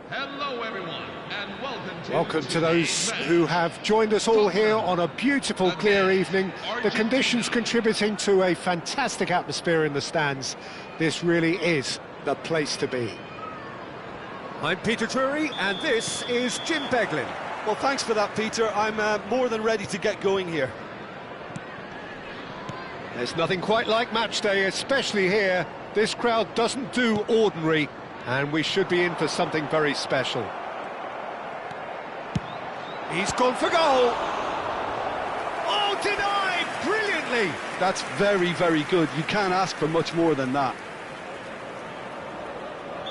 Hello everyone, and Welcome to those who have joined us all here on a beautiful, clear evening. The conditions contributing to a fantastic atmosphere in the stands. This really is the place to be. I'm Peter Drury, and this is Jim Beglin. Well, thanks for that, Peter. I'm more than ready to get going here. There's nothing quite like match day, especially here. This crowd doesn't do ordinary, and we should be in for something very special. He's gone for goal! Oh, denied brilliantly! That's very, very good. You can't ask for much more than that.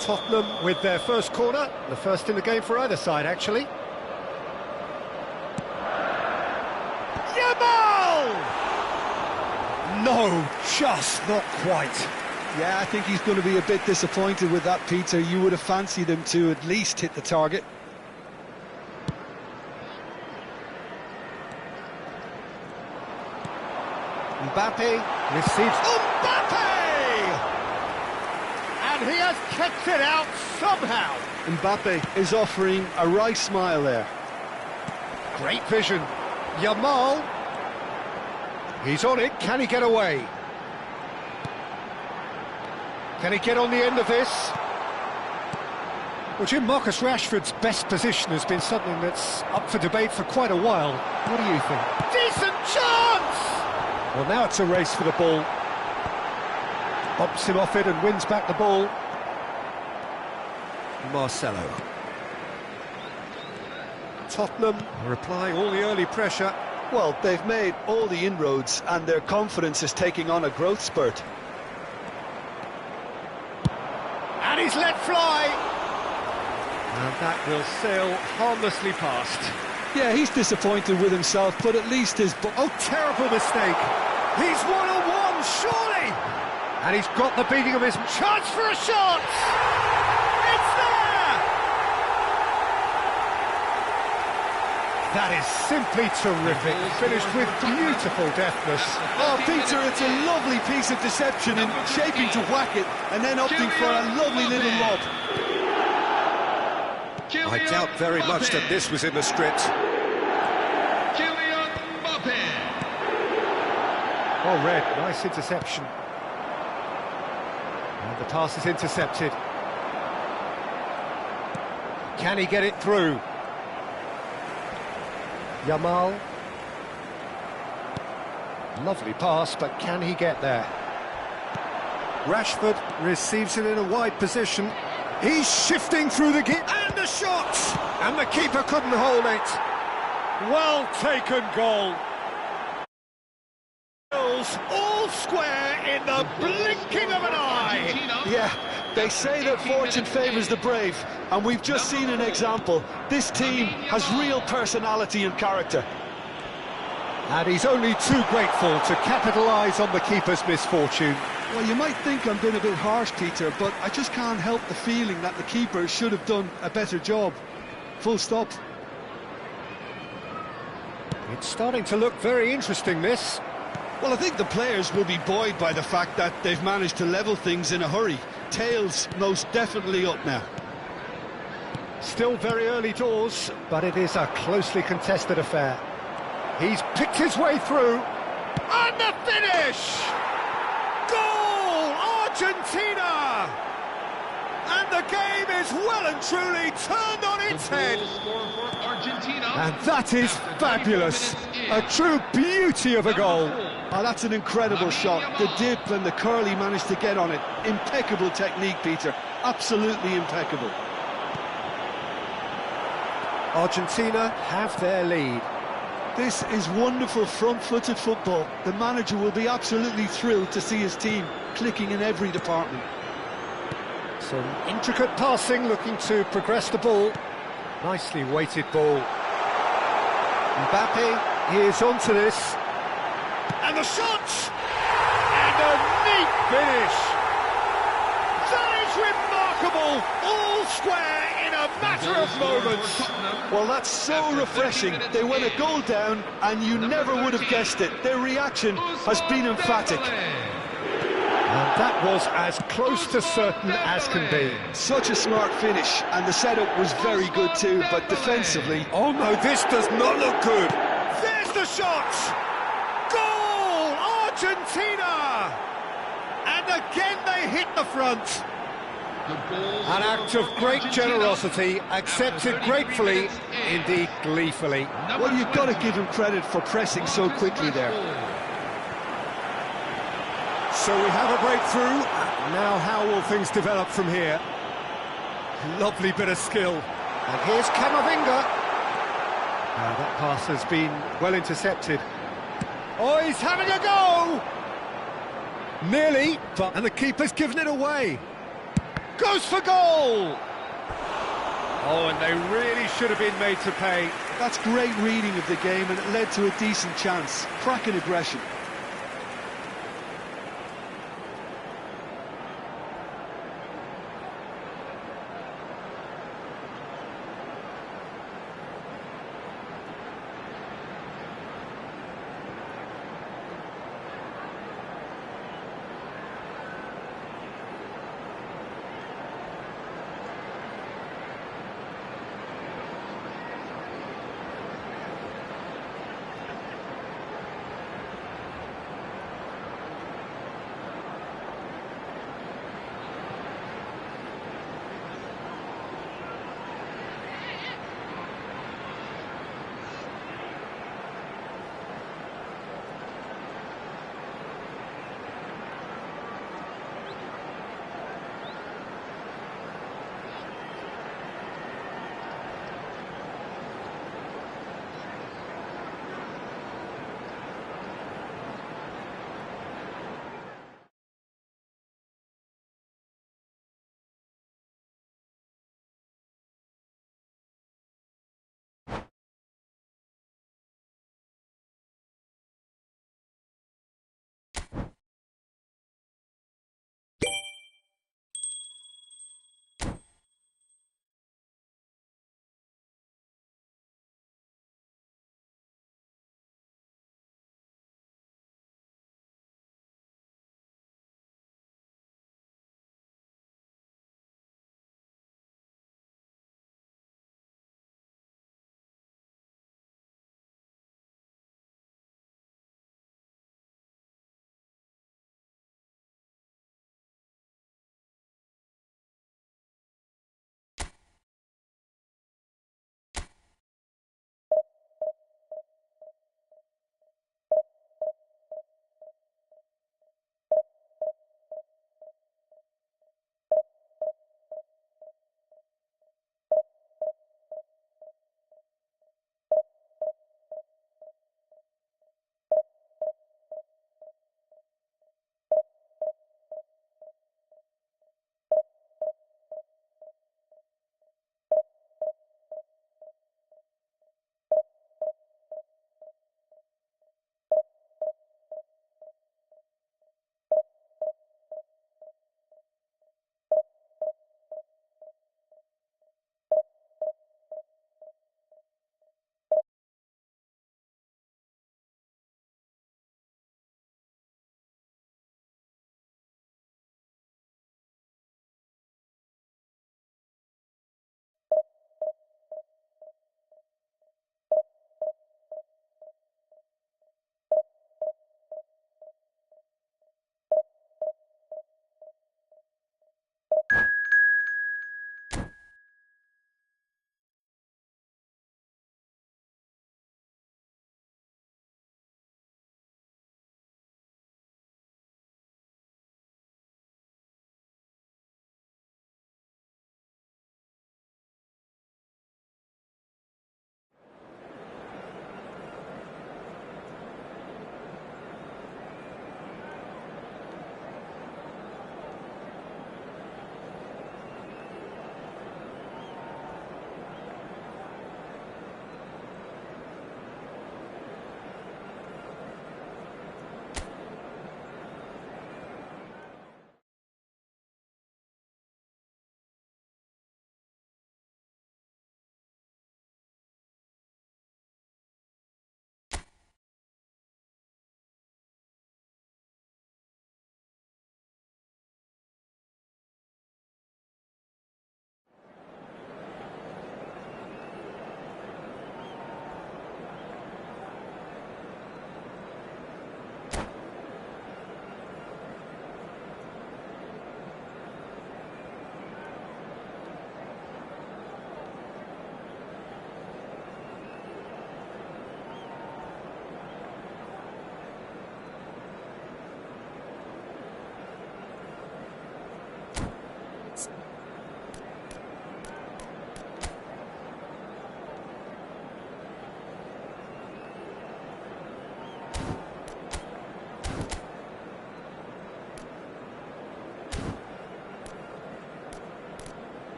Tottenham with their first corner, the first in the game for either side, actually. Yamal! No, just not quite. Yeah, I think he's going to be a bit disappointed with that, Peter. You would have fancied him to at least hit the target. Mbappe receives... Mbappe! And he has kept it out somehow. Mbappe is offering a right smile there. Great vision. Yamal. He's on it. Can he get away? Can he get on the end of this? Well, Jim, Marcus Rashford's best position has been something that's up for debate for quite a while. What do you think? Decent chance! Well, now it's a race for the ball. Bumps him off it and wins back the ball. Marcelo. Tottenham are applying all the early pressure. Well, they've made all the inroads and their confidence is taking on a growth spurt. And he's let fly! And that will sail harmlessly past. Yeah, he's disappointed with himself, but at least his... Oh, terrible mistake! He's one-on-one, surely! And he's got the beating of his... Chance for a shot! It's there! That is simply terrific, finished with beautiful deftness. Oh, Peter, it's a lovely piece of deception in shaping to whack it and then opting for a lovely little lob. I doubt very much that this was in the script. Well read, nice interception. And the pass is intercepted. Can he get it through? Yamal. Lovely pass, but can he get there? Rashford receives it in a wide position. He's shifting through the gap. And the shot! And the keeper couldn't hold it. Well taken goal. All square in the blinking of an eye. Yeah, they say that fortune favours the brave, and we've just seen an example. This team has real personality and character. And he's only too grateful to capitalise on the keeper's misfortune. Well, you might think I'm being a bit harsh, Peter, but I just can't help the feeling that the keeper should have done a better job. Full stop. It's starting to look very interesting, this. Well, I think the players will be buoyed by the fact that they've managed to level things in a hurry. Tails most definitely up now. Still very early doors, but it is a closely contested affair. He's picked his way through. And the finish! Goal! Argentina! And the game is well and truly turned on its head. And that is fabulous. A true beauty of a goal. Oh, that's an incredible shot. The dip and the curl he managed to get on it. Impeccable technique, Peter. Absolutely impeccable. Argentina have their lead. This is wonderful front-footed football. The manager will be absolutely thrilled to see his team clicking in every department. Some intricate passing, looking to progress the ball. Nicely weighted ball. Mbappe is onto this. And the shot! And a neat finish! That is remarkable! All square in a matter of moments! Well, that's so refreshing. They went a goal down and you never would have guessed it. Their reaction has been emphatic. And That was as close to certain as can be. Such a smart finish, and the setup was very good too, but defensively... Oh no, this does not look good. There's the shot! Goal! Argentina! And again they hit the front. An act of great generosity, accepted gratefully, indeed gleefully. Well, you've got to give him credit for pressing so quickly there. So we have a breakthrough. Now how will things develop from here? Lovely bit of skill. And here's Camavinga. Now that pass has been well intercepted. Oh, he's having a go! Nearly, and the keeper's given it away. Goes for goal! Oh, and they really should have been made to pay. That's great reading of the game, and it led to a decent chance. Cracking aggression.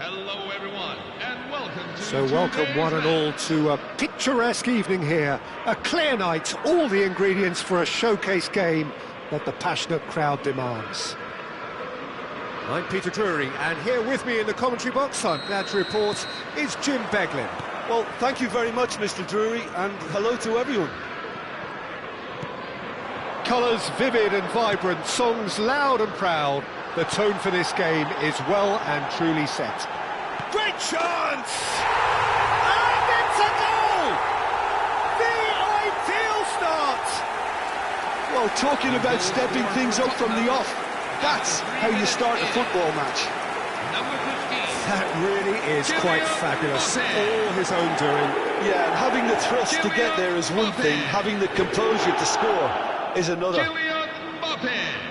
Hello, everyone, and welcome to So welcome today's one and all match. to a picturesque evening here. A clear night, all the ingredients for a showcase game that the passionate crowd demands. I'm Peter Drury, and here with me in the commentary box, I'm glad to report, is Jim Beglin. Well, thank you very much, Mr. Drury, and hello to everyone. Colours vivid and vibrant, songs loud and proud. The tone for this game is well and truly set. Great chance! And it's a goal! The ideal start! Well, talking about stepping things up from the off, that's how you start a football match. Number 15. That really is quite fabulous, all his own doing. Yeah, and having the thrust to get there is one thing, having the composure to score is another. Kylian Mbappe.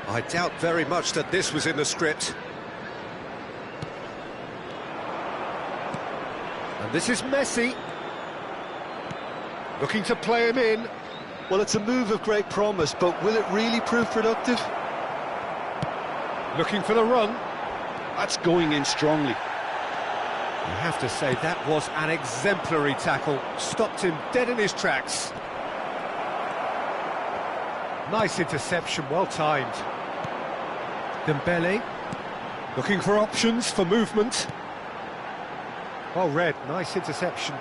I doubt very much that this was in the script. And this is Messi. Looking to play him in. Well, it's a move of great promise, but will it really prove productive? Looking for the run. That's going in strongly. You have to say that was an exemplary tackle. Stopped him dead in his tracks. Nice interception, well timed. Dembele, looking for options for movement. Well read, nice interception.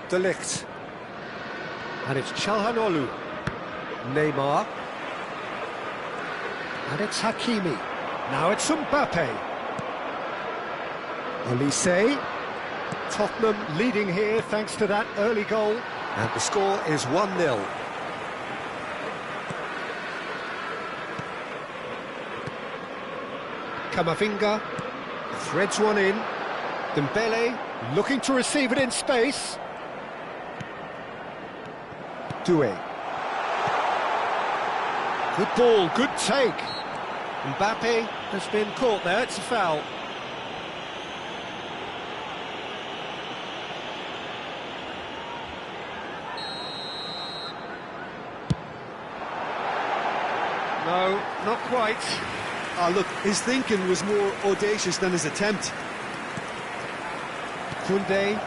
De Ligt. And it's Çalhanoğlu. Neymar. And it's Hakimi. Now it's Mbappe. Olise. Tottenham leading here thanks to that early goal. And the score is 1-0. Camavinga threads one in. Dembele looking to receive it in space. Doué. Good ball, good take. Mbappe has been caught there, it's a foul. No, not quite. Look, his thinking was more audacious than his attempt. Koundé.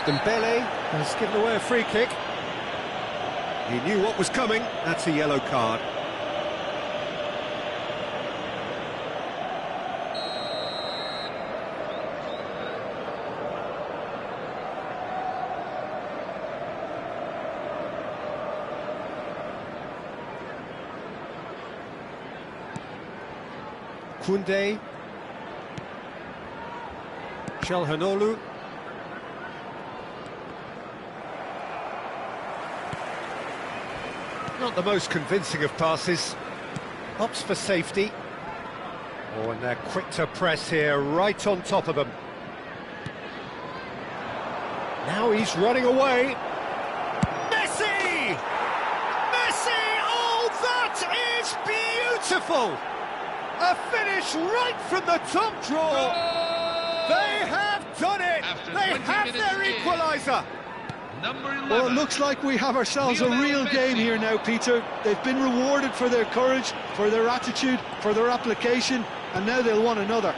Dembele has given away a free kick. He knew what was coming. That's a yellow card. Koundé. Çalhanoğlu. Not the most convincing of passes. Opts for safety. Oh, and they're quick to press here, right on top of them. Now he's running away. Messi! Messi! Oh, that is beautiful! A finish right from the top draw. They have done it. They have their equaliser. Number 11. Well, it looks like we have ourselves a real game here now, Peter. They've been rewarded for their courage, for their attitude, for their application, and now they'll want another.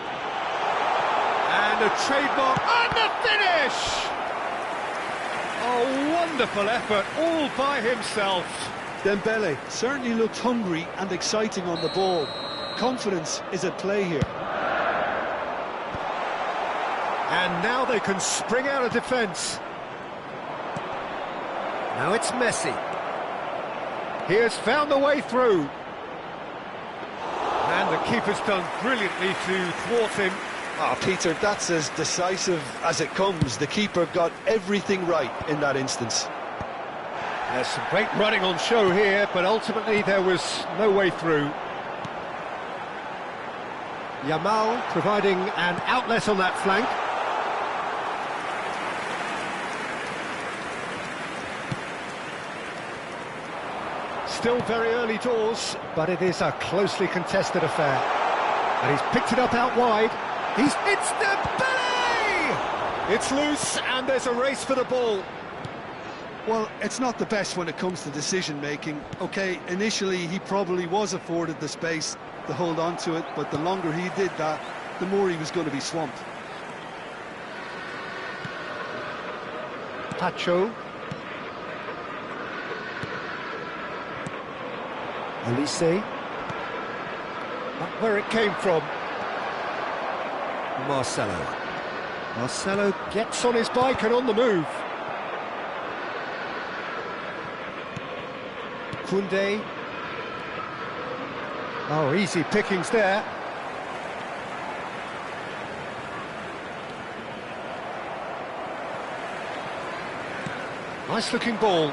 And a trademark, and the finish! A wonderful effort, all by himself. Dembele certainly looked hungry and exciting on the ball. Confidence is at play here. And now they can spring out of defence. Now it's Messi. He has found the way through. And the keeper's done brilliantly to thwart him. Peter, that's as decisive as it comes. The keeper got everything right in that instance. There's some great running on show here, but ultimately there was no way through. Yamal providing an outlet on that flank. Still very early doors, but it is a closely contested affair. And he's picked it up out wide. It's Dembele! It's loose, and there's a race for the ball. Well, it's not the best when it comes to decision-making. OK, initially he probably was afforded the space to hold on to it, but the longer he did that, the more he was going to be swamped. Pacho. Olise. Not where it came from. Marcelo. Marcelo gets on his bike and on the move. Koundé. Oh, easy pickings there. Nice looking ball.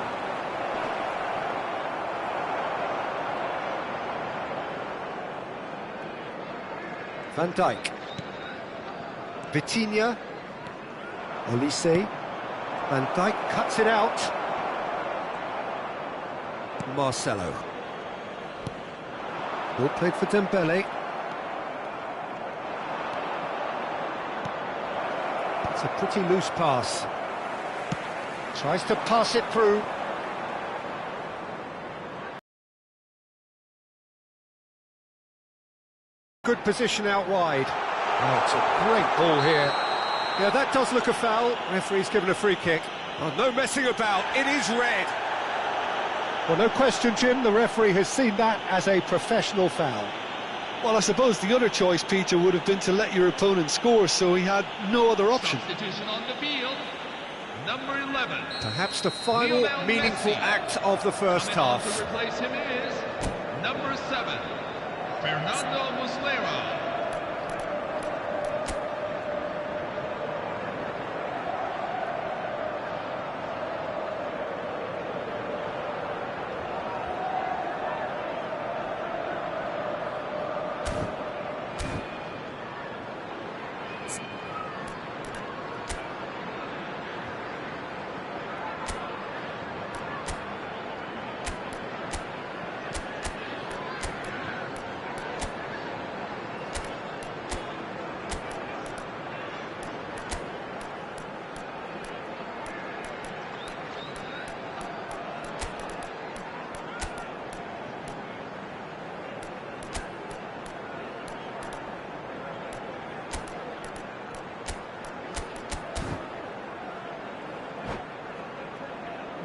Van Dijk. Vitinha. Olise. Van Dijk cuts it out. Marcelo. Ball played for Dembele. It's a pretty loose pass. Tries to pass it through. Good position out wide. Oh, it's a great ball here. Yeah, that does look a foul. Referee's given a free kick. Oh, no messing about, it is red. Well, no question, Jim, the referee has seen that as a professional foul. Well, I suppose the other choice, Peter, would have been to let your opponent score, so he had no other option. Substitution on the field. Number 11. Perhaps the final Lionel meaningful Messi. act of the first Coming on half. to replace him is number 7, Fernando Muslera.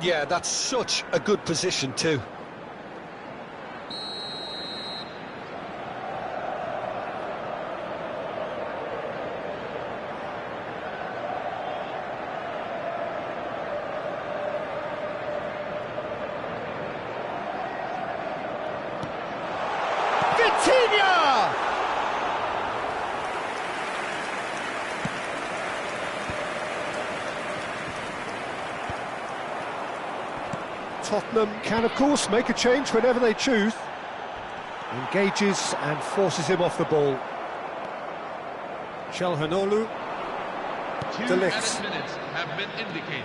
Yeah, that's such a good position too. Vitinha! Tottenham can, of course, make a change whenever they choose. Engages and forces him off the ball. Çalhanoğlu. 2 De Ligt. added minutes have been indicated.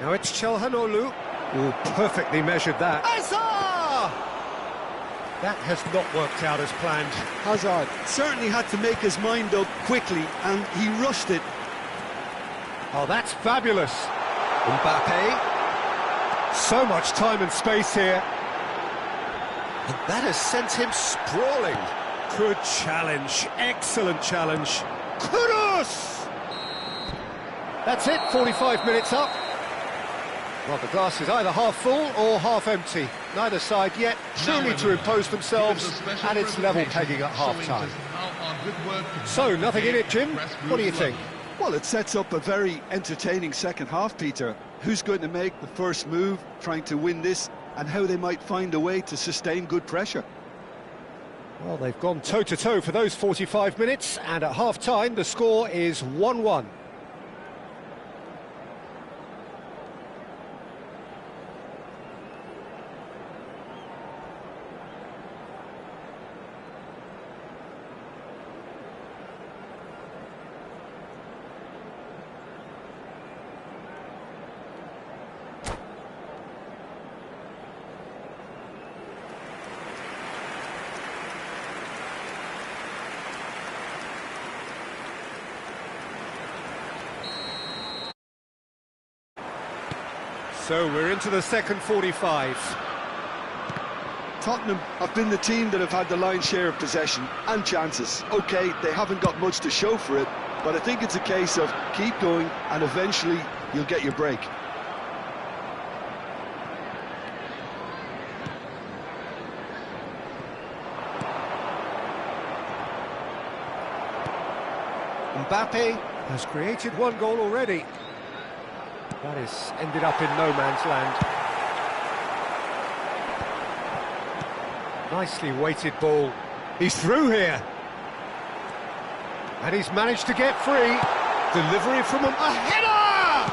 Now it's Çalhanoğlu. Oh, perfectly measured that. Hazard! That has not worked out as planned. Hazard certainly had to make his mind up quickly, and he rushed it. Oh, that's fabulous. Mbappe. So much time and space here. And that has sent him sprawling. Good challenge. Excellent challenge. Kudos! That's it, 45 minutes up. Well, the glass is either half full or half empty. Neither side yet truly to impose themselves, and it's level pegging at half-time. So, nothing in it, Jim. What do you think? Well, it sets up a very entertaining second half, Peter. Who's going to make the first move, trying to win this, and how they might find a way to sustain good pressure. Well, they've gone toe-to-toe for those 45 minutes, and at half-time the score is 1-1. So we're into the second 45. Tottenham have been the team that have had the lion's share of possession and chances. OK, they haven't got much to show for it, but I think it's a case of keep going and eventually you'll get your break. Mbappe has created one goal already. That has ended up in no man's land. Nicely weighted ball. He's through here. And he's managed to get free. Delivery from a header!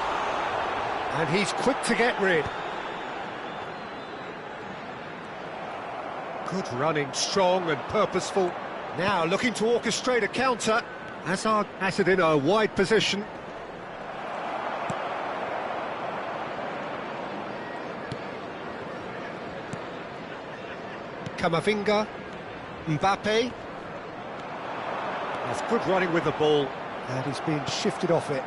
And he's quick to get rid. Good running, strong and purposeful. Now looking to orchestrate a counter. Hazard has it in a wide position. Camavinga, Mbappe. That's good running with the ball, and he's been shifted off it.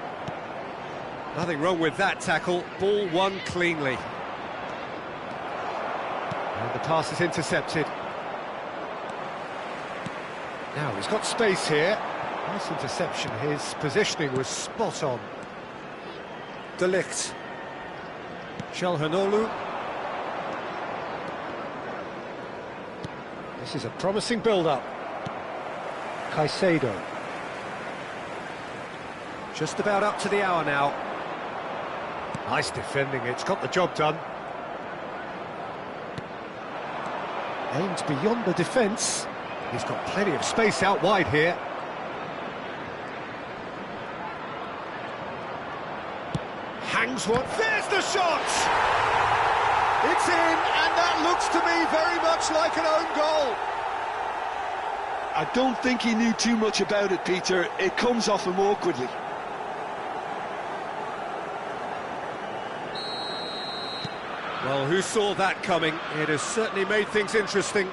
Nothing wrong with that tackle, ball won cleanly. And the pass is intercepted. Now he's got space here. Nice interception, his positioning was spot on. De Ligt. Çalhanoğlu. This is a promising build-up. Caicedo. Just about up to the hour now. Nice defending, it's got the job done. Aimed beyond the defence. He's got plenty of space out wide here. Hangs one, there's the shot! It's in, and that looks to me very much like an own goal. I don't think he knew too much about it, Peter. It comes off him awkwardly. Well, who saw that coming? It has certainly made things interesting.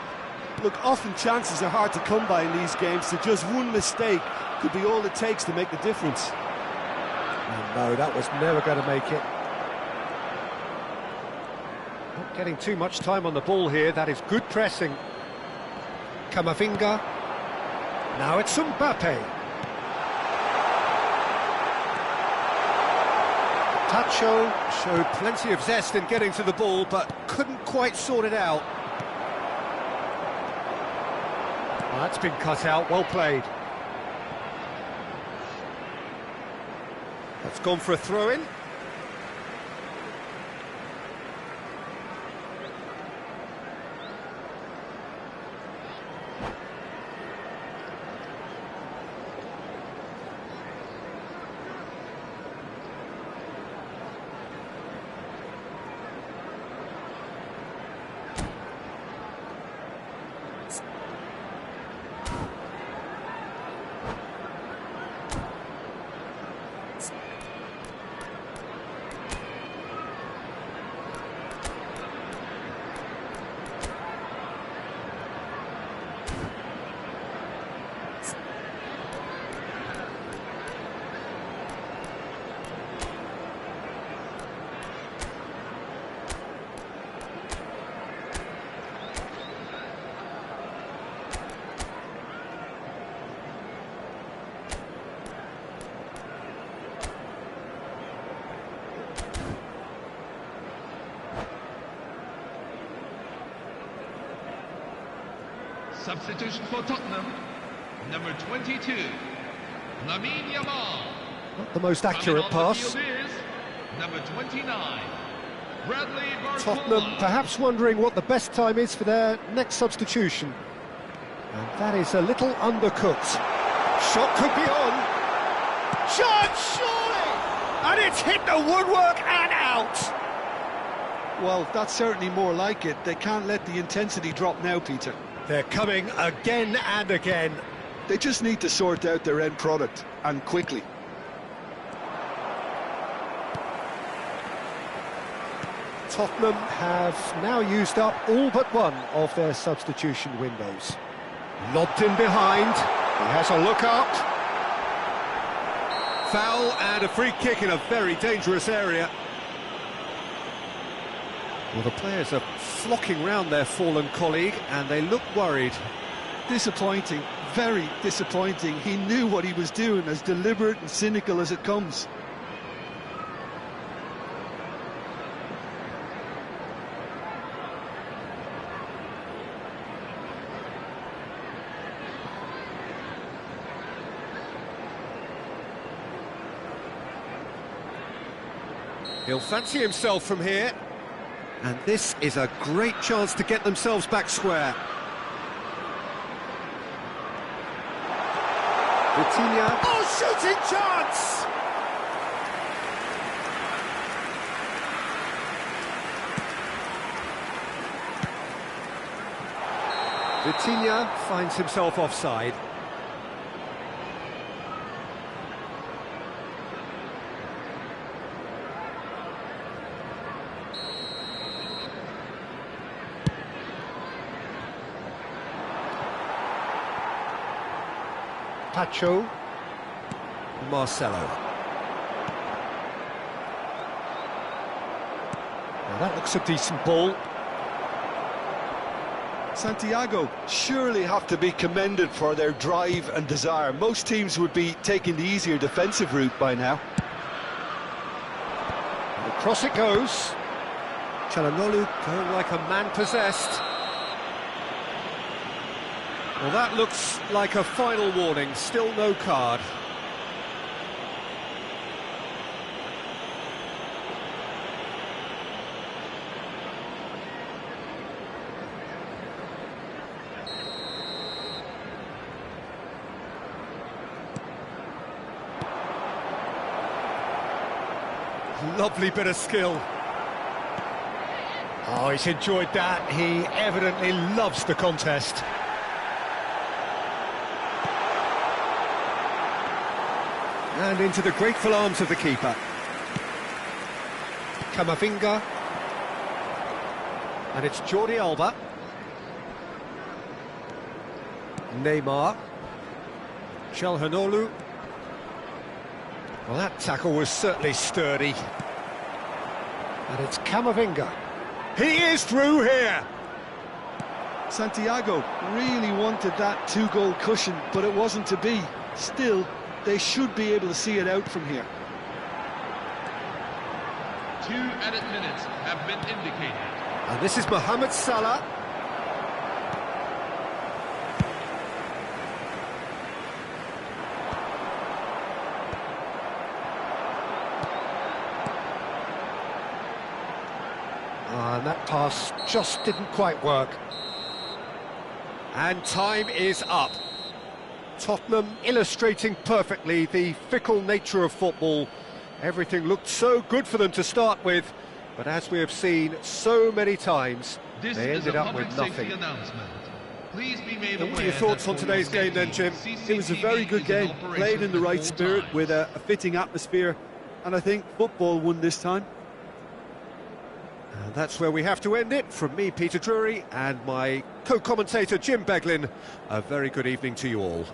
Look, often chances are hard to come by in these games, so just one mistake could be all it takes to make the difference. No, that was never going to make it. Not getting too much time on the ball here, that is good pressing. Camavinga. Now it's Mbappe. Tacho showed plenty of zest in getting to the ball, but couldn't quite sort it out. Well, that's been cut out, well played. That's gone for a throw-in. Substitution for Tottenham, number 22, Lamine Yamal. Not the most accurate pass. Number 29, Bradley Barcola. Tottenham perhaps wondering what the best time is for their next substitution. And that is a little undercooked. Shot could be on. Shot, surely! And it's hit the woodwork and out! Well, that's certainly more like it. They can't let the intensity drop now, Peter. They're coming again and again. They just need to sort out their end product, and quickly. Tottenham have now used up all but one of their substitution windows. Lobbed in behind. He has a look up. Foul and a free kick in a very dangerous area. Well, the players are flocking round their fallen colleague, and they look worried. Disappointing, very disappointing. He knew what he was doing, as deliberate and cynical as it comes. He'll fancy himself from here. And this is a great chance to get themselves back square. Vitinha. Oh, shooting chance! Vitinha finds himself offside. Pacho. Marcelo. Now that looks a decent ball. Santiago surely have to be commended for their drive and desire. Most teams would be taking the easier defensive route by now. And across it goes. Çalhanoğlu going like a man possessed. Well, that looks like a final warning, still no card. Lovely bit of skill. Oh, he's enjoyed that. He evidently loves the contest. And into the grateful arms of the keeper. Camavinga. And it's Jordi Alba. Neymar. Çalhanoğlu. Well, that tackle was certainly sturdy. And it's Camavinga. He is through here! Santiago really wanted that two-goal cushion, but it wasn't to be. Still, they should be able to see it out from here. 2 added minutes have been indicated. And this is Mohamed Salah. And that pass just didn't quite work. And time is up. Tottenham illustrating perfectly the fickle nature of football. Everything looked so good for them to start with, but as we have seen so many times, they ended up with nothing. Please be made What are your thoughts on today's game then, Jim? It was a very good game, played in the right spirit with a fitting atmosphere, and I think football won this time. And that's where we have to end it. From me, Peter Drury, and my co-commentator, Jim Beglin, a very good evening to you all.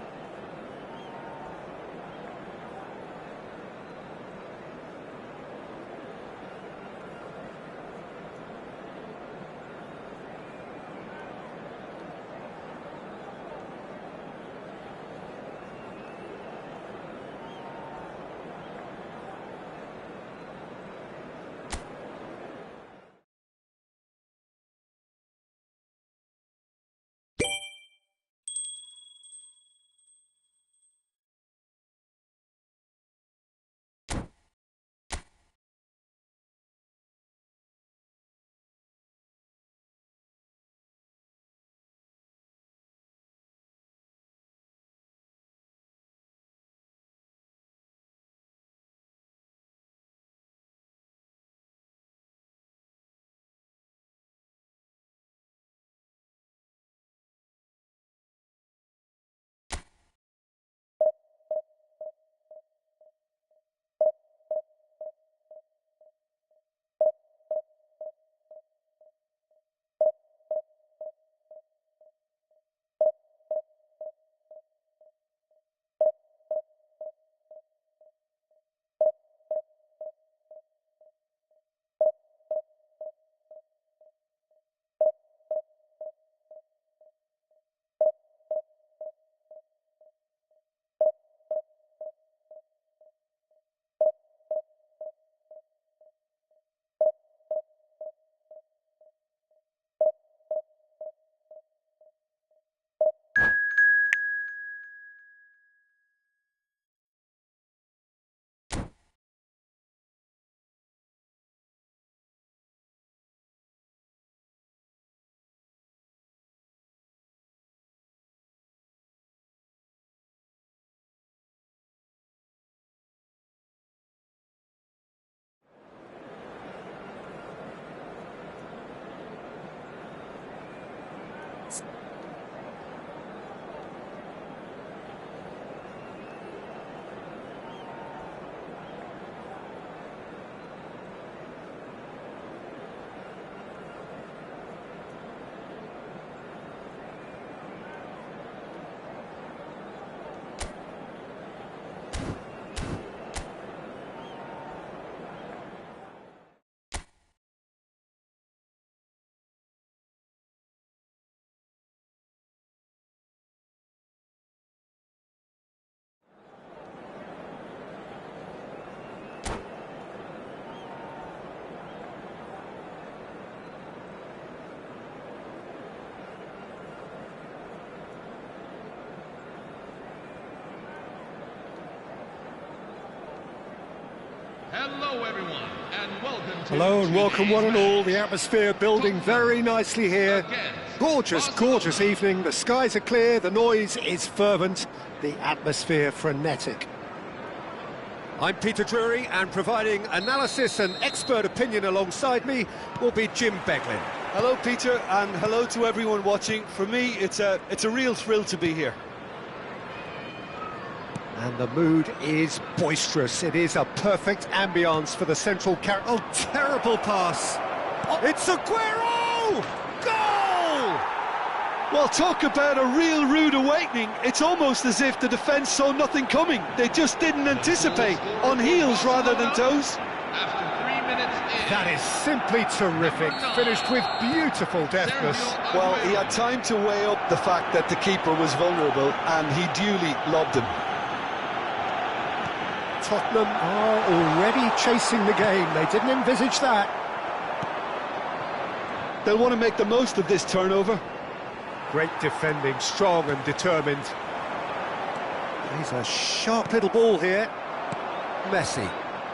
Hello, everyone, and welcome to Hello and welcome one and all. The atmosphere building very nicely here. Gorgeous, gorgeous evening. The skies are clear, the noise is fervent, the atmosphere frenetic. I'm Peter Drury, and providing analysis and expert opinion alongside me will be Jim Beglin. Hello, Peter, and hello to everyone watching. For me, it's a real thrill to be here. And the mood is boisterous. It is a perfect ambience for the central character. Oh, terrible pass. Oh, it's Aguero! Goal! Well, talk about a real rude awakening. It's almost as if the defence saw nothing coming. They just didn't anticipate, on heels rather than toes. After 3 minutes in. That is simply terrific. Finished with beautiful deftness. Well, he had time to weigh up the fact that the keeper was vulnerable, and he duly lobbed him. Tottenham are already chasing the game. They didn't envisage that. They'll want to make the most of this turnover. Great defending, strong and determined. He's a sharp little ball here. Messi.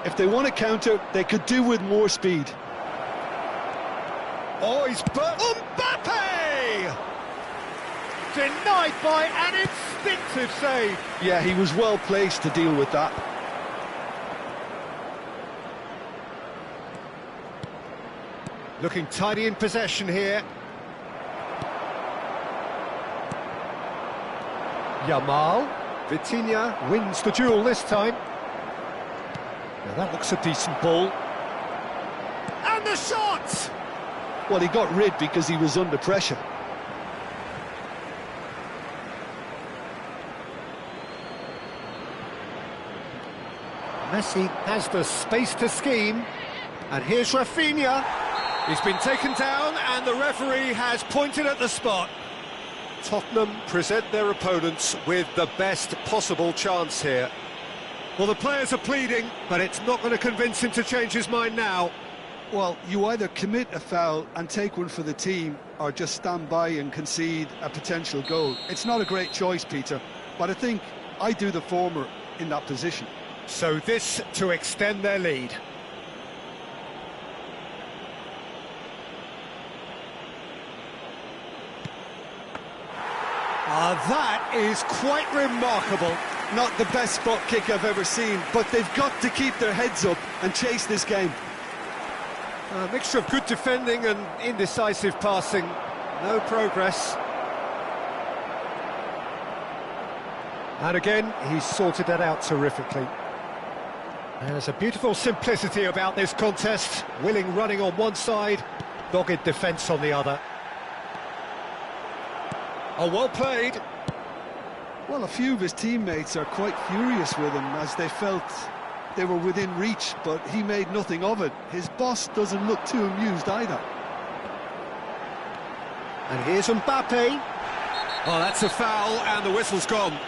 If they want to counter, they could do with more speed. Oh, he's Mbappe! Denied by an instinctive save. Yeah, he was well placed to deal with that. Looking tidy in possession here. Yamal. Vitinha wins the duel this time. Now that looks a decent ball. And the shot! Well, he got rid because he was under pressure. Messi has the space to scheme. And here's Rafinha. He's been taken down and the referee has pointed at the spot. Tottenham present their opponents with the best possible chance here. Well, the players are pleading, but it's not going to convince him to change his mind now. Well, you either commit a foul and take one for the team, or just stand by and concede a potential goal. It's not a great choice, Peter, but I think I do the former in that position. So this to extend their lead. That is quite remarkable. Not the best spot kick I've ever seen, but they've got to keep their heads up and chase this game. A mixture of good defending and indecisive passing. No progress. And again, he's sorted that out terrifically. There's a beautiful simplicity about this contest. Willing running on one side, dogged defence on the other. Oh, well played. Well, a few of his teammates are quite furious with him as they felt they were within reach, but he made nothing of it. His boss doesn't look too amused either. And here's Mbappe. Oh, that's a foul, and the whistle's gone.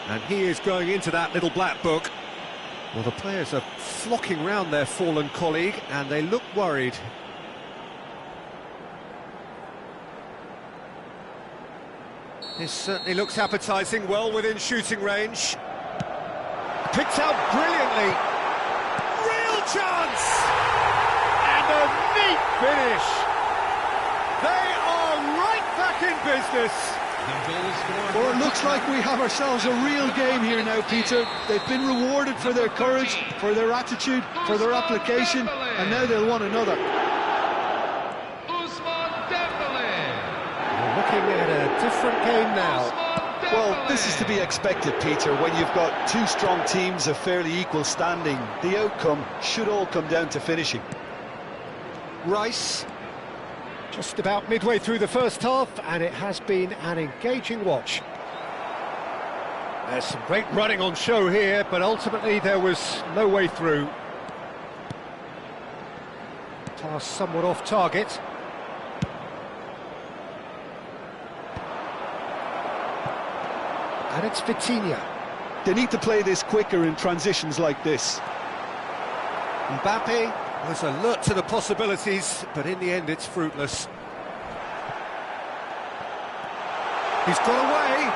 And he is going into that little black book. Well, the players are flocking round their fallen colleague, and they look worried. This certainly looks appetising, well within shooting range. Picked out brilliantly. Real chance! And a neat finish. They are right back in business. Well, it looks like we have ourselves a real game here now, Peter. They've been rewarded for their courage, for their attitude, for their application, and now they'll want another. Looking at a different game now. Well, this is to be expected, Peter, when you've got two strong teams of fairly equal standing. The outcome should all come down to finishing. Rice, just about midway through the first half, and it has been an engaging watch. There's some great running on show here, but ultimately there was no way through. Pass somewhat off target. And it's Vitinha. They need to play this quicker in transitions like this. Mbappe was alert to the possibilities, but in the end it's fruitless. He's got away.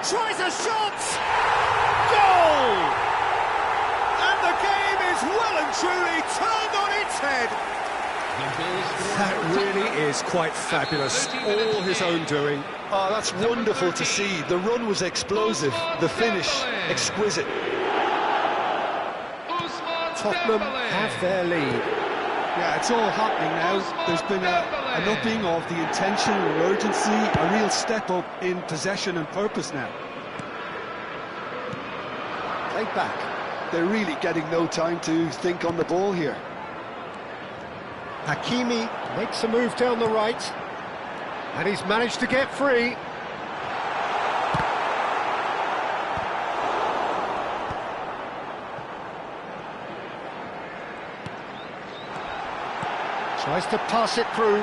tries a shot! Goal! And the game is well and truly turned on its head. That really is quite fabulous, all his own doing. Oh, that's wonderful to see. The run was explosive, the finish exquisite. Tottenham have their lead. Yeah, it's all happening now. There's been an upping of the intention and urgency, a real step up in possession and purpose now. Played back. They're really getting no time to think on the ball here. Hakimi makes a move down the right, and he's managed to get free. Tries to pass it through.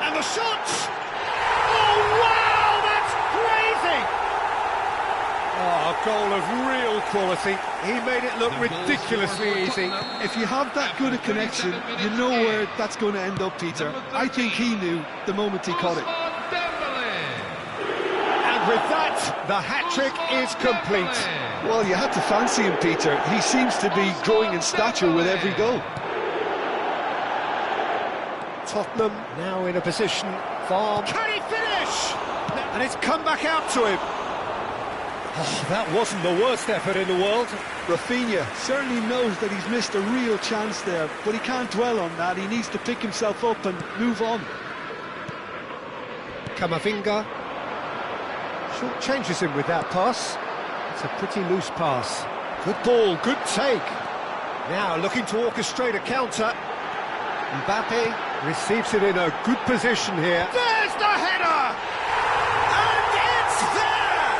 And the shot! Oh, wow, that's crazy! Oh, a goal of real quality. He made it look ridiculously easy. If you have that good a connection, you know where that's going to end up, Peter. I think he knew the moment he caught it. And with that, the hat-trick is complete. Well, you had to fancy him, Peter. He seems to be growing in stature with every goal. Tottenham now in a position far... Can he finish? And it's come back out to him. Oh, that wasn't the worst effort in the world. Rafinha certainly knows that he's missed a real chance there, but he can't dwell on that. He needs to pick himself up and move on. Camavinga short changes him with that pass. It's a pretty loose pass. Good ball, good take. Now looking to orchestrate a counter. Mbappe receives it in a good position here. There's the header! And it's there!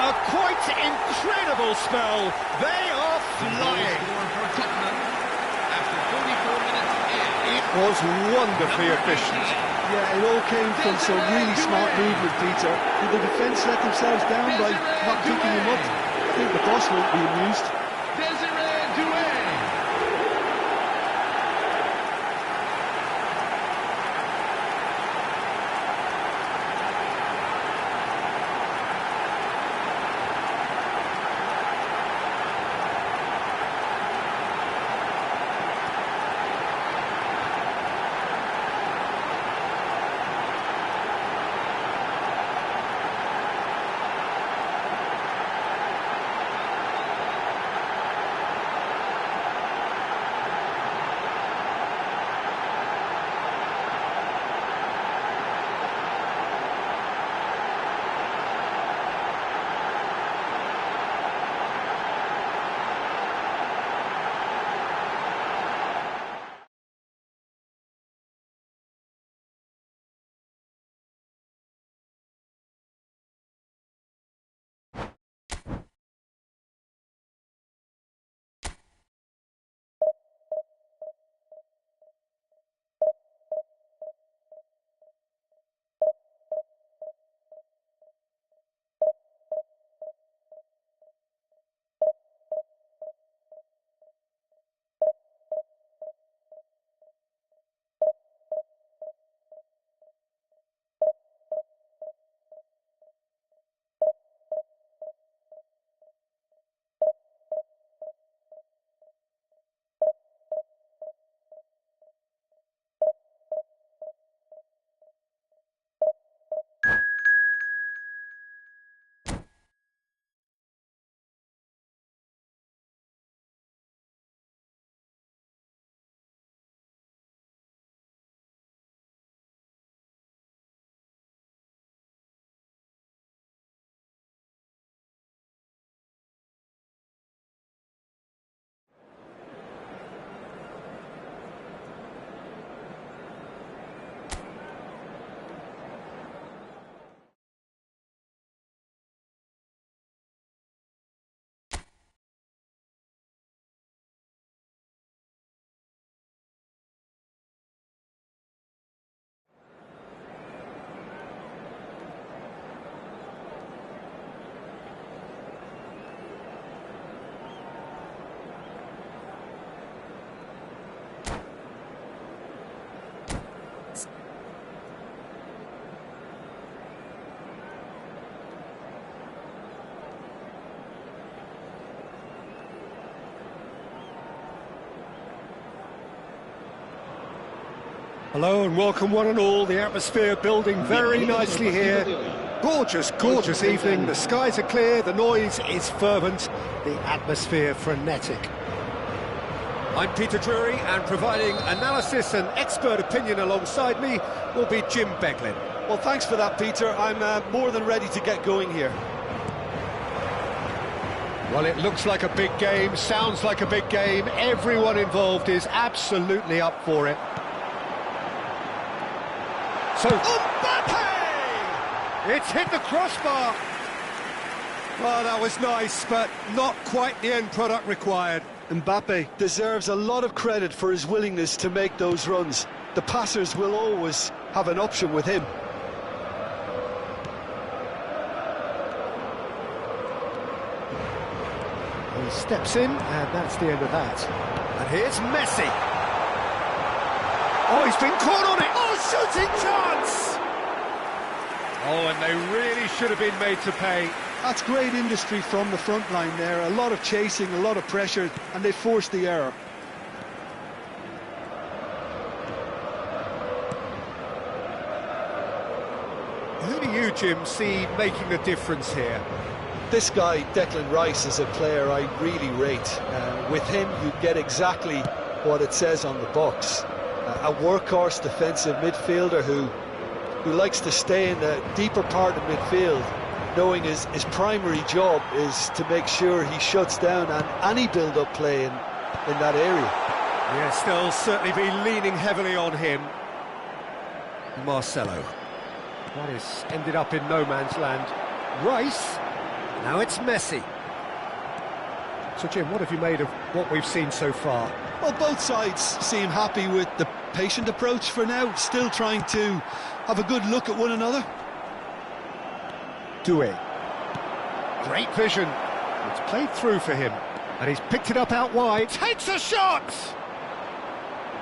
A quite incredible spell. They are flying. It was wonderfully efficient. Yeah, it all came from some really smart movement, Peter. Did the defence let themselves down by not picking him up? I think the boss won't be amused. Hello and welcome one and all. The atmosphere building very nicely here. Gorgeous, gorgeous evening. The skies are clear, the noise is fervent, the atmosphere frenetic. I'm Peter Drury, and providing analysis and expert opinion alongside me will be Jim Becklin. Well, thanks for that, Peter. I'm more than ready to get going here. Well, it looks like a big game, sounds like a big game. Everyone involved is absolutely up for it. So, Mbappe! It's hit the crossbar. Well, that was nice, but not quite the end product required. Mbappe deserves a lot of credit for his willingness to make those runs. The passers will always have an option with him. He steps in, and that's the end of that. And here's Messi. Oh, he's been caught on it. Oh, shooting chance! Oh, and they really should have been made to pay. That's great industry from the front line there. A lot of chasing, a lot of pressure, and they forced the error. Who do you, Jim, see making the difference here? This guy, Declan Rice, is a player I really rate. With him, you get exactly what it says on the box. A workhorse defensive midfielder who likes to stay in the deeper part of midfield, knowing his primary job is to make sure he shuts down any build-up play in that area. Yes, they'll certainly be leaning heavily on him. Marcelo. That has ended up in no man's land. Rice. Now it's Messi. So, Jim, what have you made of what we've seen so far? Well, both sides seem happy with the patient approach for now, still trying to have a good look at one another. Doué. Great vision. It's played through for him, and he's picked it up out wide. Takes a shot!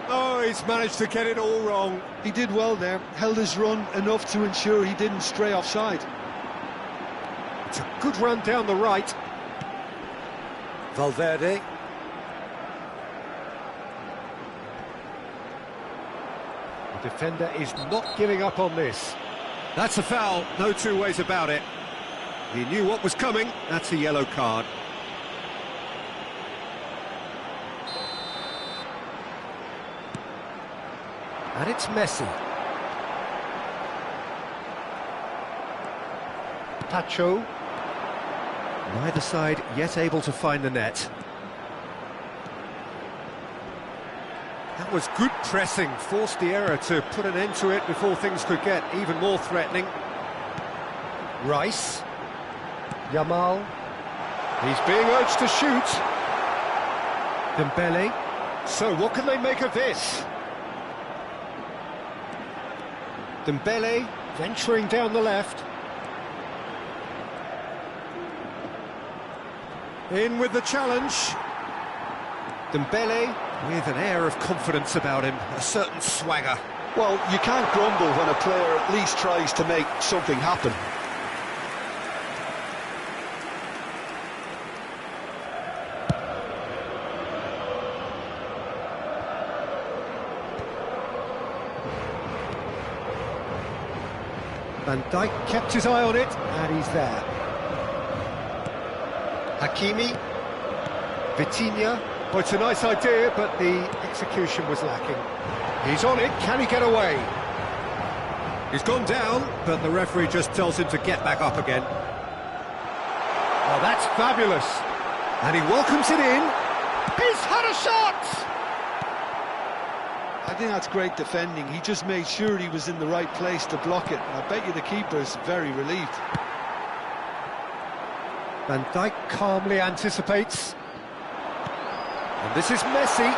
Oh, he's managed to get it all wrong. He did well there, held his run enough to ensure he didn't stray offside. It's a good run down the right. Valverde. The defender is not giving up on this. That's a foul, no two ways about it. He knew what was coming, that's a yellow card. And it's Messi. Pacho. Neither side yet able to find the net. That was good pressing, forced the error to put an end to it before things could get even more threatening. Rice. Yamal. He's being urged to shoot. Dembele. So what can they make of this? Dembele venturing down the left. In with the challenge. Dembele with an air of confidence about him, a certain swagger. Well, you can't grumble when a player at least tries to make something happen. Van Dijk kept his eye on it, and he's there. Hakimi. Vitinha. Well, it's a nice idea, but the execution was lacking. He's on it, can he get away? He's gone down, but the referee just tells him to get back up again. Oh, that's fabulous. And he welcomes it in. He's had a shot! I think that's great defending. He just made sure he was in the right place to block it. I bet you the keeper's very relieved. Van Dijk calmly anticipates. And this is Messi.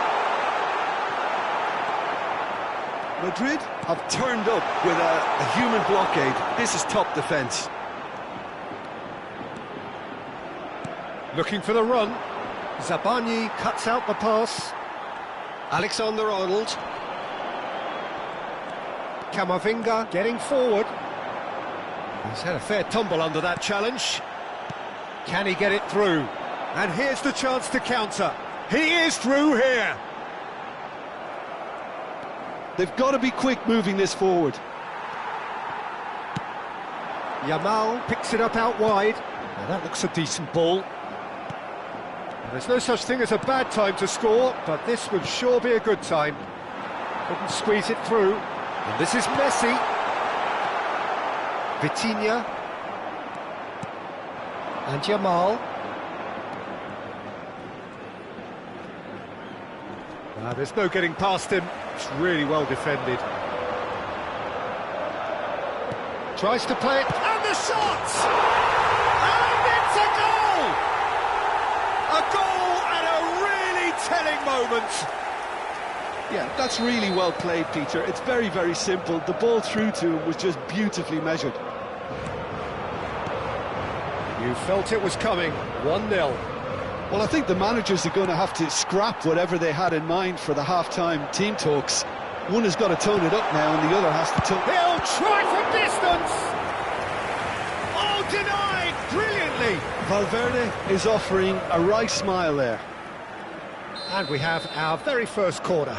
Madrid have turned up with a human blockade. This is top defence. Looking for the run. Zabani cuts out the pass. Alexander-Arnold. Camavinga getting forward. He's had a fair tumble under that challenge. Can he get it through? And here's the chance to counter. He is through here. They've got to be quick moving this forward. Yamal picks it up out wide. Now that looks a decent ball. There's no such thing as a bad time to score, but this would sure be a good time. Couldn't squeeze it through. And this is Messi. Vitinha. And Yamal. There's no getting past him. It's really well defended. Tries to play it, and the shot! And it's a goal! A goal at a really telling moment. Yeah, that's really well played, Peter. It's very, very simple. The ball through to him was just beautifully measured. You felt it was coming, 1-0. Well, I think the managers are going to have to scrap whatever they had in mind for the half-time team talks. One has got to tone it up now, and the other has to tone... He'll try from distance! Oh, denied brilliantly! Valverde is offering a right smile there. And we have our very first corner.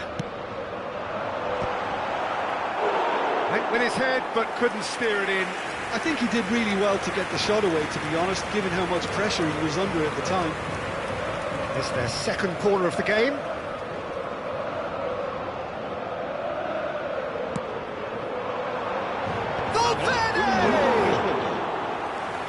Went with his head, but couldn't steer it in. I think he did really well to get the shot away, to be honest, given how much pressure he was under at the time. It's their second corner of the game.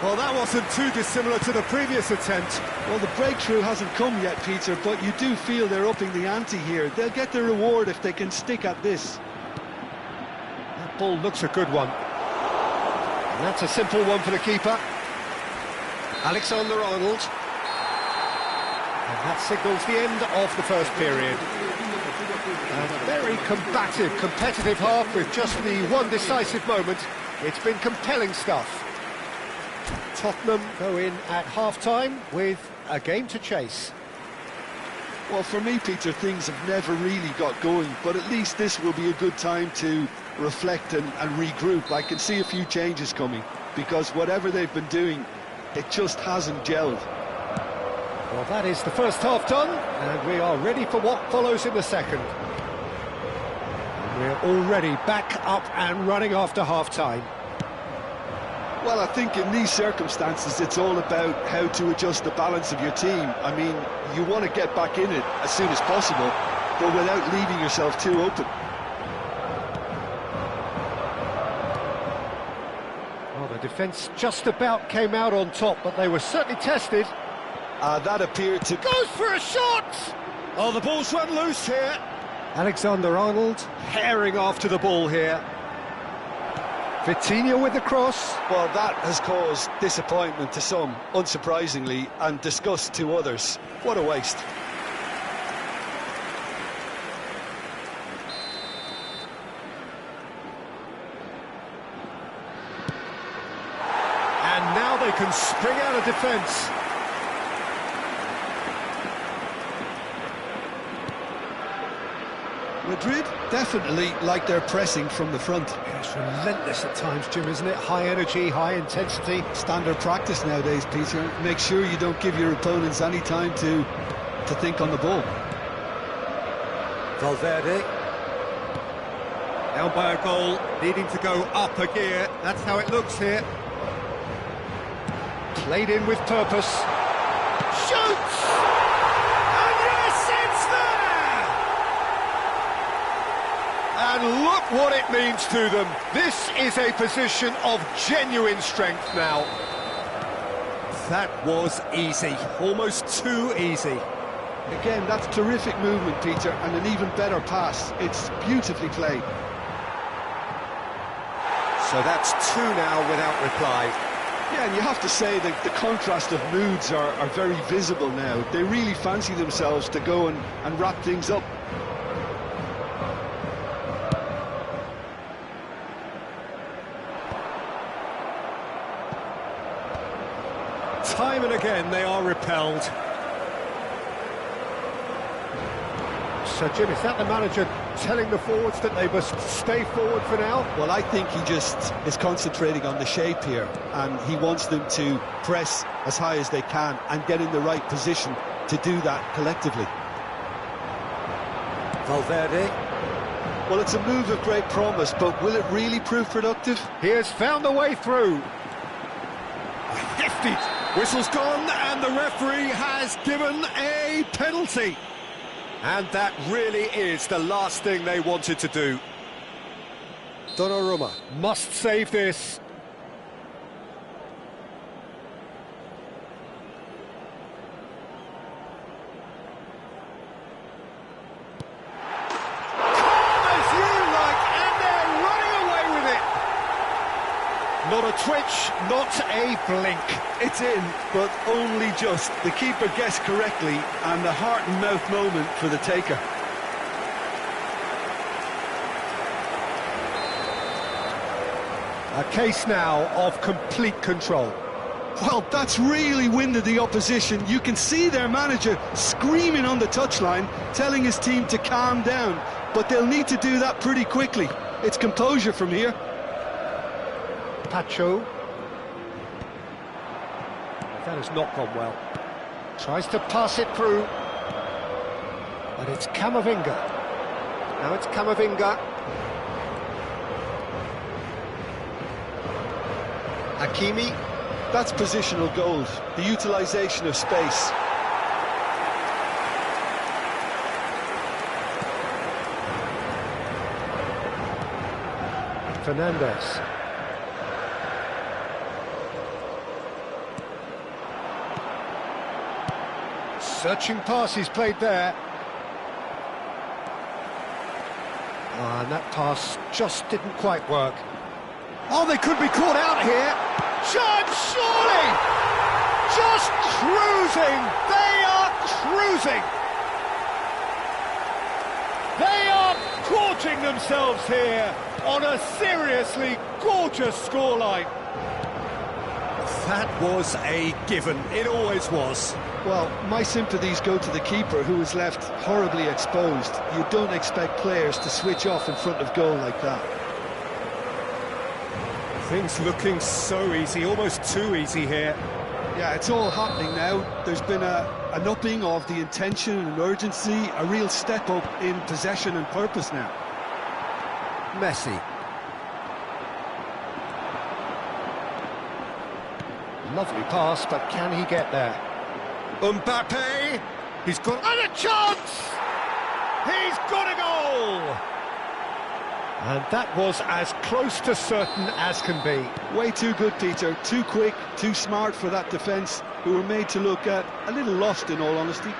Well, that wasn't too dissimilar to the previous attempt. Well, the breakthrough hasn't come yet, Peter, but you do feel they're upping the ante here. They'll get their reward if they can stick at this. That ball looks a good one. And that's a simple one for the keeper. Alexander-Arnold. And that signals the end of the first period. A very combative, competitive half with just the one decisive moment. It's been compelling stuff. Tottenham go in at half-time with a game to chase. Well, for me, Peter, things have never really got going, but at least this will be a good time to reflect and regroup. I can see a few changes coming, because whatever they've been doing, it just hasn't gelled. Well, that is the first half done, and we are ready for what follows in the second. And we're already back up and running after half-time. Well, I think in these circumstances, it's all about how to adjust the balance of your team. I mean, you want to get back in it as soon as possible, but without leaving yourself too open. Well, the defence just about came out on top, but they were certainly tested. That appeared to... Goes for a shot! Oh, the ball's run loose here. Alexander-Arnold herring after the ball here. Vitinha with the cross. Well, that has caused disappointment to some, unsurprisingly, and disgust to others. What a waste. And now they can spring out of defence. Madrid definitely like their pressing from the front. It's relentless at times, Jim, isn't it? High energy, high intensity. Standard practice nowadays, Peter. Make sure you don't give your opponents any time to think on the ball. Valverde. Down by a goal, needing to go up a gear. That's how it looks here. Played in with purpose. Shoots! And yes, it's there! And look what it means to them. This is a position of genuine strength now. That was easy, almost too easy. Again, that's terrific movement, Peter, and an even better pass. It's beautifully played. So that's two now without reply. Yeah, and you have to say that the contrast of moods are very visible now. They really fancy themselves to go and wrap things up. Time and again they are repelled. So, Jim, is that the manager telling the forwards that they must stay forward for now? Well, I think he just is concentrating on the shape here, and he wants them to press as high as they can and get in the right position to do that collectively. Valverde. Well, it's a move of great promise, but will it really prove productive? He has found a way through. Hefty. Whistle's gone, and the referee has given a penalty. And that really is the last thing they wanted to do. Donnarumma must save this. Not a twitch, not a blink. It's in, but only just. The keeper guessed correctly, and the heart and mouth moment for the taker. A case now of complete control. Well, that's really winded the opposition. You can see their manager screaming on the touchline, telling his team to calm down, but they'll need to do that pretty quickly. It's composure from here. Pacho. That has not gone well. Tries to pass it through. But it's Camavinga. Now it's Camavinga. Hakimi. That's positional gold, the utilisation of space. Fernandez. Searching pass he's played there. And that pass just didn't quite work. Oh, they could be caught out here. Chance, surely! Just cruising! They are cruising! They are gorging themselves here on a seriously gorgeous scoreline. That was a given. It always was. Well, my sympathies go to the keeper, who was left horribly exposed. You don't expect players to switch off in front of goal like that. Things looking so easy, almost too easy here. Yeah, it's all happening now. There's been an upping of the intention and urgency, a real step up in possession and purpose now. Messi. Lovely pass, but can he get there? Mbappe, he's got... And a chance! He's got a goal! And that was as close to certain as can be. Way too good, Peter. Too quick, too smart for that defence, who were made to look a little lost, in all honesty.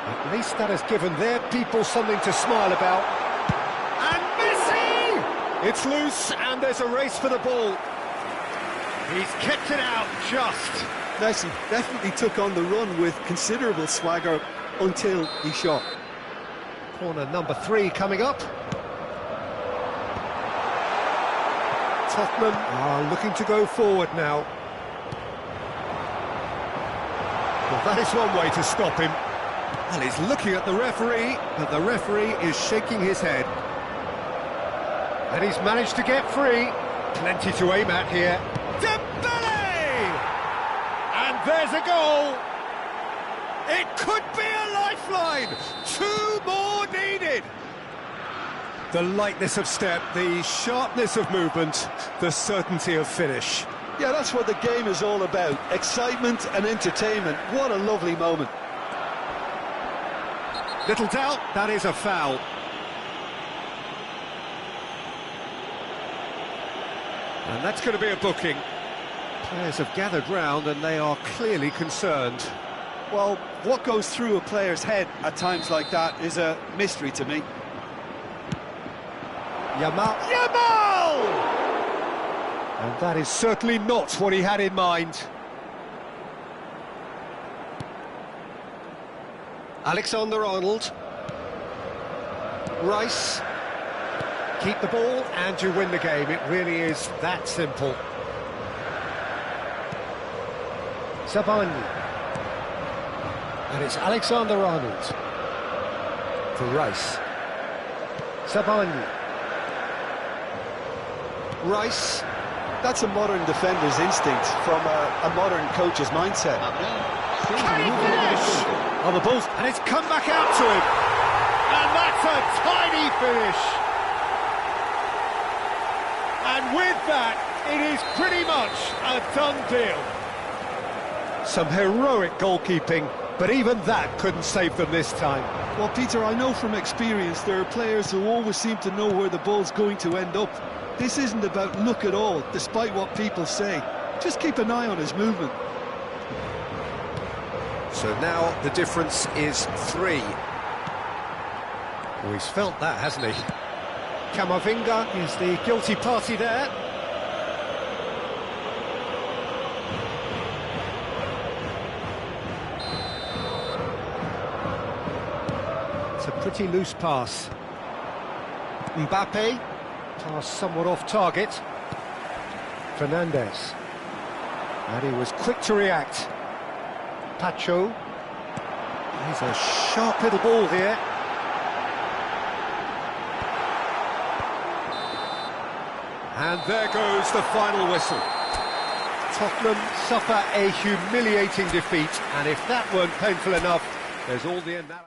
At least that has given their people something to smile about. And Messi! It's loose, and there's a race for the ball. He's kept it out just. Messi definitely took on the run with considerable swagger until he shot. Corner number 3 coming up. Tottenham are looking to go forward now. Well, that is one way to stop him. Well, he's looking at the referee, but the referee is shaking his head. And he's managed to get free. Plenty to aim at here. Dembele! And there's a goal. It could be a lifeline. 2 more needed. The lightness of step, the sharpness of movement, the certainty of finish. Yeah, that's what the game is all about. Excitement and entertainment. What a lovely moment. Little doubt, that is a foul. And that's going to be a booking. Players have gathered round and they are clearly concerned. Well, what goes through a player's head at times like that is a mystery to me. Yamal! Yamal! And that is certainly not what he had in mind. Alexander-Arnold. Rice. Keep the ball and you win the game. It really is that simple. Sabani. And it's Alexander-Arnold. For Rice. Sabani. Rice. That's a modern defender's instinct from a modern coach's mindset. Can he finish? On the ball, and it's come back out to him. And that What a tiny finish! And with that, it is pretty much a done deal. Some heroic goalkeeping, but even that couldn't save them this time. Well, Peter, I know from experience there are players who always seem to know where the ball's going to end up. This isn't about luck at all, despite what people say. Just keep an eye on his movement. So now the difference is 3. Well, he's felt that, hasn't he? Camavinga is the guilty party there. It's a pretty loose pass. Mbappe, pass somewhat off target. Fernandez. And he was quick to react. Pacho. He's a sharp little ball here. And there goes the final whistle. Tottenham suffer a humiliating defeat, and if that weren't painful enough, there's all the analysis.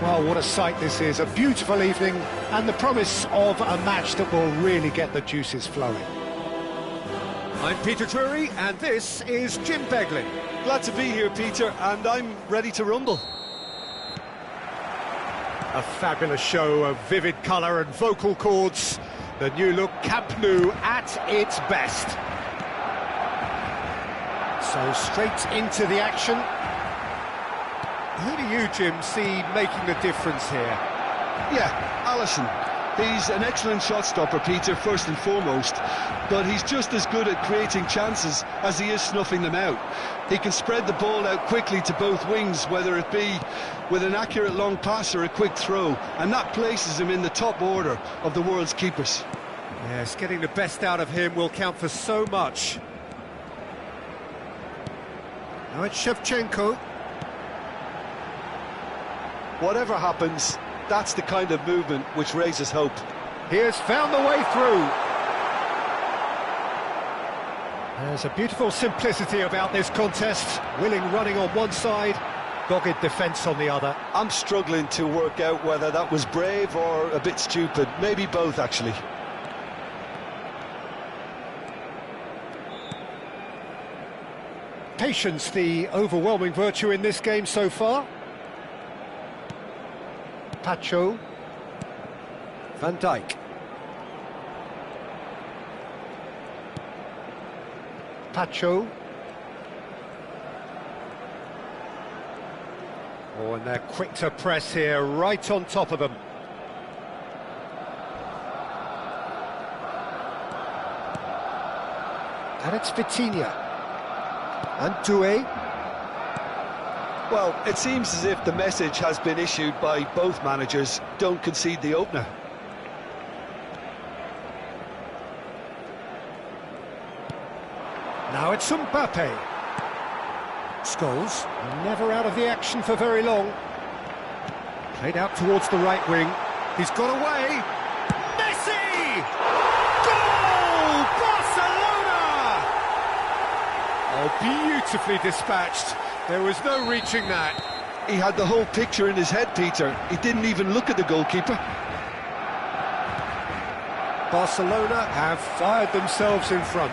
Well, what a sight this is, a beautiful evening and the promise of a match that will really get the juices flowing. I'm Peter Drury, and this is Jim Beglin. Glad to be here, Peter, and I'm ready to rumble. A fabulous show of vivid colour and vocal cords. The new look Camp Nou at its best. So straight into the action. Who do you, Jim, see making the difference here? Yeah, Alisson. He's an excellent shot stopper, Peter, first and foremost, but he's just as good at creating chances as he is snuffing them out. He can spread the ball out quickly to both wings, whether it be with an accurate long pass or a quick throw, and that places him in the top order of the world's keepers. Yes, getting the best out of him will count for so much. Now it's Shevchenko. Whatever happens, that's the kind of movement which raises hope. He has found the way through. There's a beautiful simplicity about this contest. Willing running on one side, dogged defence on the other. I'm struggling to work out whether that was brave or a bit stupid. Maybe both, actually. Patience, the overwhelming virtue in this game so far. Pacho. Van Dijk. Pacho. Oh, and they're quick to press here, right on top of them. And it's Vitinha. And Doué. Well, it seems as if the message has been issued by both managers: don't concede the opener. Now it's Mbappe. Scholes, never out of the action for very long. Played out towards the right wing. He's got away. Messi! Goal! Barcelona! Oh, beautifully dispatched. There was no reaching that. He had the whole picture in his head, Peter. He didn't even look at the goalkeeper. Barcelona have fired themselves in front.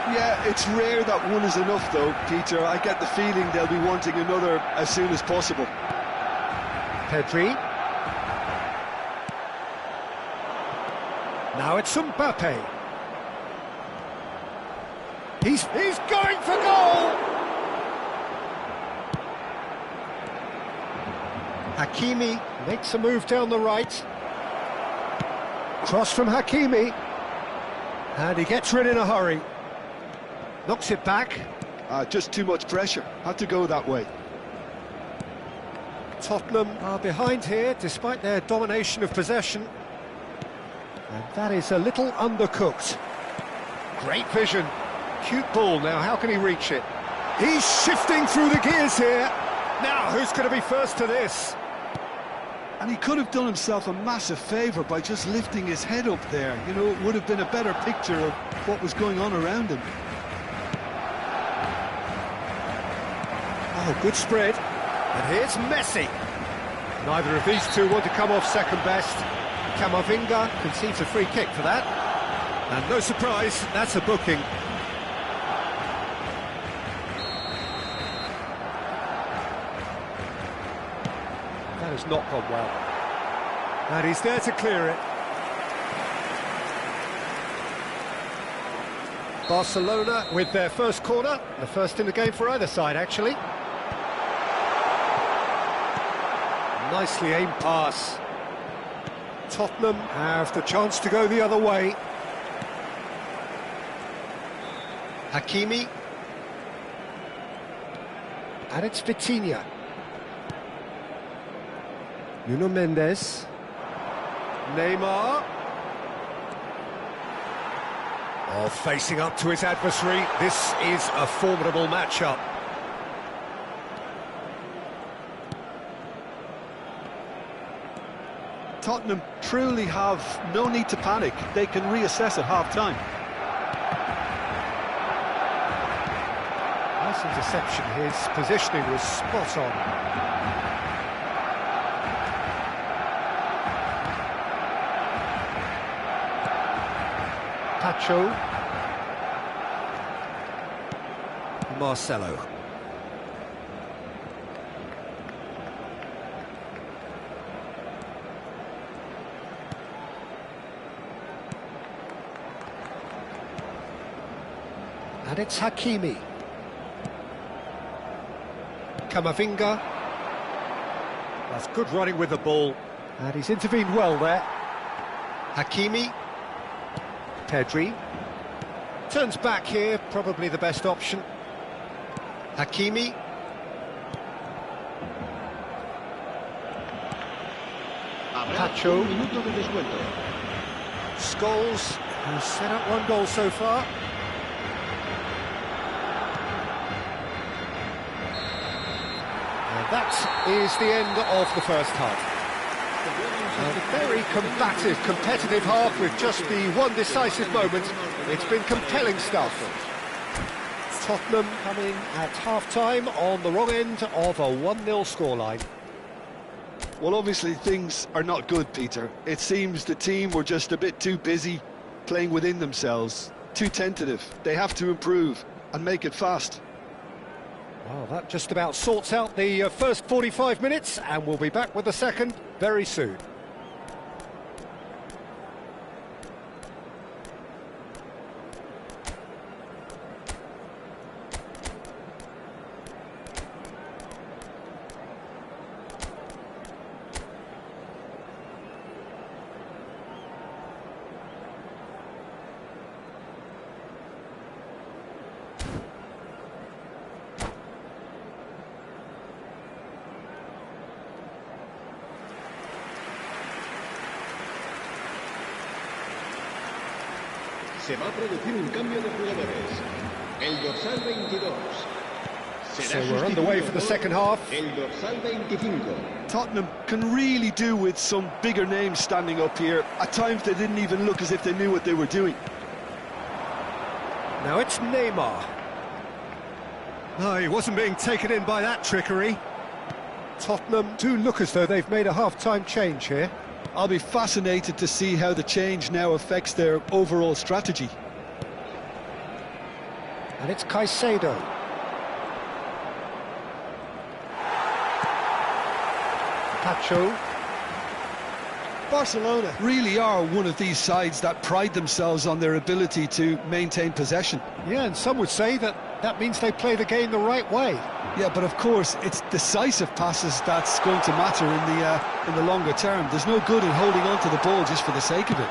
Yeah, it's rare that one is enough, though, Peter. I get the feeling they'll be wanting another as soon as possible. Pedri. Now it's Mbappe. He's going for goal! Hakimi makes a move down the right. Cross from Hakimi. And he gets rid in a hurry. Knocks it back. Just too much pressure. Had to go that way. Tottenham are behind here, despite their domination of possession. And that is a little undercooked. Great vision. Cute ball. Now, how can he reach it? He's shifting through the gears here. Now, who's going to be first to this? And he could have done himself a massive favour by just lifting his head up there. You know, it would have been a better picture of what was going on around him. Oh, good spread. And here's Messi. Neither of these two want to come off second best. Camavinga concedes a free kick for that. And no surprise, that's a booking. That has not gone well. And he's there to clear it. Barcelona with their first corner, the first in the game for either side, actually. Nicely aimed pass. Tottenham have the chance to go the other way. Hakimi. And it's Vitinha. Nuno Mendes. Neymar. Oh, facing up to his adversary. This is a formidable matchup. Tottenham truly have no need to panic. They can reassess at half-time. Nice interception. His positioning was spot on. Pacho. Marcelo. And it's Hakimi. Camavinga. That's good running with the ball. And he's intervened well there. Hakimi. Pedri. Turns back here, probably the best option. Hakimi. Pacho. Scholes, who's set up one goal so far. And that is the end of the first half. A very combative, competitive half with just the one decisive moment. It's been compelling stuff. Tottenham coming at half-time on the wrong end of a 1-0 scoreline. Well, obviously things are not good, Peter. It seems the team were just a bit too busy playing within themselves, too tentative. They have to improve and make it fast. Well, that just about sorts out the first 45 minutes, and we'll be back with the second very soon. Se va a producir un cambio de jugadores. El dorsal 22. So we're underway for the second half. El dorsal 25. Tottenham can really do with some bigger names standing up here. At times they didn't even look as if they knew what they were doing. Now it's Neymar. No, he wasn't being taken in by that trickery. Tottenham do look as though they've made a half-time change here. I'll be fascinated to see how the change now affects their overall strategy. And it's Caicedo. Pacho. Barcelona really are one of these sides that pride themselves on their ability to maintain possession. Yeah, and some would say that means they play the game the right way. Yeah, but of course, it's decisive passes that's going to matter in the longer term. There's no good in holding on to the ball just for the sake of it.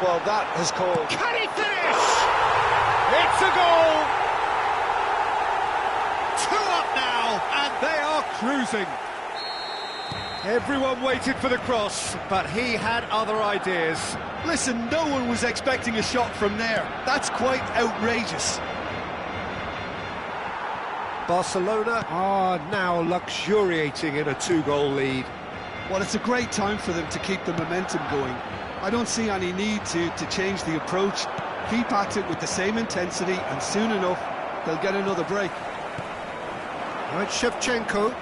Well, that has called... Can he finish? It's a goal! 2 up now, and they are cruising. Everyone waited for the cross, but he had other ideas. Listen, no one was expecting a shot from there. That's quite outrageous. Barcelona are now luxuriating in a 2-goal lead. Well, it's a great time for them to keep the momentum going. I don't see any need to change the approach. Keep at it with the same intensity, and soon enough, they'll get another break. Now it's Shevchenko.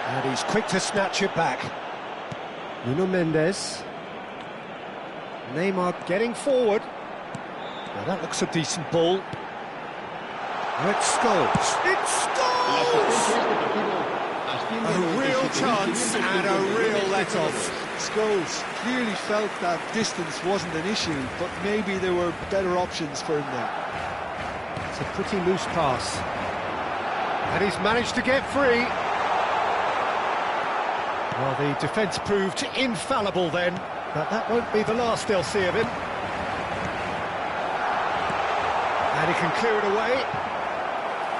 And he's quick to snatch it back. Nuno Mendes. Neymar getting forward. Now that looks a decent ball. Now it's Scholes. It's Scholes! A real chance and a real let-off. Scholes clearly felt that distance wasn't an issue, but maybe there were better options for him there. It's a pretty loose pass. And he's managed to get free. Well, the defence proved infallible then, but that won't be the last they'll see of him. And he can clear it away.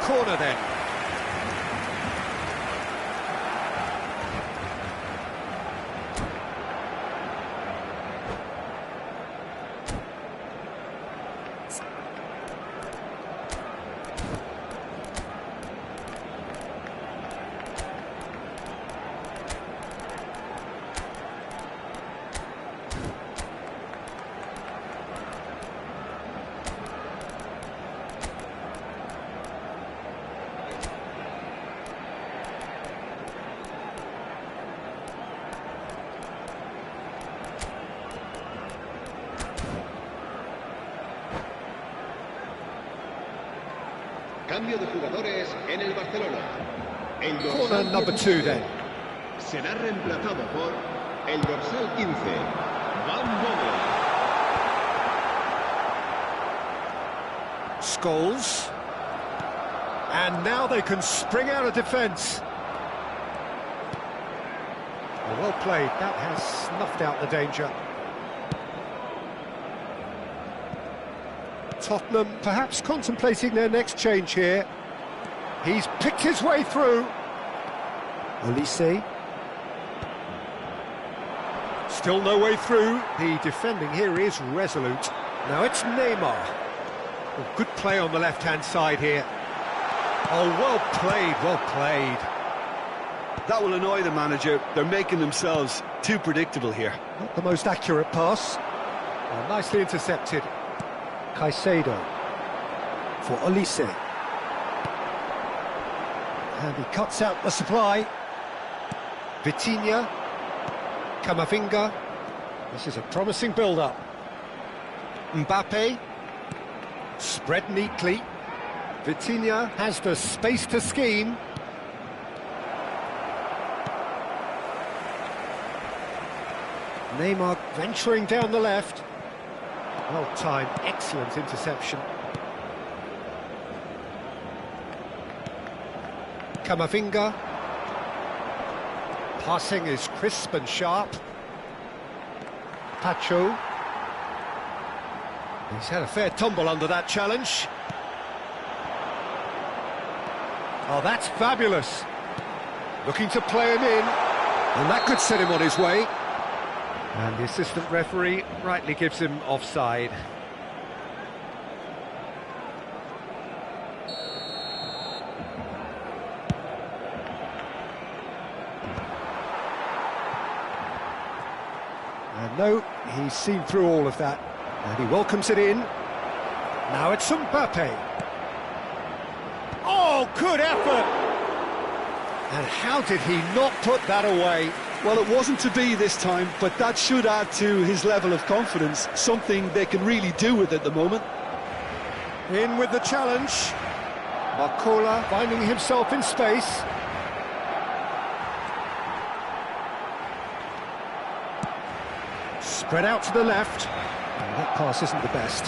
Corner then. Cambio de jugadores en el Barcelona. El Corner dorsal number 2 then. será reemplazado por el dorsal 15, Van Bommel. Scholes. And now they can spring out of defence. Well played, that has snuffed out the danger. Tottenham perhaps contemplating their next change here. He's picked his way through. Olise. Still no way through. The defending here is resolute. Now it's Neymar. Oh, good play on the left-hand side here. Oh, well played, well played. That will annoy the manager. They're making themselves too predictable here. Not the most accurate pass. Well, nicely intercepted. Caicedo for Olise. And he cuts out the supply. Vitinha. Camavinga. This is a promising build-up. Mbappe. Spread neatly. Vitinha has the space to scheme. Neymar venturing down the left. Well timed, excellent interception. Camavinga. Passing is crisp and sharp. Pacho. He's had a fair tumble under that challenge. Oh, that's fabulous. Looking to play him in. And that could set him on his way. And the assistant referee rightly gives him offside. And no, he's seen through all of that. And he welcomes it in. Now it's Mbappe. Oh, good effort! And how did he not put that away? Well, it wasn't to be this time, but that should add to his level of confidence, something they can really do with at the moment. In with the challenge. Barcola finding himself in space. Spread out to the left. And that pass isn't the best.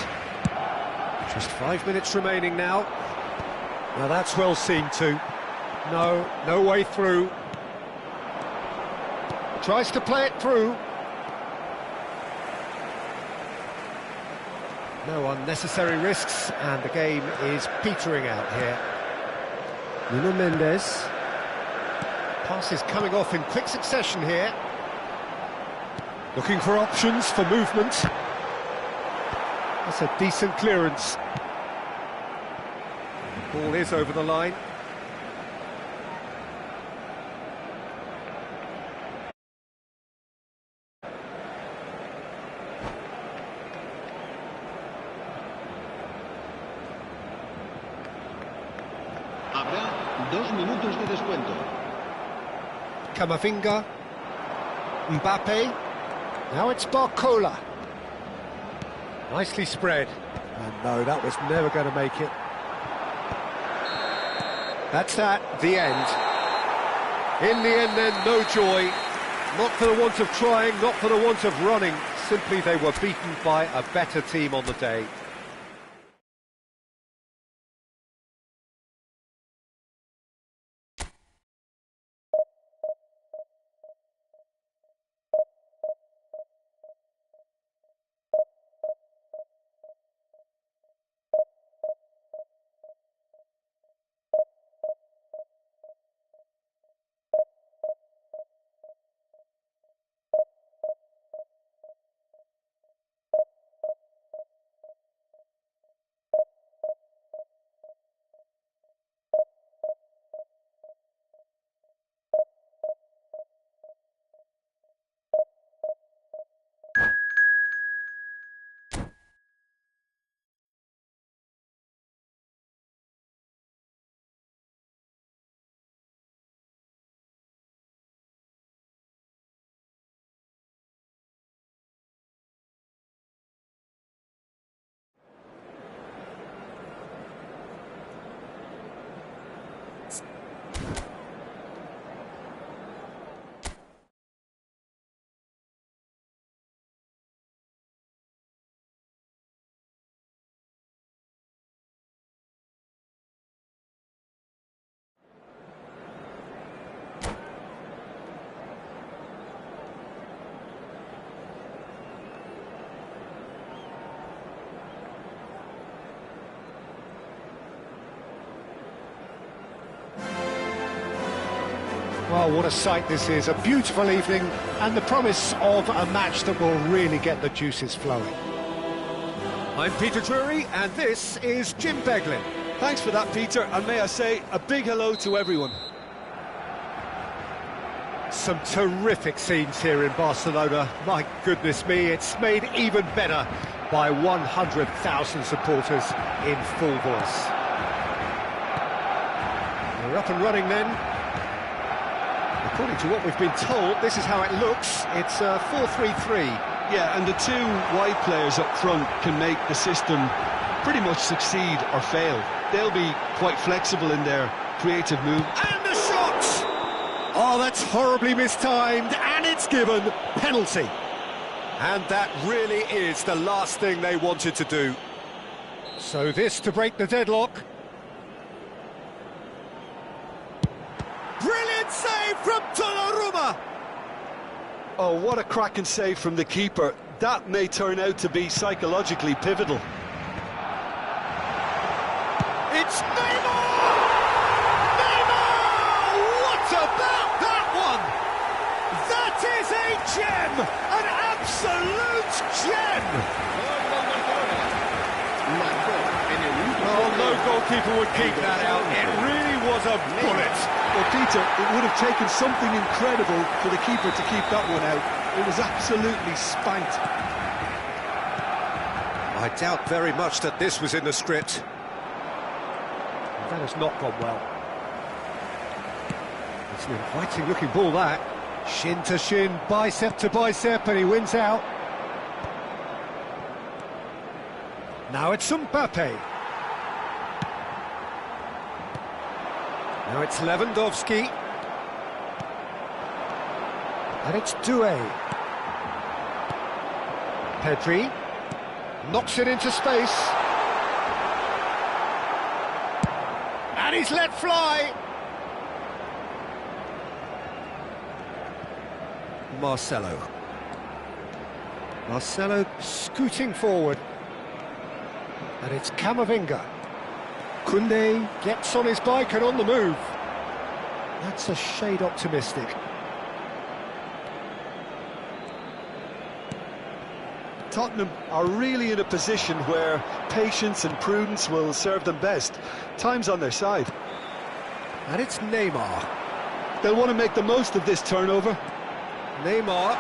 Just 5 minutes remaining now. Now that's well seen too. No way through. Tries to play it through. No unnecessary risks, and the game is petering out here. Nuno Mendes. Pass is coming off in quick succession here. Looking for options for movement. That's a decent clearance. Ball is over the line. Habrá 2 minutos de descuento. Camavinga. Mbappe. Now it's Barcola. Nicely spread. And no, that was never going to make it. That's that, the end. In the end then, no joy. Not for the want of trying, not for the want of running. Simply they were beaten by a better team on the day. Well, what a sight this is, a beautiful evening and the promise of a match that will really get the juices flowing. I'm Peter Drury and this is Jim Beglin. Thanks for that, Peter, and may I say a big hello to everyone. Some terrific scenes here in Barcelona. My goodness me, it's made even better by 100,000 supporters in full voice. We're up and running then. According to what we've been told, this is how it looks. It's 4-3-3. Yeah, and the two wide players up front can make the system pretty much succeed or fail. They'll be quite flexible in their creative move. And the shot! Oh, that's horribly mistimed, and it's given penalty. And that really is the last thing they wanted to do. So this to break the deadlock. Brilliant save from Donnarumma! Oh, what a cracking save from the keeper. That may turn out to be psychologically pivotal. It's Neymar! Neymar! What about that one? That is a gem! An absolute gem! Oh, no goalkeeper would keep that out. It really was a bullet. Well, Peter, it would have taken something incredible for the keeper to keep that one out. It was absolutely spanked. I doubt very much that this was in the script. That has not gone well. It's an inviting looking ball, that. Shin to shin, bicep to bicep, and he wins out. Now it's Mbappe. Now it's Lewandowski. And it's Doué. Pedri knocks it into space. And he's let fly. Marcelo scooting forward. And it's Camavinga. Koundé gets on his bike and on the move. That's a shade optimistic. Tottenham are really in a position where patience and prudence will serve them best. Time's on their side. And it's Neymar. They'll want to make the most of this turnover. Neymar.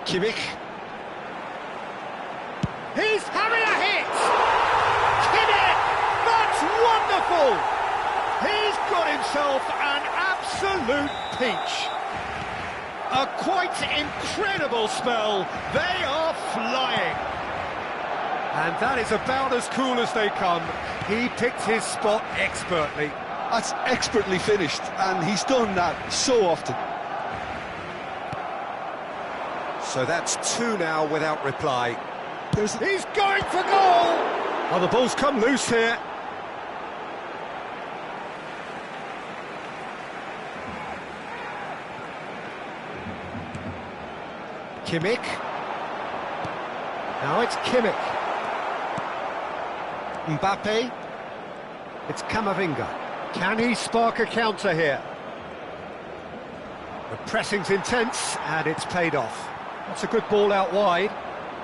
Kimmich. He's having a hit! Kimmich! That's wonderful! He's got himself an absolute peach. A quite incredible spell. They are flying. And that is about as cool as they come. He picked his spot expertly. That's expertly finished, and he's done that so often. So that's two now without reply. He's going for goal! Oh, the ball's come loose here. Kimmich. Now it's Kimmich. Mbappe. It's Camavinga. Can he spark a counter here? The pressing's intense, and it's paid off. That's a good ball out wide.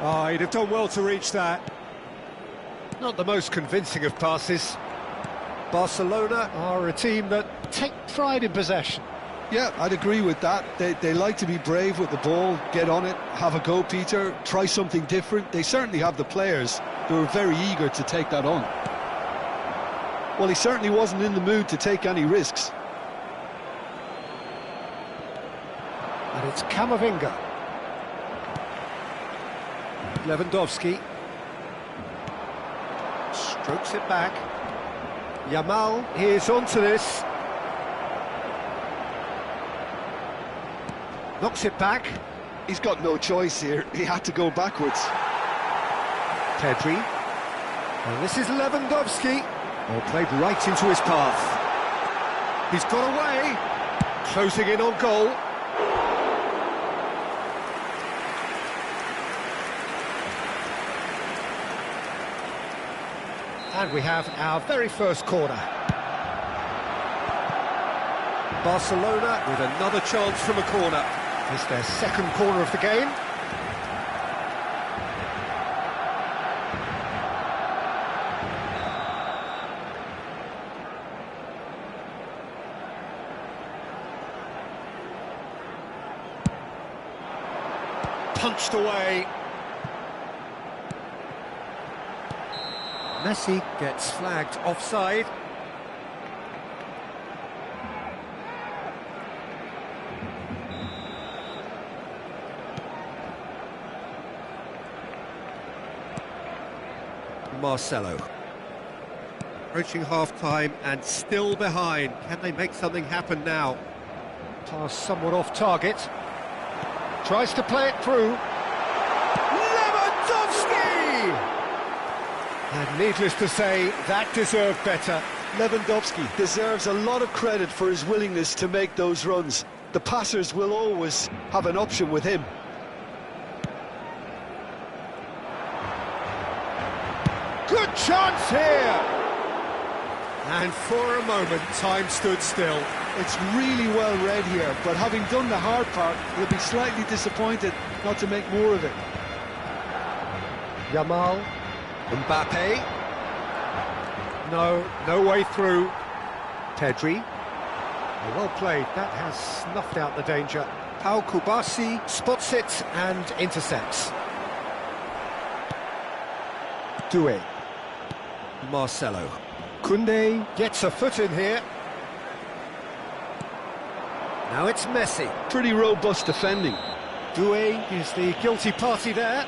Oh, he'd have done well to reach that. Not the most convincing of passes. Barcelona are a team that take pride in possession. Yeah, I'd agree with that. They like to be brave with the ball, get on it, have a go, Peter, try something different. They certainly have the players who are very eager to take that on. Well, he certainly wasn't in the mood to take any risks. And it's Camavinga. Lewandowski. Strokes it back. Yamal is onto this. Knocks it back. He's got no choice here. He had to go backwards. Pedri. And this is Lewandowski. Well, played right into his path. He's got away. Closing in on goal. And we have our very first corner. Barcelona with another chance from a corner. It's their second corner of the game. Punched away. Messi gets flagged offside. Marcelo. Approaching half-time and still behind. Can they make something happen now? Pass somewhat off target. Tries to play it through. Lewandowski! And needless to say, that deserved better. Lewandowski deserves a lot of credit for his willingness to make those runs. The passers will always have an option with him. Good chance here! And for a moment, time stood still. It's really well read here, but having done the hard part, he'll be slightly disappointed not to make more of it. Yamal. Mbappe. No way through. Pedri. Well played, that has snuffed out the danger. Pau Kubasi spots it and intercepts. Doué. Marcelo. Koundé gets a foot in here. Now it's Messi. Pretty robust defending. Doué is the guilty party there.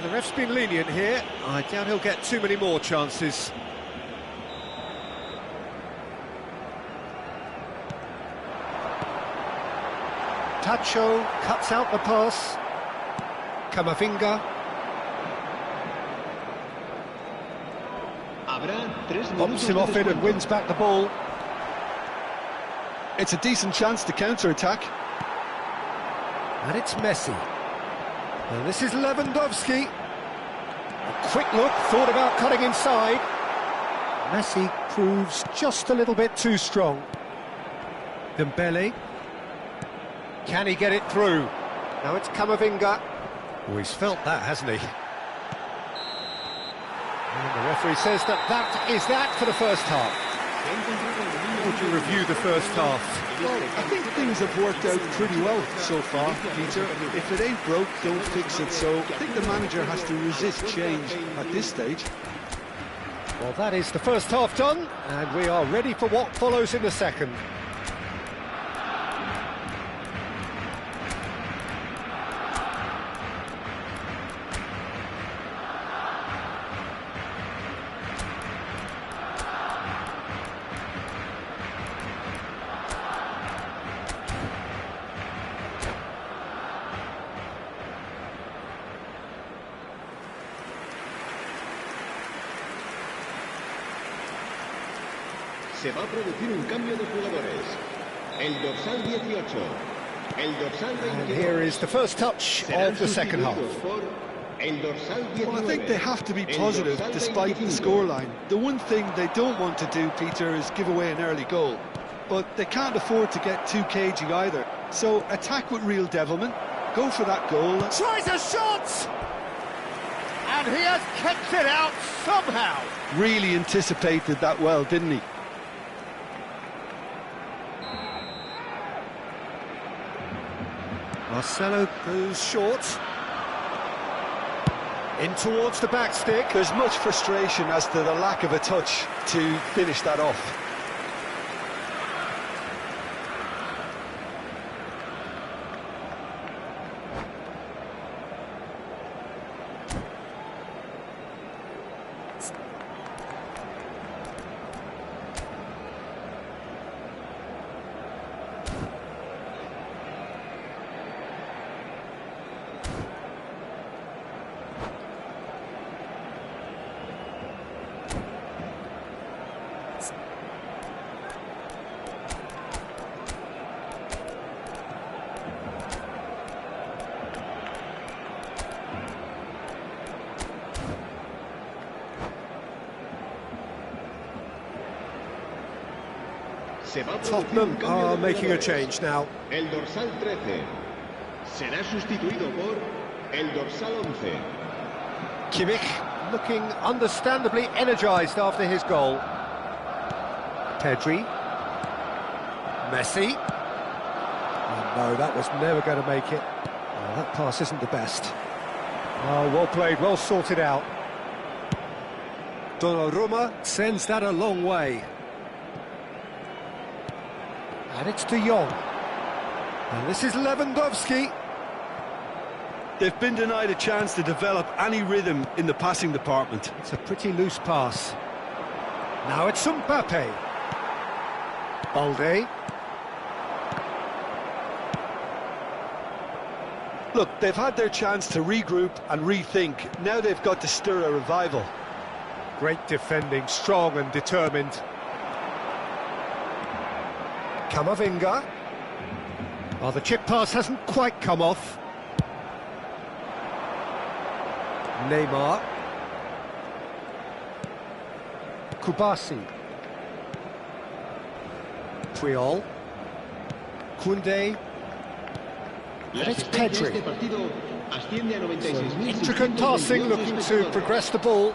The ref's been lenient here. I doubt he'll get too many more chances. Tacho cuts out the pass. Camavinga. Bumps him off it and wins back the ball. It's a decent chance to counter-attack. And it's Messi. And this is Lewandowski. A quick look, thought about cutting inside. Messi proves just a little bit too strong. Dembele. Can he get it through? Now it's Camavinga. Oh, he's felt that, hasn't he? And the referee says that is that for the first half. How would you review the first half? Well, I think things have worked out pretty well so far, Peter. If it ain't broke, don't fix it. So I think the manager has to resist change at this stage. Well, that is the first half done, and we are ready for what follows in the second. Se va a producir un cambio de jugadores. El dorsal 18. El dorsal 22. And here is the first touch of the second half. El dorsal 19. Well, I think they have to be positive despite the scoreline. The one thing they don't want to do, Peter, is give away an early goal. But they can't afford to get too cagey either. So attack with real devilment, go for that goal. Tries a shot! And he has kept it out somehow. Really anticipated that well, didn't he? Marcelo goes short. In towards the back stick. There's much frustration as to the lack of a touch to finish that off. Se va a producir Tottenham un cambio are de making a jugadores. change now. El dorsal 13 será sustituido por el dorsal 11. Kimmich looking understandably energised after his goal. Pedri. Messi. Oh, no, that was never going to make it. Oh, that pass isn't the best. Oh, well played, well sorted out. Donnarumma sends that a long way. And it's De Jong. And this is Lewandowski. They've been denied a chance to develop any rhythm in the passing department. It's a pretty loose pass. Now it's Mbappe. Balde. Look, they've had their chance to regroup and rethink. Now they've got to stir a revival. Great defending, strong and determined. Camavinga. Oh, the chip pass hasn't quite come off. Neymar. Kubasi. Puyol. Koundé. And it's Pedri. Some intricate passing, looking to progress the ball.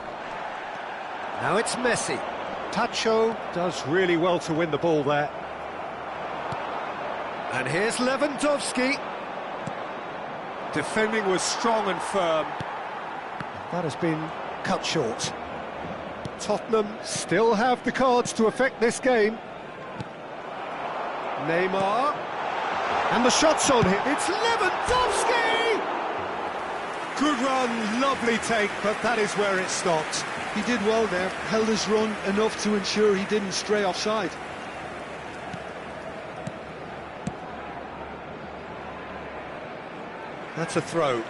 Now it's Messi. Tacho does really well to win the ball there. And here's Lewandowski. Defending was strong and firm. That has been cut short. Tottenham still have the cards to affect this game. Neymar. And the shot's on him. It's Lewandowski! Good run, lovely take, but that is where it stopped. He did well there, held his run enough to ensure he didn't stray offside. That's a throw.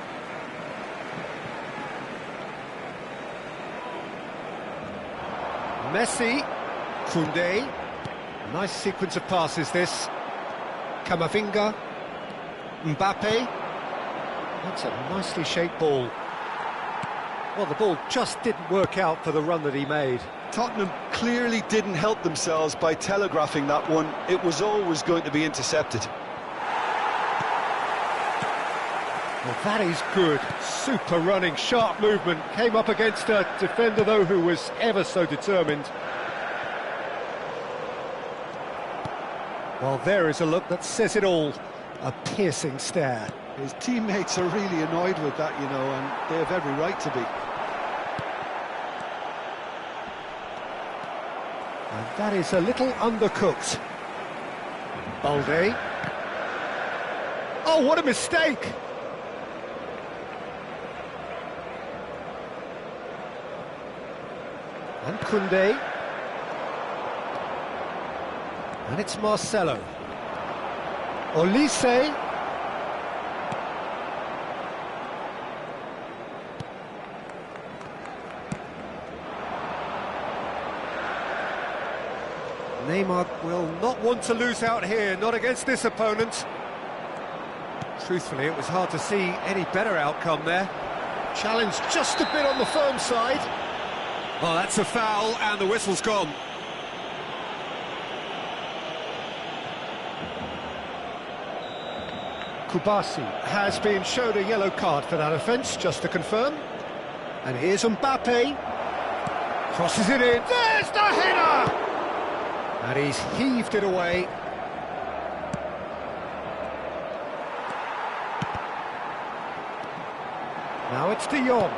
Messi, Koundé. Nice sequence of passes this. Camavinga, Mbappe. That's a nicely shaped ball. Well, the ball just didn't work out for the run that he made. Tottenham clearly didn't help themselves by telegraphing that one. It was always going to be intercepted. Well, that is good. Super running, sharp movement. Came up against a defender, though, who was ever so determined. Well, there is a look that says it all. A piercing stare. His teammates are really annoyed with that, you know, and they have every right to be. And that is a little undercooked. Balde. Oh, what a mistake! And Koundé. And it's Marcelo. Olise. Neymar will not want to lose out here, not against this opponent. Truthfully, it was hard to see any better outcome there. Challenge just a bit on the firm side. Well, that's a foul, and the whistle's gone. Kubasi has been showed a yellow card for that offence, just to confirm. And here's Mbappe. Crosses it in. There's the header! And he's heaved it away. Now it's De Jong.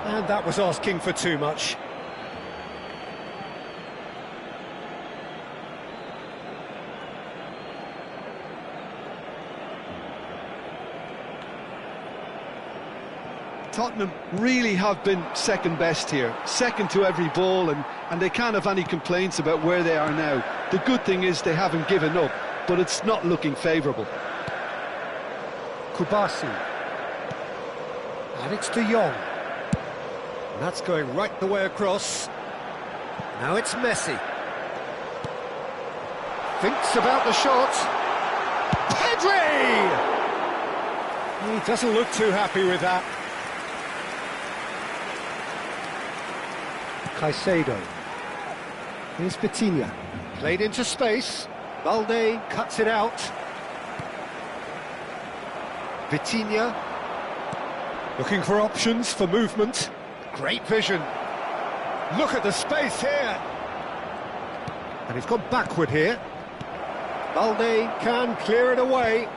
And that was asking for too much. Tottenham really have been second best here, second to every ball, and they can't have any complaints about where they are now. The good thing is they haven't given up, but it's not looking favourable. Kubasi. And it's De Jong. And that's going right the way across. Now it's Messi. Thinks about the shot. Pedri! He doesn't look too happy with that. Caicedo. Here's Vitinha. Played into space. Balde cuts it out. Vitinha. Looking for options for movement. Great vision. Look at the space here. And he's gone backward here. Balde can clear it away.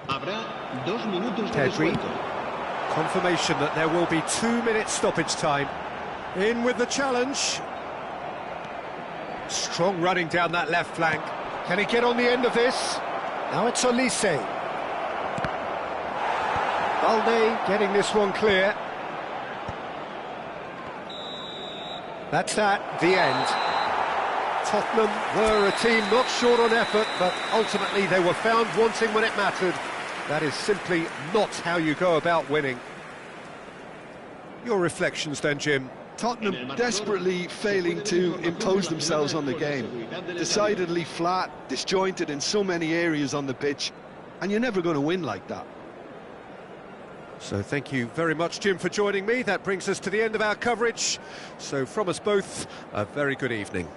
Habrá 2 minutos de Pedri. descuento. Confirmation that there will be 2 minutes stoppage time. In with the challenge. Strong running down that left flank. Can he get on the end of this? Now it's Olise. Balde getting this one clear. That's that, the end. Tottenham were a team not short on effort, but ultimately they were found wanting when it mattered. That is simply not how you go about winning. Your reflections then, Jim? Tottenham desperately failing to impose themselves on the game. Decidedly flat, disjointed in so many areas on the pitch, and you're never going to win like that. So thank you very much, Jim, for joining me. That brings us to the end of our coverage. So from us both, a very good evening.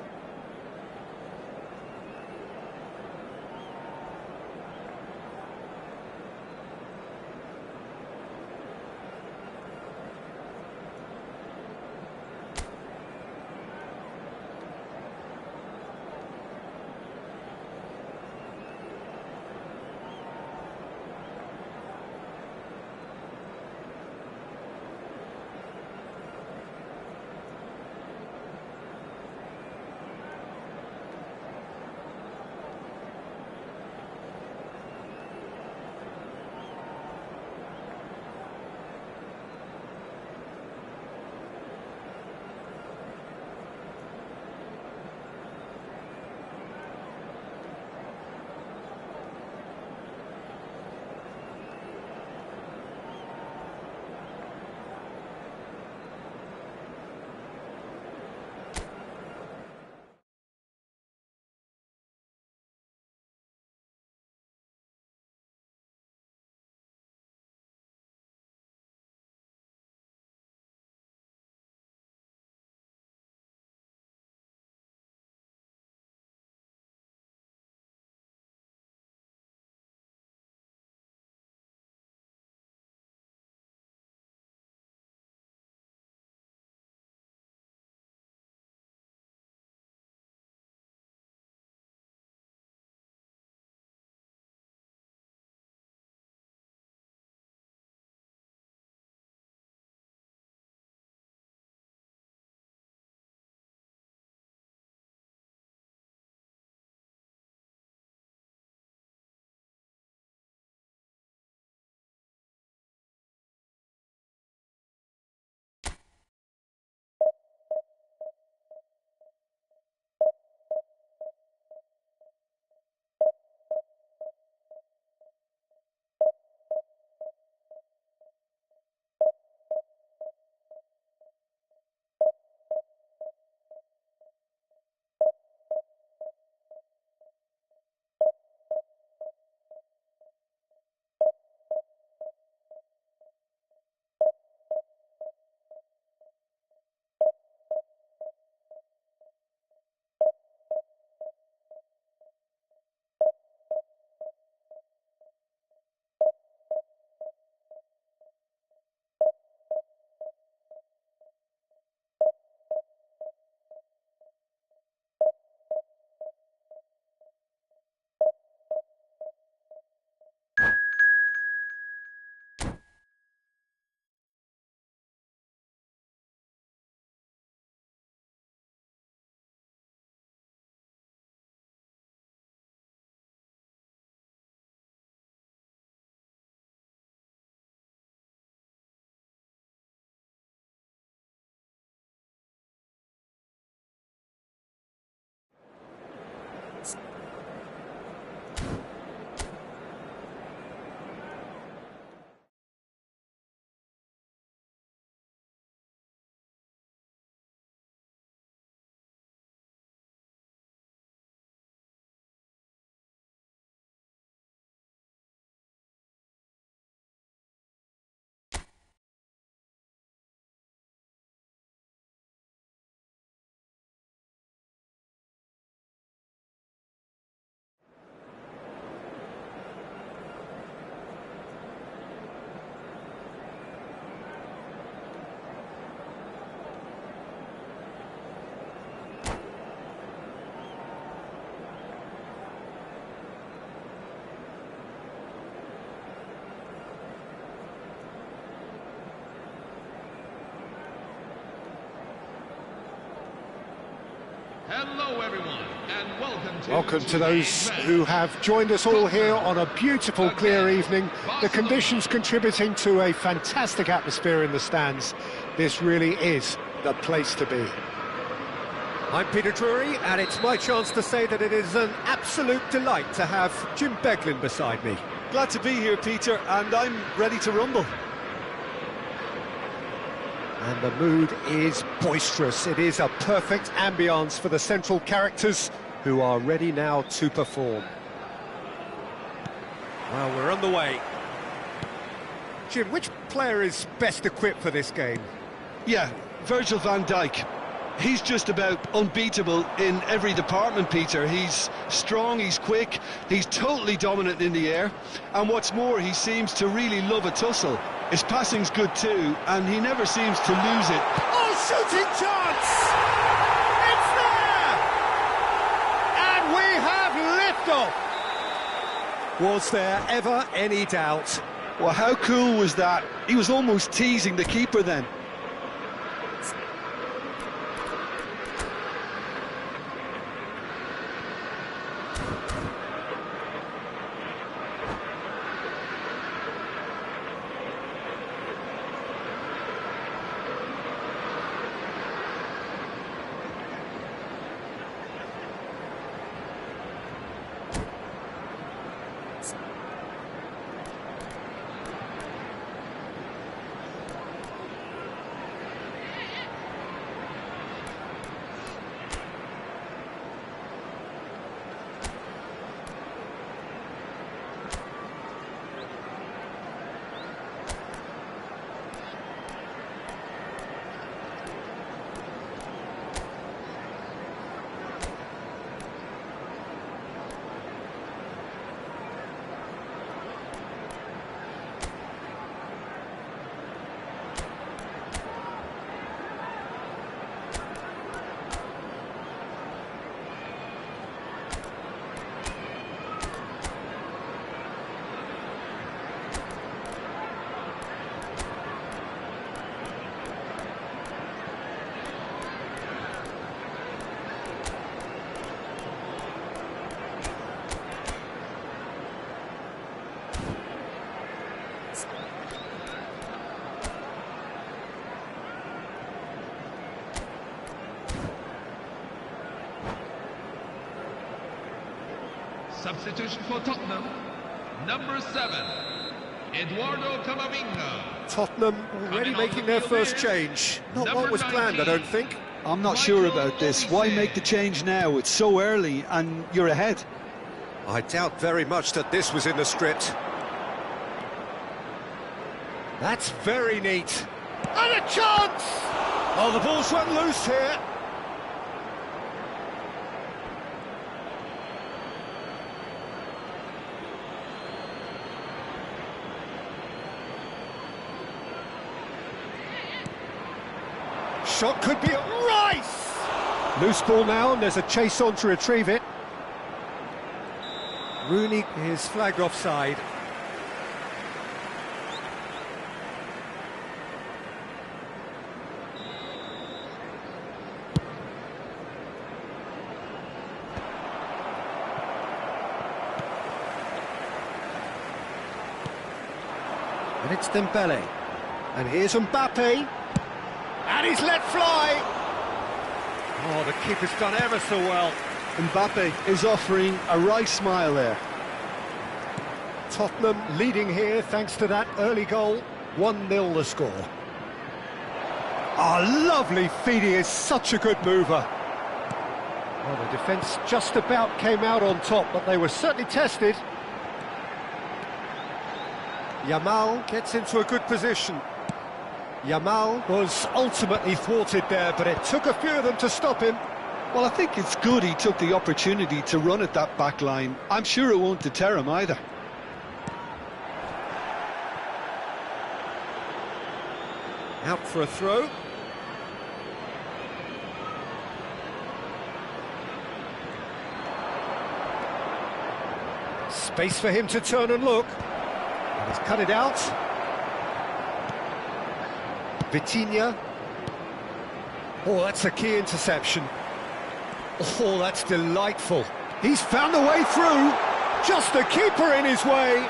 Hello, everyone, and Welcome to those who have joined us all here on a beautiful, clear evening. The conditions contributing to a fantastic atmosphere in the stands. This really is the place to be. I'm Peter Drury, and it's my chance to say that it is an absolute delight to have Jim Beglin beside me. Glad to be here, Peter, and I'm ready to rumble. And the mood is boisterous. It is a perfect ambience for the central characters who are ready now to perform. Well, we're on the way. Jim, which player is best equipped for this game? Yeah, Virgil van Dijk. He's just about unbeatable in every department, Peter. He's strong, he's quick, he's totally dominant in the air, and what's more, he seems to really love a tussle. His passing's good too, and he never seems to lose it. Oh, shooting chance! It's there! And we have liftoff! Was there ever any doubt? Well, how cool was that? He was almost teasing the keeper then. Substitution for Tottenham, number 7, Eduardo Camavinga. Tottenham already making their first change. Not what was planned, I don't think. I'm not sure about this. Why make the change now? It's so early and you're ahead. I doubt very much that this was in the script. That's very neat. And a chance! Oh, the ball's run loose here. Shot could be a Rice! Loose ball now, and there's a chase on to retrieve it. Rooney is flagged offside. And it's Dembele. And here's Mbappe. And he's let fly! Oh, the keeper's done ever so well. Mbappe is offering a right smile there. Tottenham leading here thanks to that early goal. 1-0 the score. Oh, lovely feed. He is such a good mover. Well, the defence just about came out on top, but they were certainly tested. Yamal gets into a good position. Yamal was ultimately thwarted there, but it took a few of them to stop him. Well, I think it's good he took the opportunity to run at that back line. I'm sure it won't deter him either. Out for a throw. Space for him to turn and look. And he's cut it out. Vitinha. Oh, that's a key interception. Oh, that's delightful. He's found a way through. Just the keeper in his way.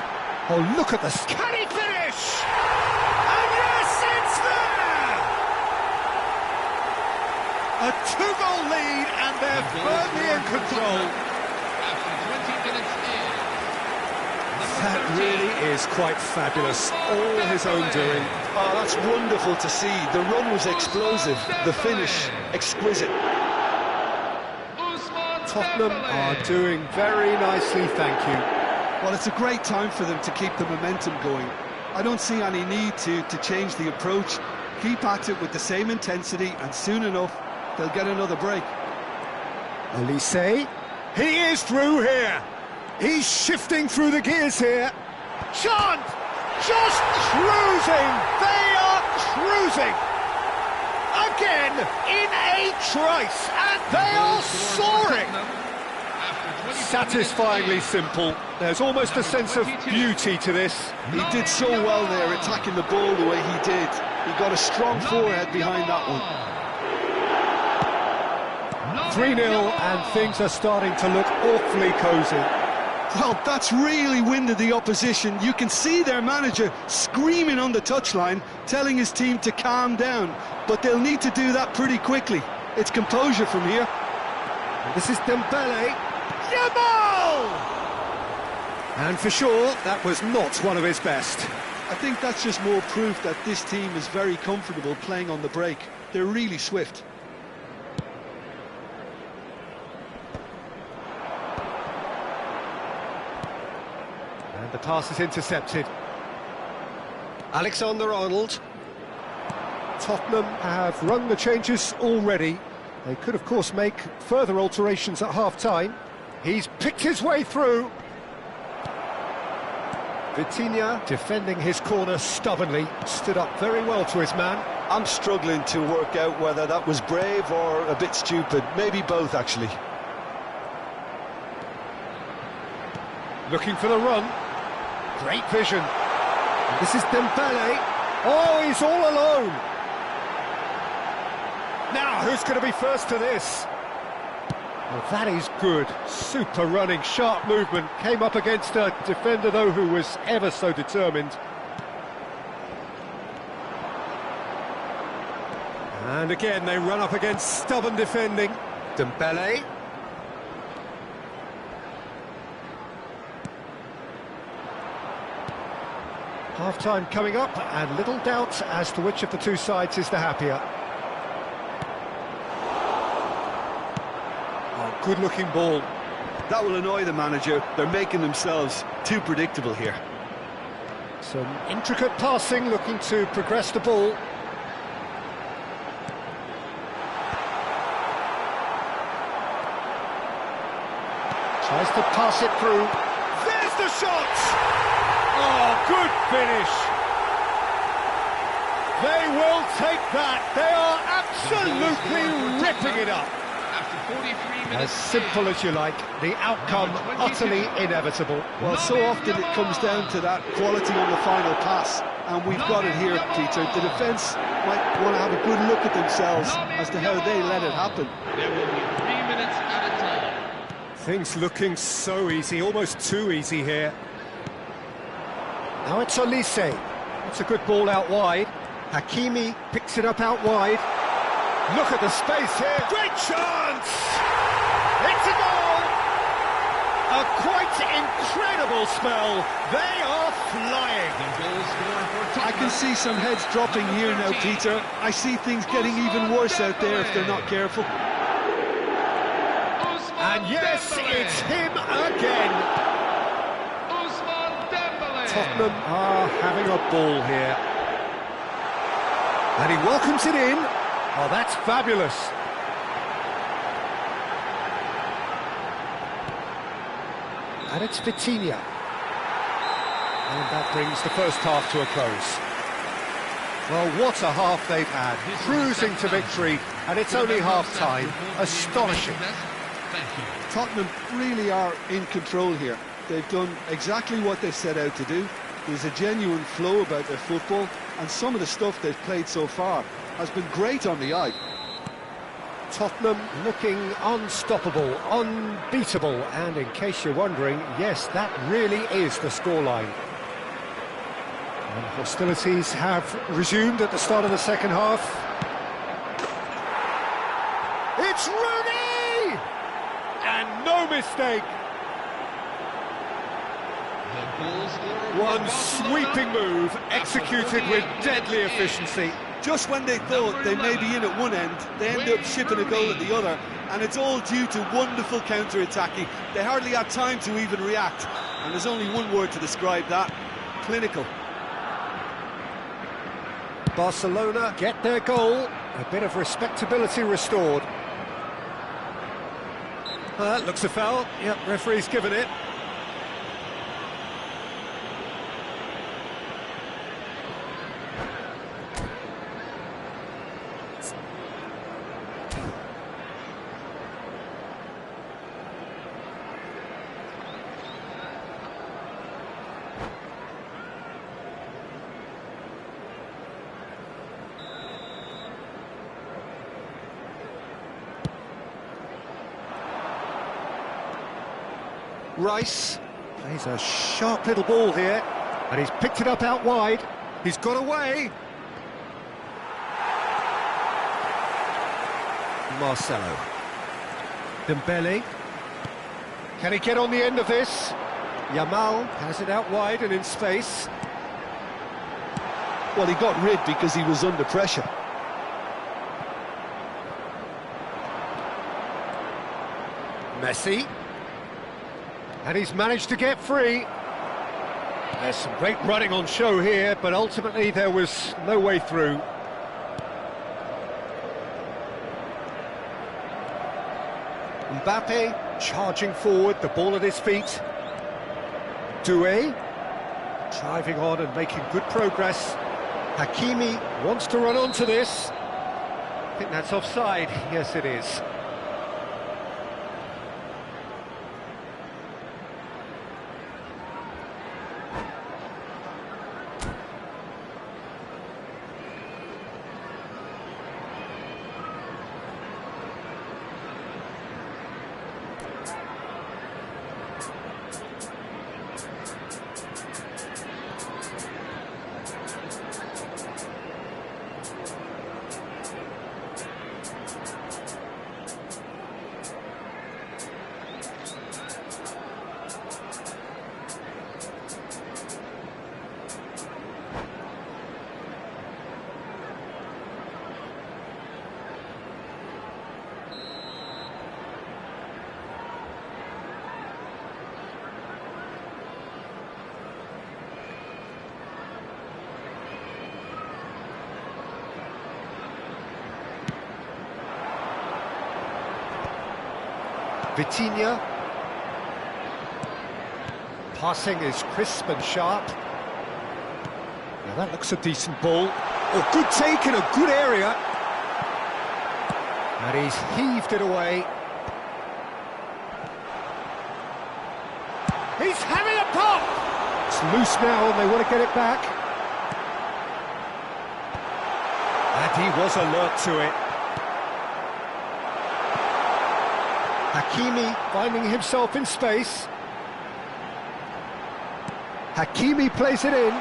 Oh, look at this. Can he finish? And yes, it's there! A 2-goal lead, and they're firmly in control. After 20 minutes in. That really is quite fabulous. All his own doing. Oh, that's wonderful to see. The run was explosive, the finish exquisite. Tottenham are doing very nicely, thank you. Well, it's a great time for them to keep the momentum going. I don't see any need to change the approach. Keep at it with the same intensity, and soon enough, they'll get another break. Elise, he is through here. He's shifting through the gears here. Chant! Just cruising! They are cruising! Again, in a trice, and they are soaring! Satisfyingly simple. There's almost a sense of beauty to this. He did so well there, attacking the ball the way he did. He got a strong forehead behind that one. 3-0, and things are starting to look awfully cosy. Well, that's really winded the opposition. You can see their manager screaming on the touchline, telling his team to calm down. But they'll need to do that pretty quickly. It's composure from here. This is Dembele. Jamal! And for sure, that was not one of his best. I think that's just more proof that this team is very comfortable playing on the break. They're really swift. And the pass is intercepted. Alexander-Arnold. Tottenham have rung the changes already. They could, of course, make further alterations at half-time. He's picked his way through. Vitinha, Defending his corner stubbornly, stood up very well to his man. I'm struggling to work out whether that was brave or a bit stupid. Maybe both, actually. Looking for the run. Great vision. and this is Dembele. Oh, he's all alone. Now, who's going to be first to this? Well, that is good. Super running, sharp movement. Came up against a defender, though, who was ever so determined. And again, they run up against stubborn defending. Dembele. Half-time coming up, and little doubt as to which of the two sides is the happier. Oh, good-looking ball. That will annoy the manager. They're making themselves too predictable here. Some intricate passing, looking to progress the ball. Tries to pass it through. There's the shot! Oh, good finish. They will take that. They are absolutely ripping it up. After 43 minutes, As simple as you like, the outcome utterly inevitable. Well, so often it comes down to that quality on the final pass, and we've got it here, Peter. The defence might want to have a good look at themselves as to how they let it happen. there will be 3 minutes at a time. Things looking so easy, almost too easy here. Now it's Elise. It's a good ball out wide. Hakimi picks it up out wide. Look at the space here. Great chance! It's a goal! A quite incredible spell. They are flying. The goal scorer for Tottenham. I can see some heads dropping here now, Peter. I see things getting even worse out there if they're not careful. And yes, it's him again. Tottenham are having a ball here. And he welcomes it in. Oh, that's fabulous. And it's Vitinha. And that brings the first half to a close. Well, what a half they've had. Cruising to victory, and it's only half-time. Astonishing. Thank you. Tottenham really are in control here. They've done exactly what they set out to do. There's a genuine flow about their football, and some of the stuff they've played so far has been great on the eye. Tottenham looking unstoppable, unbeatable, and in case you're wondering, yes, that really is the scoreline. And hostilities have resumed at the start of the second half. It's Rooney! And no mistake! One sweeping move, executed with deadly efficiency. Just when they thought they may be in at one end, they end up shipping a goal at the other, and it's all due to wonderful counter-attacking. They hardly had time to even react, and there's only one word to describe that: clinical. Barcelona get their goal, a bit of respectability restored. That looks a foul. Yep, referee's given it. Rice plays a sharp little ball here, and he's picked it up out wide. He's got away. Marcelo. Dembele. Can he get on the end of this? Yamal has it out wide and in space. Well, he got rid because he was under pressure. Messi. And he's managed to get free. There's some great running on show here, but ultimately there was no way through. Mbappe charging forward, the ball at his feet. Doué driving on and making good progress. Hakimi wants to run onto this. I think that's offside. Yes, it is. Vitinha. Passing is crisp and sharp. Now that looks a decent ball. Oh, good take in a good area. And he's heaved it away. He's having a pop! It's loose now and they want to get it back. And he was alert to it. Hakimi finding himself in space. Hakimi plays it in.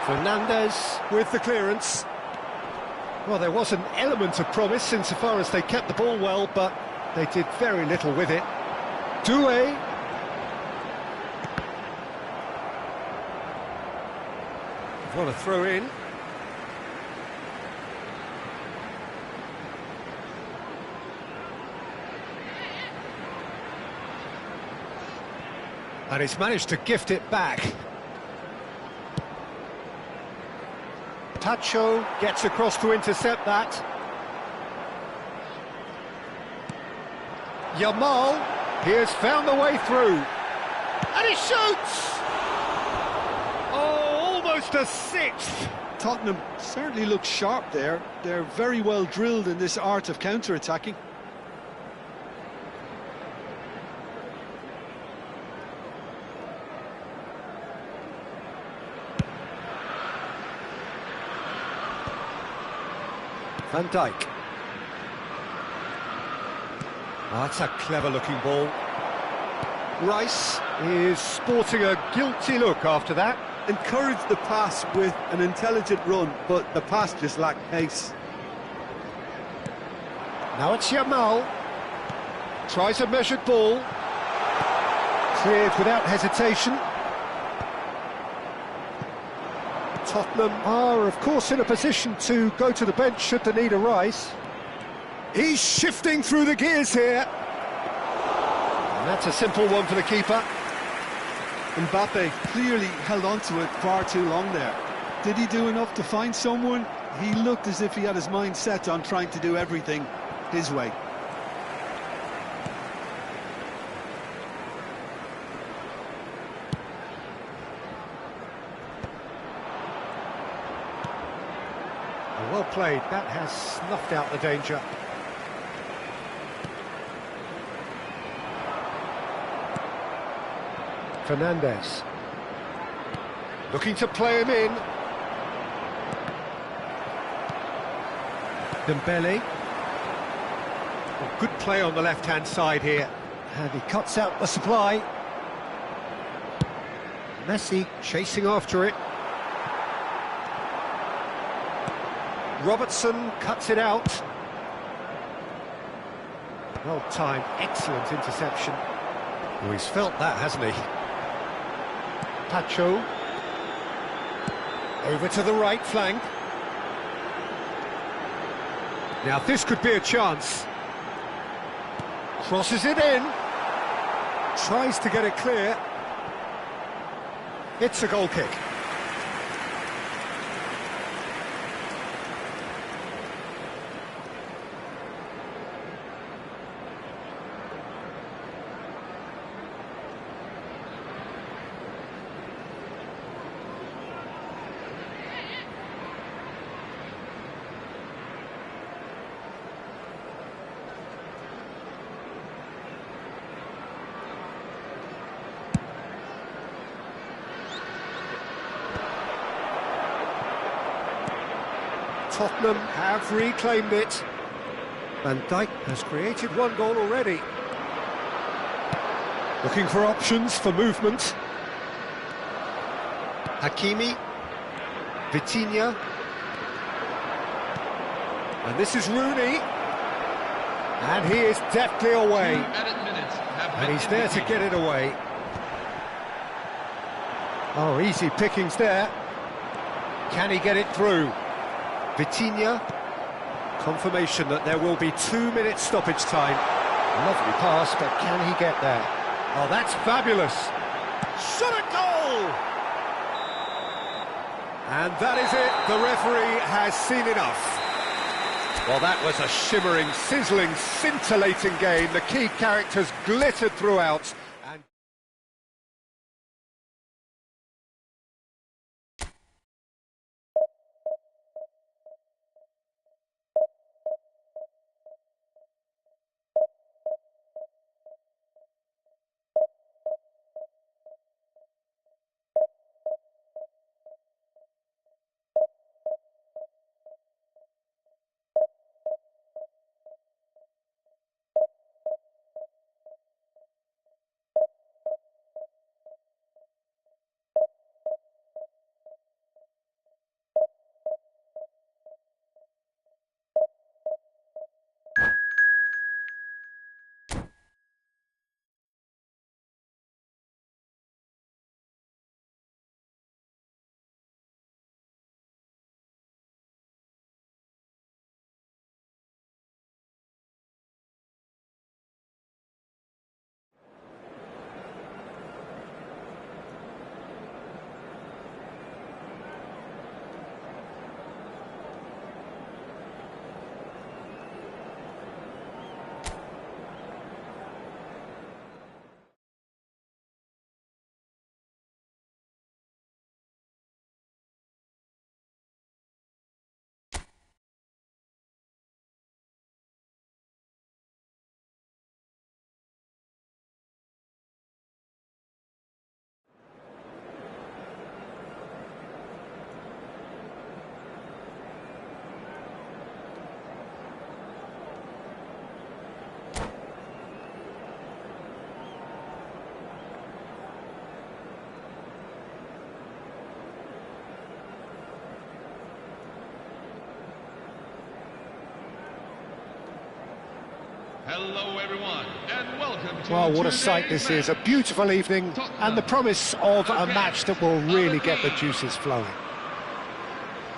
Fernandez with the clearance. Well, there was an element of promise insofar as they kept the ball well, but they did very little with it. Doué. What a throw in. And he's managed to gift it back. Tacho gets across to intercept that. Yamal, he has found the way through. And he shoots! Oh, almost a sixth. Tottenham certainly look sharp there. They're very well drilled in this art of counter-attacking. Van Dijk. Oh, that's a clever-looking ball. Rice is sporting a guilty look after that. Encouraged the pass with an intelligent run, but the pass just lacked pace. Now it's Yamal. Tries a measured ball. Cleared without hesitation. Tottenham are, of course, in a position to go to the bench should the need arise. He's shifting through the gears here. And that's a simple one for the keeper. Mbappe clearly held on to it far too long there. Did he do enough to find someone? He looked as if he had his mind set on trying to do everything his way. Well played, that has snuffed out the danger. Fernandes. Looking to play him in. Dembele. Well, good play on the left-hand side here. And he cuts out the supply. Messi chasing after it. Robertson cuts it out. Well timed, excellent interception. Oh, he's felt that, hasn't he? Pacho. Over to the right flank. Now this could be a chance. Crosses it in. Tries to get it clear. It's a goal kick. Tottenham have reclaimed it. Van Dijk has created one goal already. Looking for options for movement. Hakimi. Vitinha. And this is Rooney. And he is deftly away. And he's there to get it away. Oh, easy pickings there. Can he get it through? Vitinha, confirmation that there will be 2 minutes stoppage time. Lovely pass, but can he get there? Oh, that's fabulous. Shot at goal! And that is it. The referee has seen enough. Well, that was a shimmering, sizzling, scintillating game. The key characters glittered throughout. Hello everyone, and welcome to Well, what a sight this is. A beautiful evening and the promise of a match that will really get the juices flowing.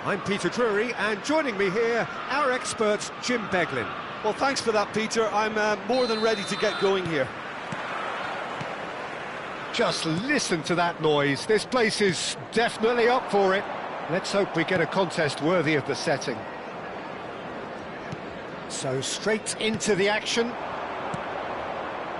I'm Peter Drury, and joining me here, our expert, Jim Beglin. Well, thanks for that, Peter. I'm more than ready to get going here. Just listen to that noise. This place is definitely up for it. Let's hope we get a contest worthy of the setting. So straight into the action.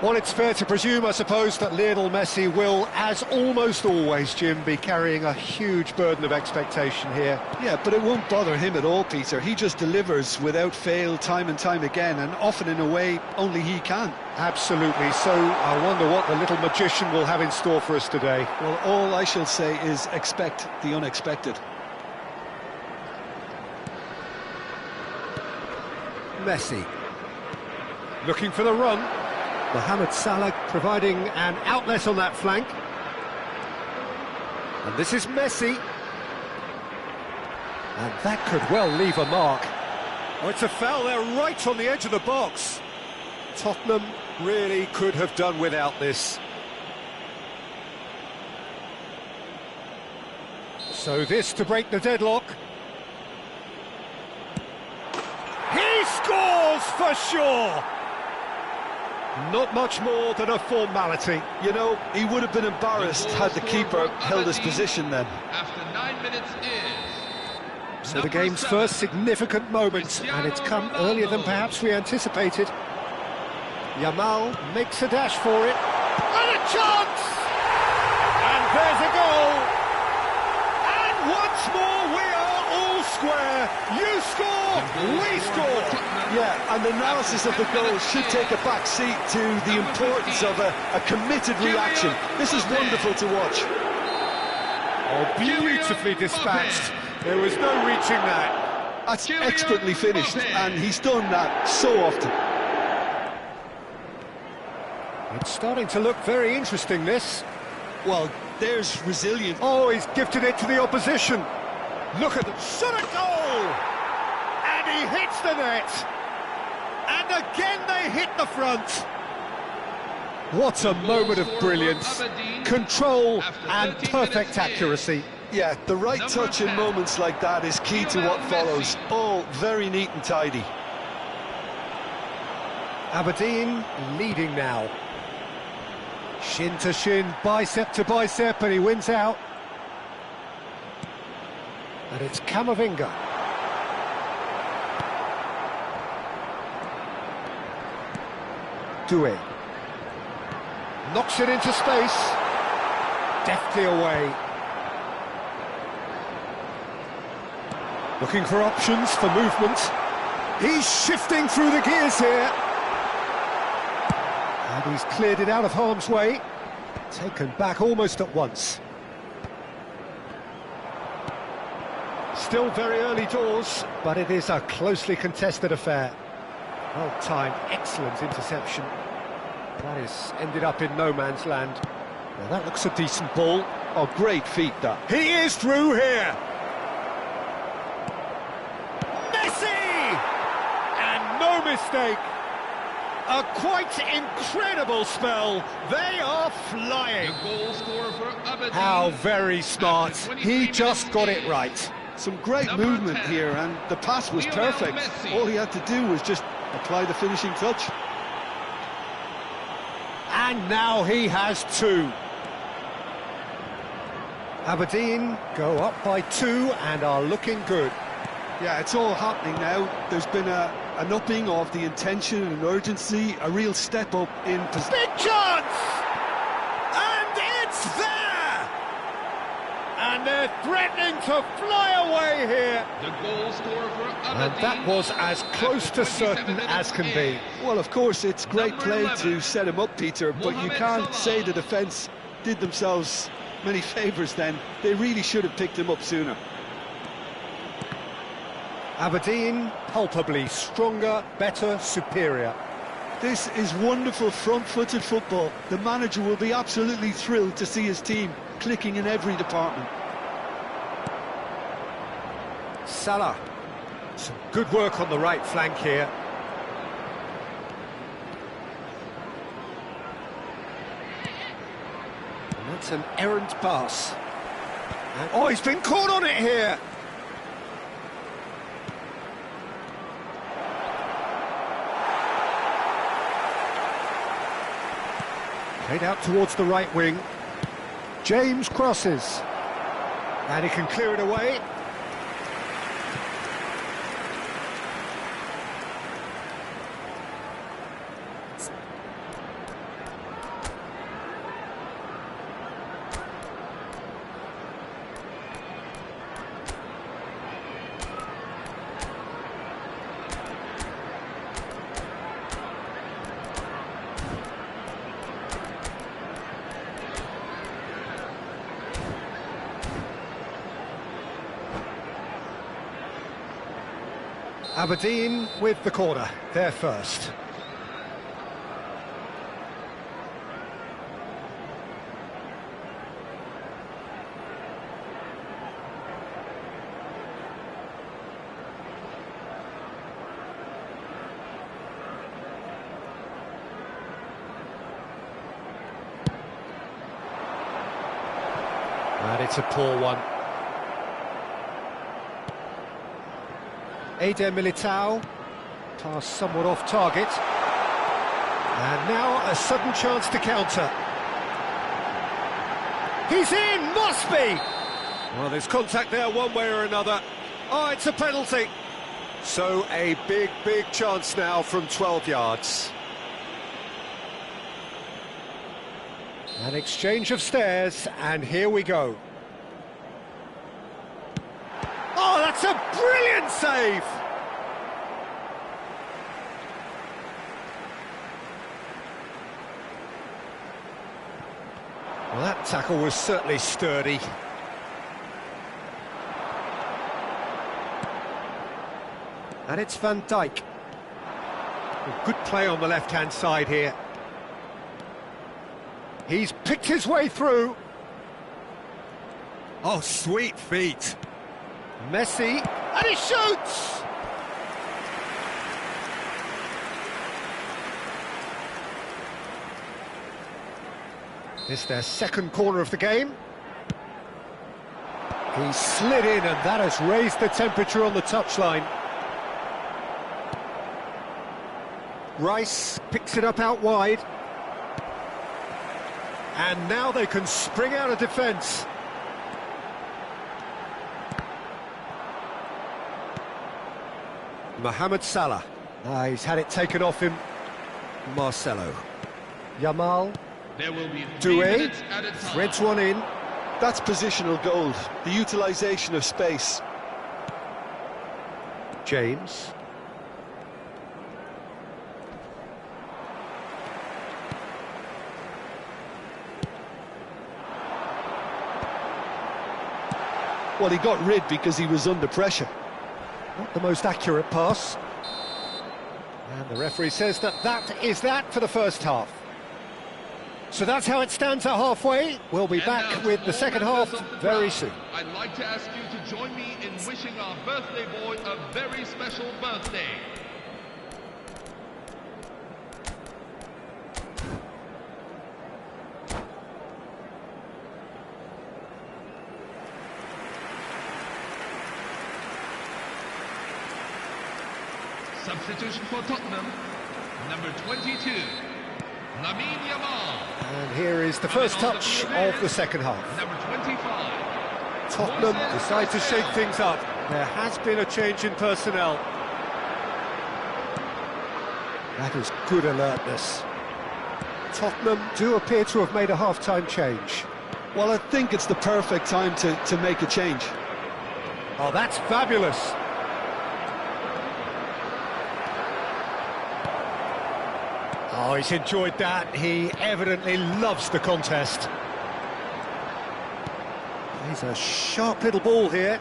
Well, it's fair to presume, I suppose, that Lionel Messi will, as almost always, Jim, be carrying a huge burden of expectation here. Yeah, but it won't bother him at all, Peter. He just delivers without fail time and time again, and often in a way only he can. Absolutely. So I wonder what the little magician will have in store for us today. Well, all I shall say is expect the unexpected. Messi looking for the run. Mohamed Salah providing an outlet on that flank. And this is Messi. And that could well leave a mark. Oh, it's a foul there right on the edge of the box. Tottenham really could have done without this. So this to break the deadlock. He scores for sure! Not much more than a formality. You know, he would have been embarrassed had the keeper held his position then. After 9 minutes is... So the game's first significant moment, and it's come earlier than perhaps we anticipated. Yamal makes a dash for it. And a chance! And there's a goal! And once more we are all square. You score, we score! Yeah, and the analysis of the goal should take a back seat to the importance of a committed reaction. This is wonderful to watch. Oh, beautifully dispatched. There was no reaching that. That's expertly finished, and he's done that so often. It's starting to look very interesting, this. Well, there's resilience. Oh, he's gifted it to the opposition. Look at the shot at goal! And he hits the net. And again they hit the front. What a moment of brilliance. Control and perfect accuracy. Yeah, the right touch in moments like that is key to what follows. All very neat and tidy. Aberdeen leading now. Shin to shin, bicep to bicep, and he wins out. And it's Camavinga. Doué. Knocks it into space. Deftly away. Looking for options for movement. He's shifting through the gears here. And he's cleared it out of harm's way. Taken back almost at once. Still very early doors, but it is a closely contested affair. Well timed, excellent interception. That is ended up in no man's land. Well, that looks a decent ball. Oh, great feat, that. He is through here. Messi! And no mistake. A quite incredible spell. They are flying. The goal scorer for Aberdeen. How very smart. He just got it right. Some great movement here, and the pass was perfect. All he had to do was just apply the finishing touch. And now he has two. Aberdeen go up by 2 and are looking good. Yeah, it's all happening now. There's been an upping of the intention and urgency, a real step up in position. Big chance! And it's there! And they're threatening to fly away here. The goal scorer for Aberdeen. And that was as close to certain as can be. Well, of course, it's great Number play 11, to set him up, Peter, but you Mohamed can't Salah. say the defence did themselves many favours then. They really should have picked him up sooner. Aberdeen, palpably stronger, better, superior. This is wonderful front-footed football. The manager will be absolutely thrilled to see his team clicking in every department. Salah. Some good work on the right flank here. It's an errant pass. And, oh, he's been caught on it here! Played out towards the right wing. James crosses. And he can clear it away. Aberdeen with the corner, they're first. And it's a poor one. Eder Militao, pass somewhat off target. And now a sudden chance to counter. He's in, must be! Well, there's contact there one way or another. Oh, it's a penalty. So a big, big chance now from 12 yards. An exchange of stares, and here we go. Oh, that's a brilliant save! Well, that tackle was certainly sturdy. And it's Van Dijk. Good play on the left-hand side here. He's picked his way through. Oh, sweet feet. Messi, and he shoots! This is their second corner of the game. He slid in, and that has raised the temperature on the touchline. Rice picks it up out wide. And now they can spring out of defence. Mohamed Salah. He's had it taken off him. Marcelo. Yamal. There will be 3 Doué. minutes at a time. Threads one in. That's positional gold, the utilisation of space. James. Well, he got rid because he was under pressure. Not the most accurate pass. And the referee says that is that for the first half. So that's how it stands at halfway. We'll be And back now, with the all second half members of the very crowd, soon. I'd like to ask you to join me in wishing our birthday boy a very special birthday. Substitution for Tottenham, number 22, Lamine Yamal. And here is the first touch of the second half. Number 25. Tottenham decide to shake things up. There has been a change in personnel. That is good alertness. Tottenham do appear to have made a half-time change. Well, I think it's the perfect time to make a change. Oh, that's fabulous. Oh, he's enjoyed that. He evidently loves the contest. He's a sharp little ball here.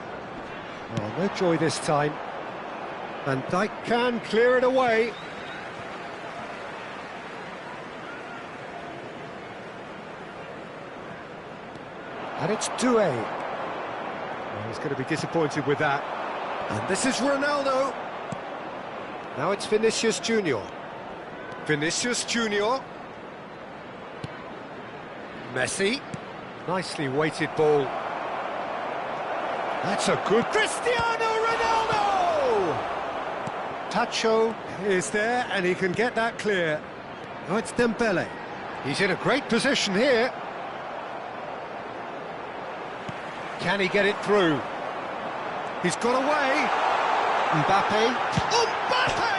Oh, no joy this time. Van Dijk can clear it away. And it's Doué. Oh, he's going to be disappointed with that. And this is Ronaldo. Now it's Vinicius Junior. Vinicius Junior. Messi. Nicely weighted ball. That's a good Cristiano Ronaldo! Tacho is there and he can get that clear. Now it's Dembele. He's in a great position here. Can he get it through? He's got away. Mbappe. Mbappe!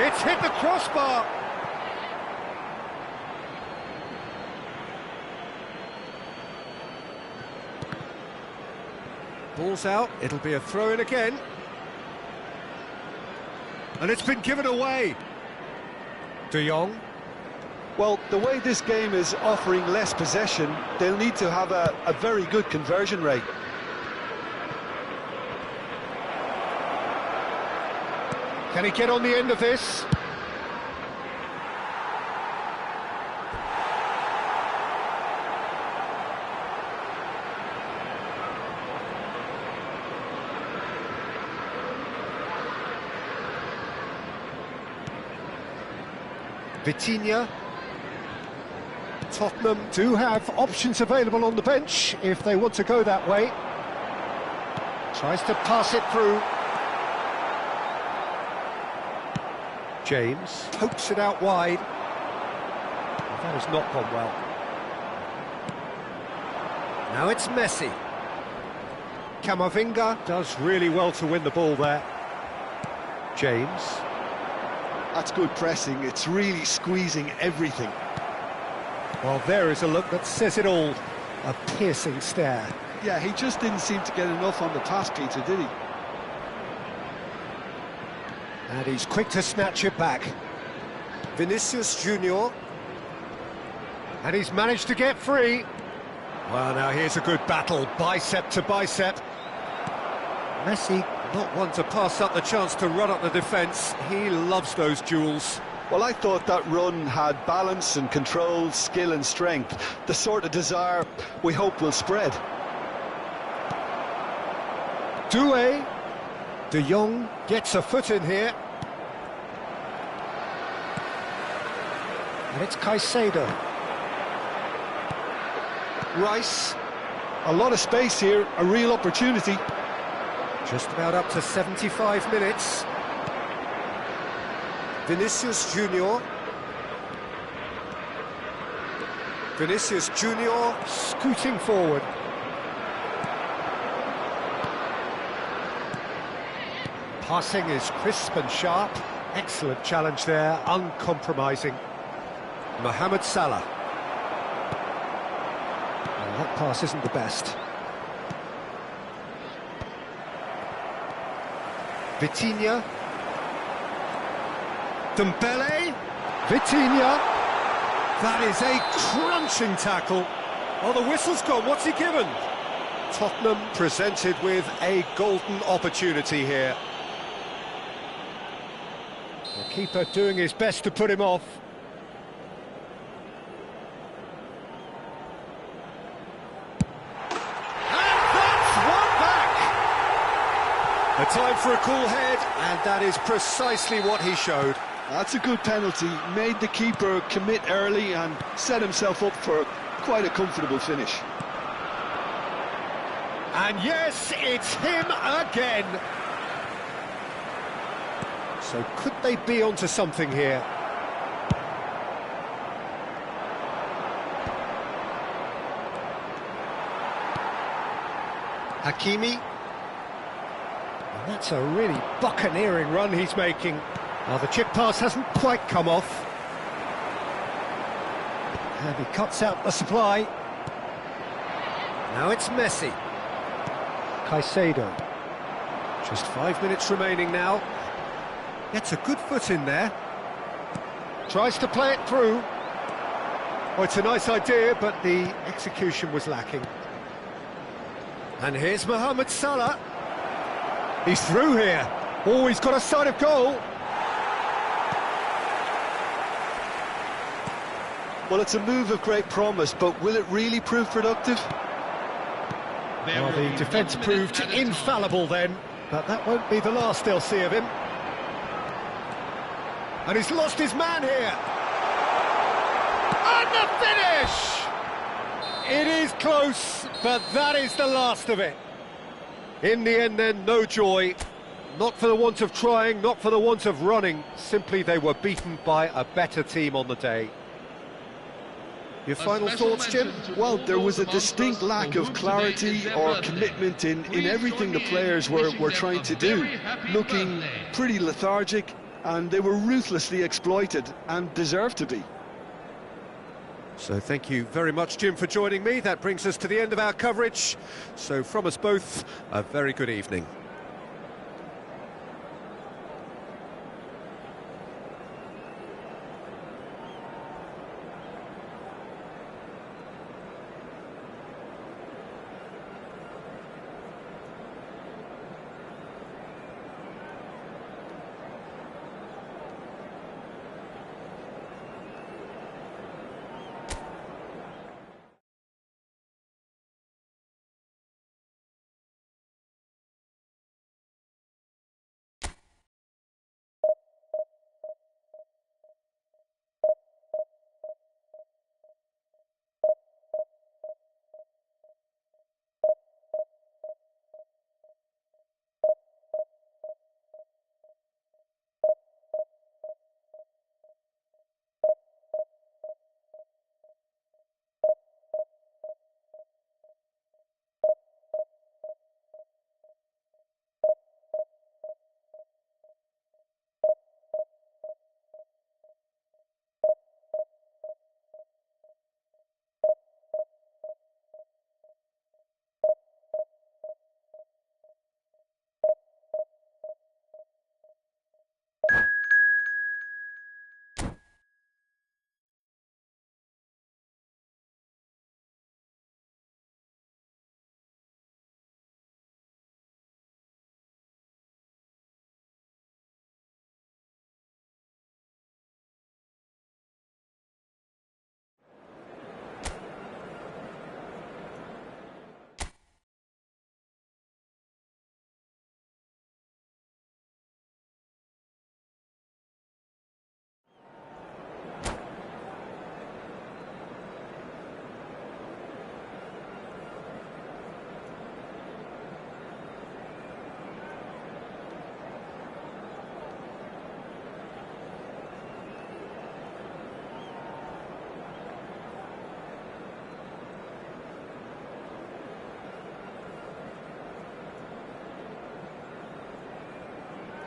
It's hit the crossbar. Ball's out, it'll be a throw-in again. And it's been given away. De Jong. Well, the way this game is offering less possession, they'll need to have a very good conversion rate. Can he get on the end of this? Vitinha. Tottenham do have options available on the bench if they want to go that way. Tries to pass it through. James pokes it out wide. That has not gone well. Now it's Messi. Camavinga does really well to win the ball there. James. That's good pressing, it's really squeezing everything. Well, there is a look that says it all. A piercing stare. Yeah, he just didn't seem to get enough on the pass, Peter, did he? And he's quick to snatch it back. Vinicius Junior. And he's managed to get free. Well, now here's a good battle, bicep to bicep. Messi, not one to pass up the chance to run up the defence. He loves those duels. Well, I thought that run had balance and control, skill and strength. The sort of desire we hope will spread. Doué. De Jong gets a foot in here. And it's Caicedo. Rice. A lot of space here, a real opportunity. Just about up to 75 minutes. Vinicius Junior. Vinicius Junior scooting forward. Passing is crisp and sharp. Excellent challenge there, uncompromising. Mohamed Salah. Well, that pass isn't the best. Vitinha. Dembele. Vitinha. That is a crunching tackle. Oh, the whistle's gone. What's he given? Tottenham presented with a golden opportunity here. The keeper doing his best to put him off. And that's one back! A time for a cool head, and that is precisely what he showed. That's a good penalty, made the keeper commit early and set himself up for quite a comfortable finish. And yes, it's him again. So could they be onto something here? Hakimi. And that's a really buccaneering run he's making. Now the chip pass hasn't quite come off. And he cuts out the supply. Now it's Messi. Caicedo. Just 5 minutes remaining now. Gets a good foot in there. Tries to play it through. Oh, it's a nice idea, but the execution was lacking. And here's Mohamed Salah. He's through here. Oh, he's got a sight of goal. Well, it's a move of great promise, but will it really prove productive? Well, the defence proved infallible then, but that won't be the last they'll see of him. And he's lost his man here. And the finish! It is close, but that is the last of it. In the end then, no joy. Not for the want of trying, not for the want of running. Simply they were beaten by a better team on the day. Your final thoughts, Jim? Well, there was a distinct lack of clarity or commitment in everything the players were trying to do. Looking pretty lethargic, and they were ruthlessly exploited and deserved to be. So thank you very much, Jim, for joining me. That brings us to the end of our coverage. So from us both, a very good evening.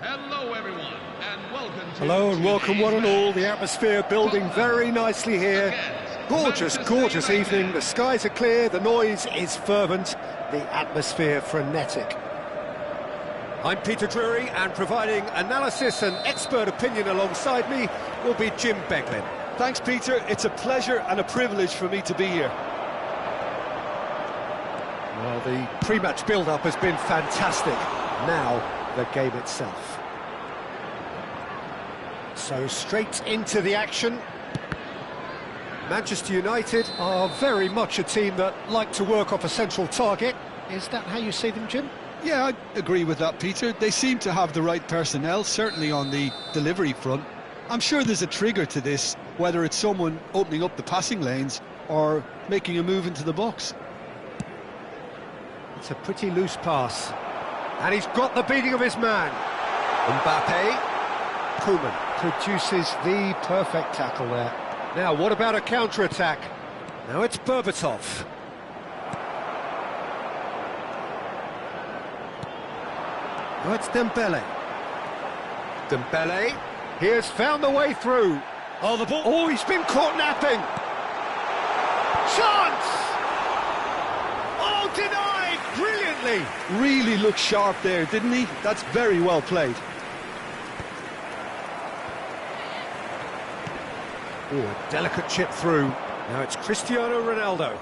Hello everyone, and welcome to... Hello and welcome one and all. The atmosphere building very nicely here. Gorgeous, gorgeous evening. The skies are clear, the noise is fervent, the atmosphere frenetic. I'm Peter Drury, and providing analysis and expert opinion alongside me will be Jim Beglin. Thanks, Peter. It's a pleasure and a privilege for me to be here. Well, the pre-match build-up has been fantastic. Now, the game itself. So straight into the action. Manchester United are very much a team that like to work off a central target. Is that how you see them, Jim? Yeah, I agree with that, Peter. They seem to have the right personnel, certainly on the delivery front. I'm sure there's a trigger to this, whether it's someone opening up the passing lanes or making a move into the box. It's a pretty loose pass. And he's got the beating of his man. Mbappe. Koeman produces the perfect tackle there. Now, what about a counter-attack? Now it's Berbatov. Oh, it's Dembele. Dembele. He has found the way through. Oh, the ball. Oh, he's been caught napping. Chance! Oh, denied brilliantly. Really looked sharp there, didn't he? That's very well played. Oh, a delicate chip through. Now it's Cristiano Ronaldo.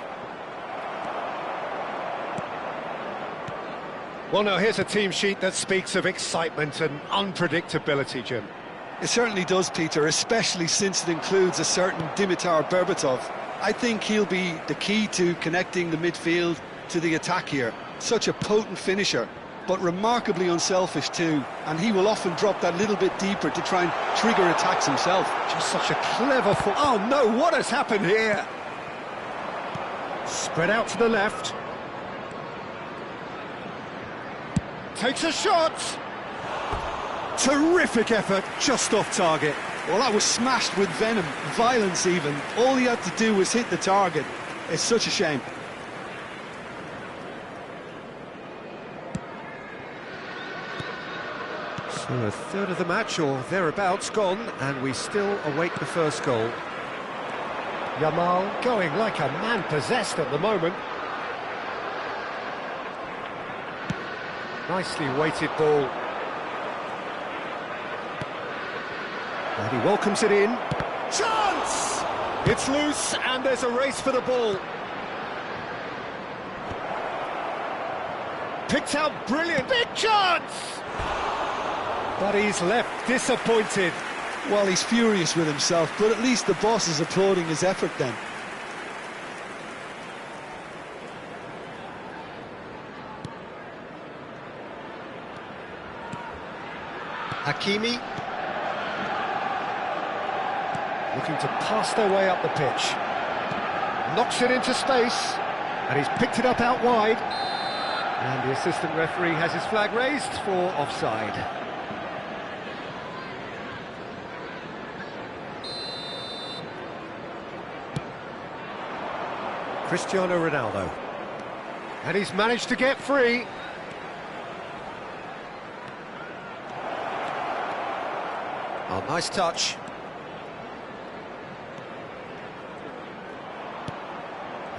Well, now here's a team sheet that speaks of excitement and unpredictability, Jim. It certainly does, Peter, especially since it includes a certain Dimitar Berbatov. I think he'll be the key to connecting the midfield to the attack here. Such a potent finisher, but remarkably unselfish too, and he will often drop that little bit deeper to try and trigger attacks himself. Just such a clever foot. Oh no, what has happened here? Spread out to the left. Takes a shot. Terrific effort, just off target. Well, that was smashed with venom, violence even. All he had to do was hit the target. It's such a shame. So a third of the match, or thereabouts, gone, and we still await the first goal. Yamal going like a man possessed at the moment. Nicely weighted ball. And he welcomes it in. Chance! It's loose, and there's a race for the ball. Picked out brilliant. Big chance! But he's left disappointed. Well, he's furious with himself, but at least the boss is applauding his effort then. Hakimi. Looking to pass their way up the pitch. Knocks it into space, and he's picked it up out wide. And the assistant referee has his flag raised for offside. Cristiano Ronaldo. And he's managed to get free. Oh, nice touch.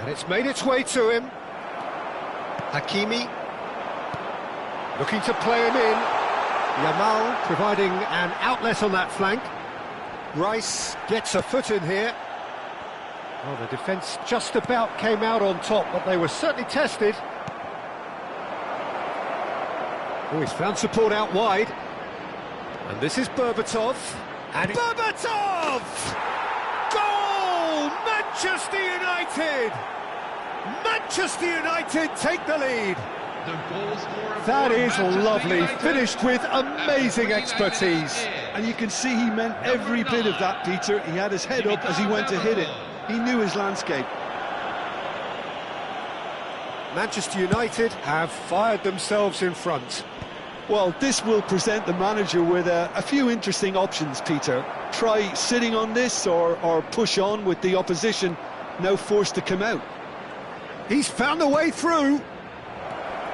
And it's made its way to him. Hakimi. Looking to play him in. Yamal providing an outlet on that flank. Rice gets a foot in here. Well, the defence just about came out on top, but they were certainly tested. Oh, he's found support out wide. And this is Berbatov. And Berbatov! Goal! Manchester United! Manchester United take the lead. The goal scorer That for is Manchester lovely, United. finished with amazing expertise. And you can see he meant every bit of that, Peter. He had his head up as he went to hit it. He knew his landscape. Manchester United have fired themselves in front. Well, this will present the manager with a few interesting options, Peter. Try sitting on this or push on with the opposition now forced to come out. He's found a way through.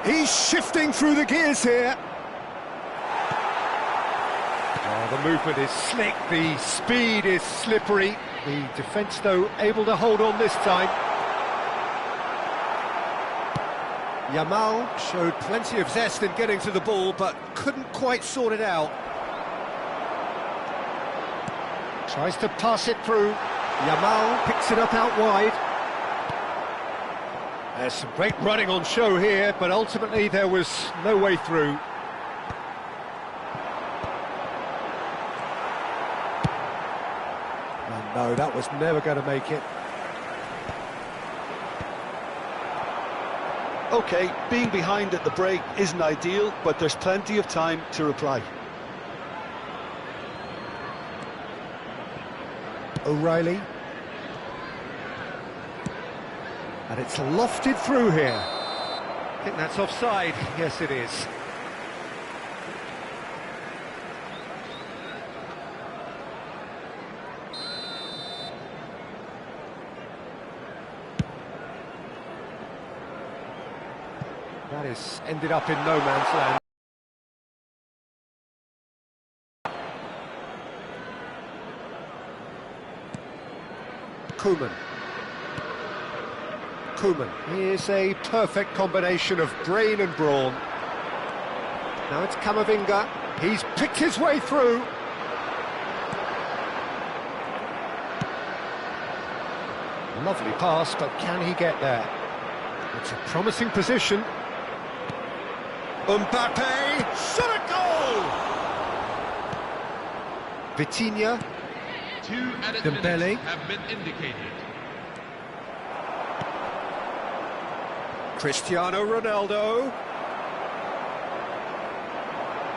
He's shifting through the gears here. Oh, the movement is slick, the speed is slippery. The defence, though, able to hold on this time. Yamal showed plenty of zest in getting to the ball, but couldn't quite sort it out. Tries to pass it through. Yamal picks it up out wide. There's some great running on show here, but ultimately there was no way through. And no, that was never going to make it. OK, being behind at the break isn't ideal, but there's plenty of time to reply. O'Reilly. And it's lofted through here. I think that's offside. Yes, it is. That has ended up in no man's land. Koeman. Here's a perfect combination of brain and brawn. Now it's Camavinga. He's picked his way through. Lovely pass, but can he get there? It's a promising position. Mbappe, shot a goal! Vitinha. 2 added Dembele. minutes have been indicated. Cristiano Ronaldo.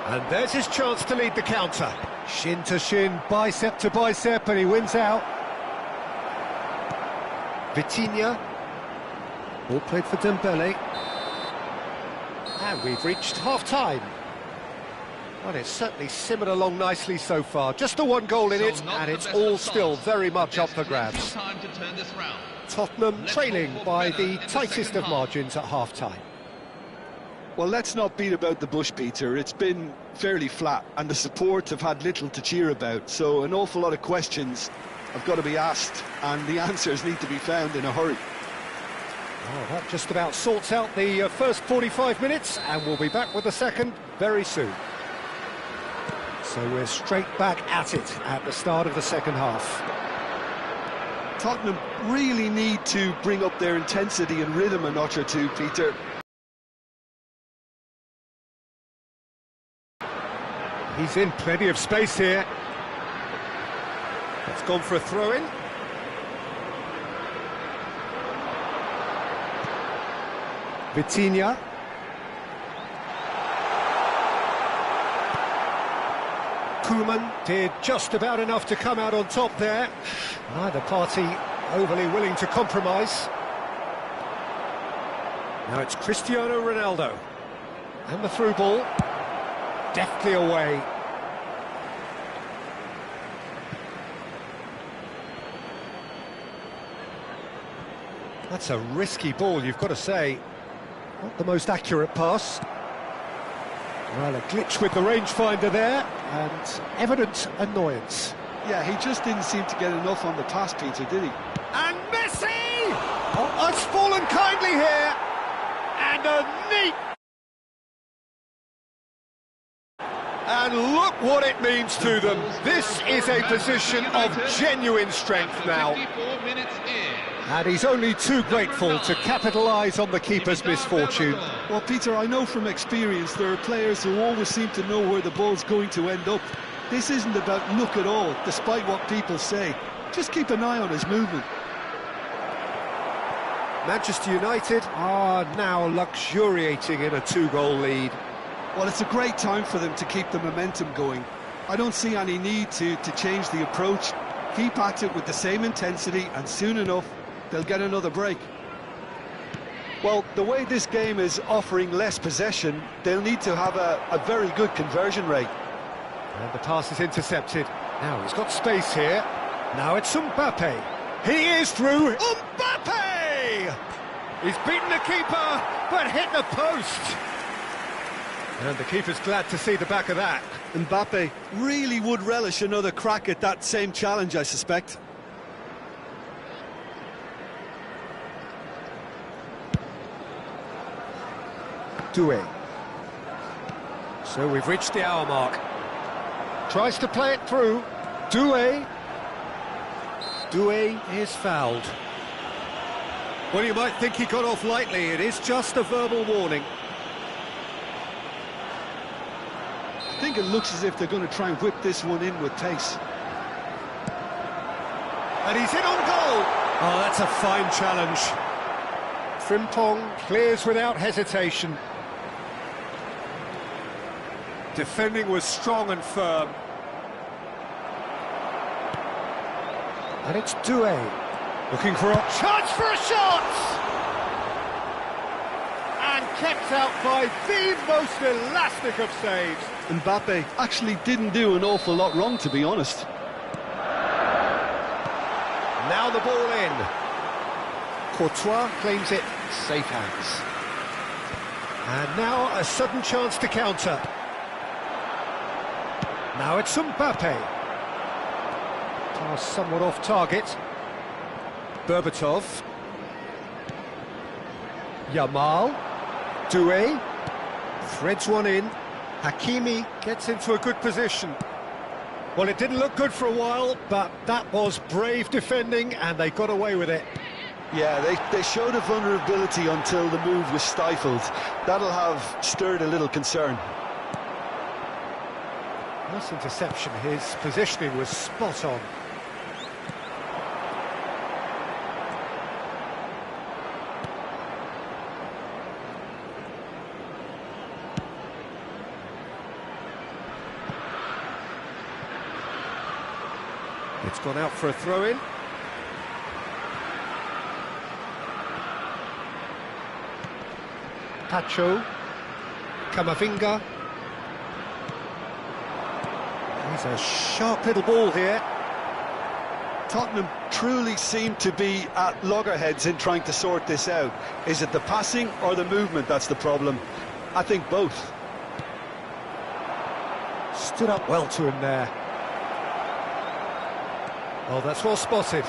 And there's his chance to lead the counter. Shin to shin, bicep to bicep, and he wins out. Vitinha. Ball played for Dembele. And we've reached half-time. Well, it's certainly simmered along nicely so far. Just the one goal in it, and it's all still very much up for grabs. Time to turn this round. Tottenham trailing by the tightest of margins at half-time. Well, let's not beat about the bush, Peter. It's been fairly flat, and the support have had little to cheer about. So an awful lot of questions have got to be asked, and the answers need to be found in a hurry. Oh, that just about sorts out the first 45 minutes, and we'll be back with the second very soon. So we're straight back at it at the start of the second half. Tottenham really need to bring up their intensity and rhythm a notch or two, Peter. He's in plenty of space here. It's gone for a throw-in. Vitinha. Koeman did just about enough to come out on top there. Neither party overly willing to compromise. Now it's Cristiano Ronaldo. And the through ball. Deftly away. That's a risky ball, you've got to say. Not the most accurate pass. Well, a glitch with the rangefinder there, and evident annoyance. Yeah, he just didn't seem to get enough on the pass, Peter, did he? And Messi! Oh, has fallen kindly here. And a neat... And look what it means to them. This is a position of genuine strength now. 54 minutes in. And he's only too grateful to capitalise on the keeper's misfortune. Well, Peter, I know from experience there are players who always seem to know where the ball's going to end up. This isn't about luck at all, despite what people say. Just keep an eye on his movement. Manchester United are now luxuriating in a two-goal lead. Well, it's a great time for them to keep the momentum going. I don't see any need to change the approach. Keep at it with the same intensity, and soon enough, they'll get another break. Well, the way this game is offering less possession, they'll need to have a very good conversion rate. And the pass is intercepted. Now he's got space here. Now it's Mbappe. He is through. Mbappe! He's beaten the keeper, but hit the post. And the keeper's glad to see the back of that. Mbappe really would relish another crack at that same challenge, I suspect. Doué. So we've reached the hour mark. Tries to play it through. Doué. Doué is fouled. Well, you might think he got off lightly. It is just a verbal warning. I think it looks as if they're going to try and whip this one in with pace. And he's in on goal. Oh, that's a fine challenge. Frimpong clears without hesitation. Defending was strong and firm. And it's Doué. Looking for a chance for a shot! And kept out by the most elastic of saves. Mbappe actually didn't do an awful lot wrong, to be honest. Now the ball in. Courtois claims it, safe hands. And now a sudden chance to counter. Now it's Mbappe. Pass somewhat off target. Berbatov. Yamal. Doué. Threads one in. Hakimi gets into a good position. Well, it didn't look good for a while, but that was brave defending, and they got away with it. Yeah, they showed a vulnerability until the move was stifled. That'll have stirred a little concern. Nice interception. His positioning was spot on. It's gone out for a throw-in. Pacho. Camavinga. He's a sharp little ball here. Tottenham truly seem to be at loggerheads in trying to sort this out. Is it the passing or the movement that's the problem? I think both. Stood up well to him there. Oh, that's well spotted.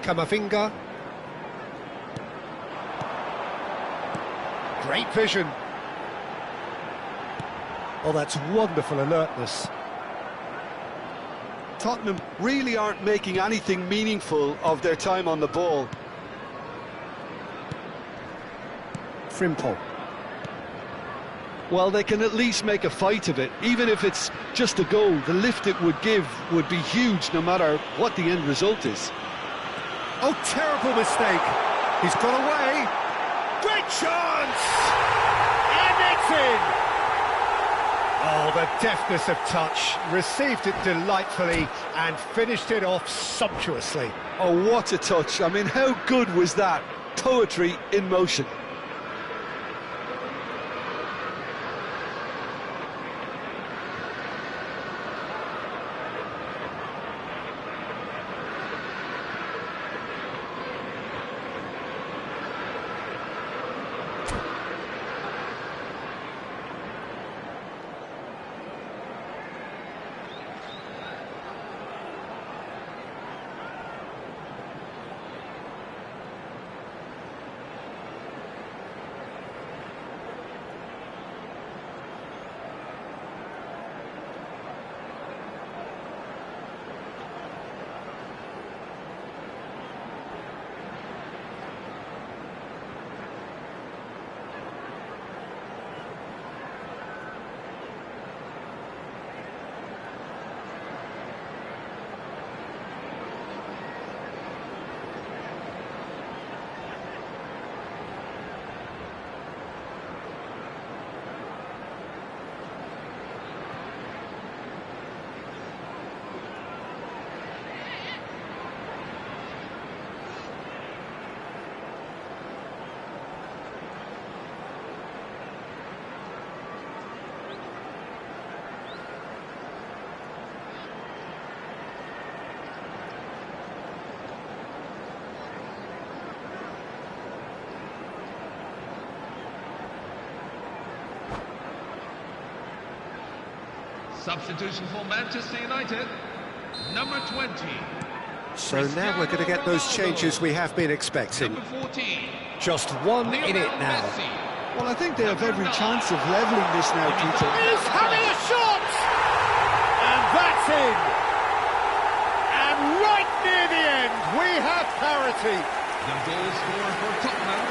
Camavinga. Great vision. Oh, that's wonderful alertness. Tottenham really aren't making anything meaningful of their time on the ball. Frimpong. Well, they can at least make a fight of it. Even if it's just a goal, the lift it would give would be huge no matter what the end result is. Oh, terrible mistake. He's got away. Great chance! And it's in! Oh, the deftness of touch. Received it delightfully and finished it off sumptuously. Oh, what a touch. I mean, how good was that? Poetry in motion. Substitution for Manchester United, number 20. So now we're going to get those changes we have been expecting. Number 14. Just one in it now. Messi. Well, I think they have every chance of levelling this now, Peter. He's having a shot! And that's in! And right near the end, we have parity. The goal scorer for Tottenham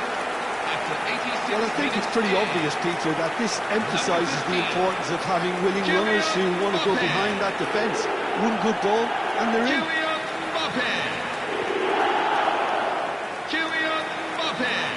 after 86 Well, I think it's pretty obvious, Peter, that this emphasises the importance of having willing runners who want to go behind that defence. One good ball, and they're in. Kylian Mbappe. Kylian Mbappe.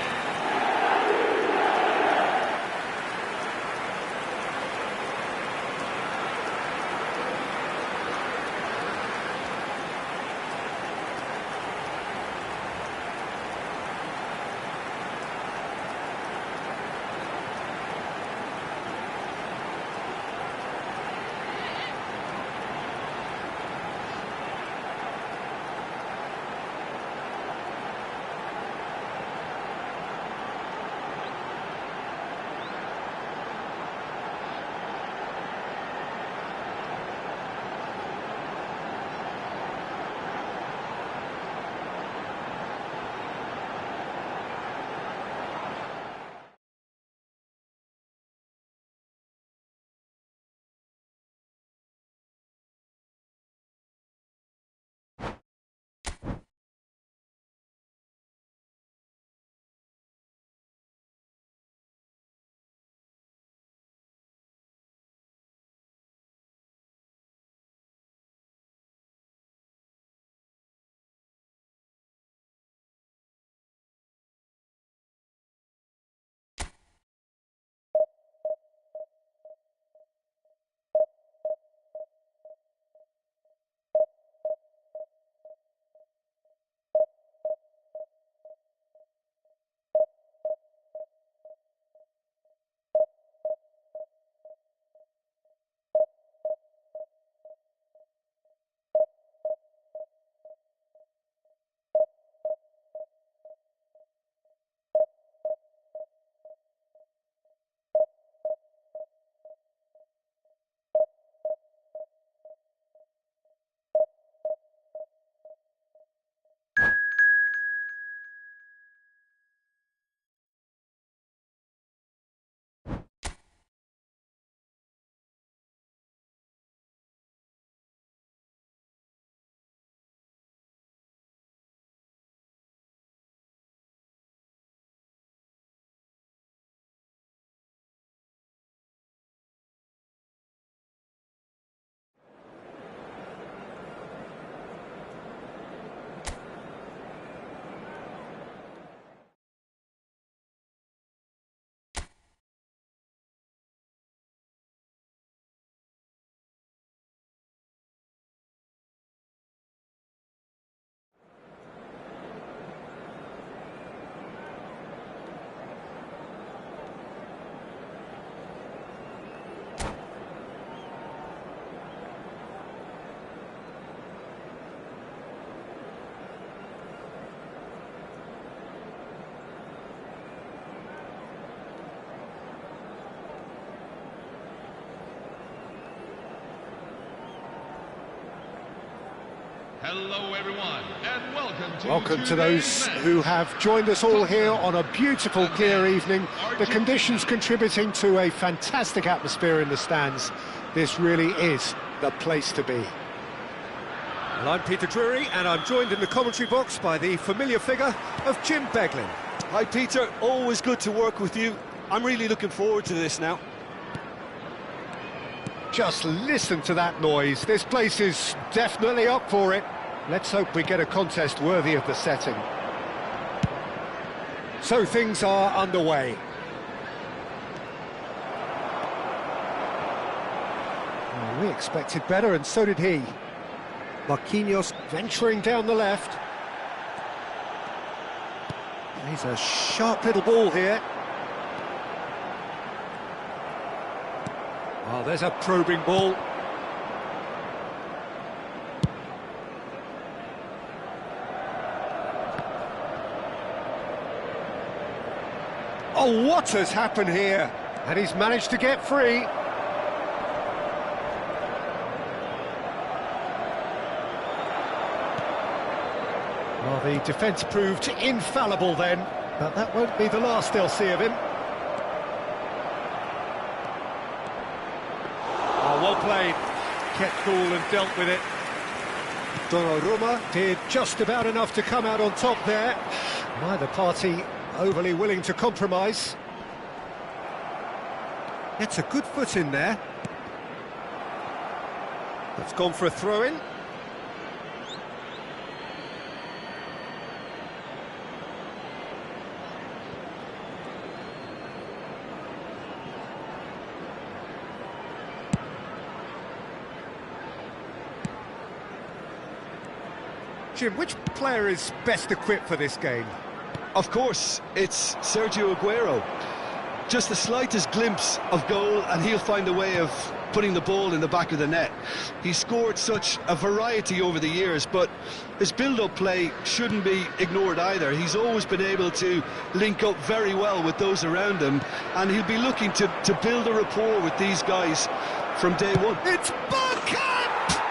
Hello everyone, and Welcome to those who have joined us all here on a beautiful, clear evening. The conditions contributing to a fantastic atmosphere in the stands. This really is the place to be. And I'm Peter Drury, and I'm joined in the commentary box by the familiar figure of Jim Beglin. Hi Peter, always good to work with you. I'm really looking forward to this now. Just listen to that noise. This place is definitely up for it. Let's hope we get a contest worthy of the setting. So things are underway. Well, we expected better, and so did he. Marquinhos venturing down the left. He's a sharp little ball here. Oh, there's a probing ball. Oh, what has happened here? And he's managed to get free. Well, the defence proved infallible then, but that won't be the last they'll see of him. Oh, well played. Kept cool and dealt with it. Donnarumma did just about enough to come out on top there. Neither party overly willing to compromise. Gets a good foot in there. That's gone for a throw-in. Jim, which player is best equipped for this game? Of course, it's Sergio Aguero. Just the slightest glimpse of goal and he'll find a way of putting the ball in the back of the net. He's scored such a variety over the years, but his build-up play shouldn't be ignored either. He's always been able to link up very well with those around him, and he'll be looking to build a rapport with these guys from day one. It's Bergkamp!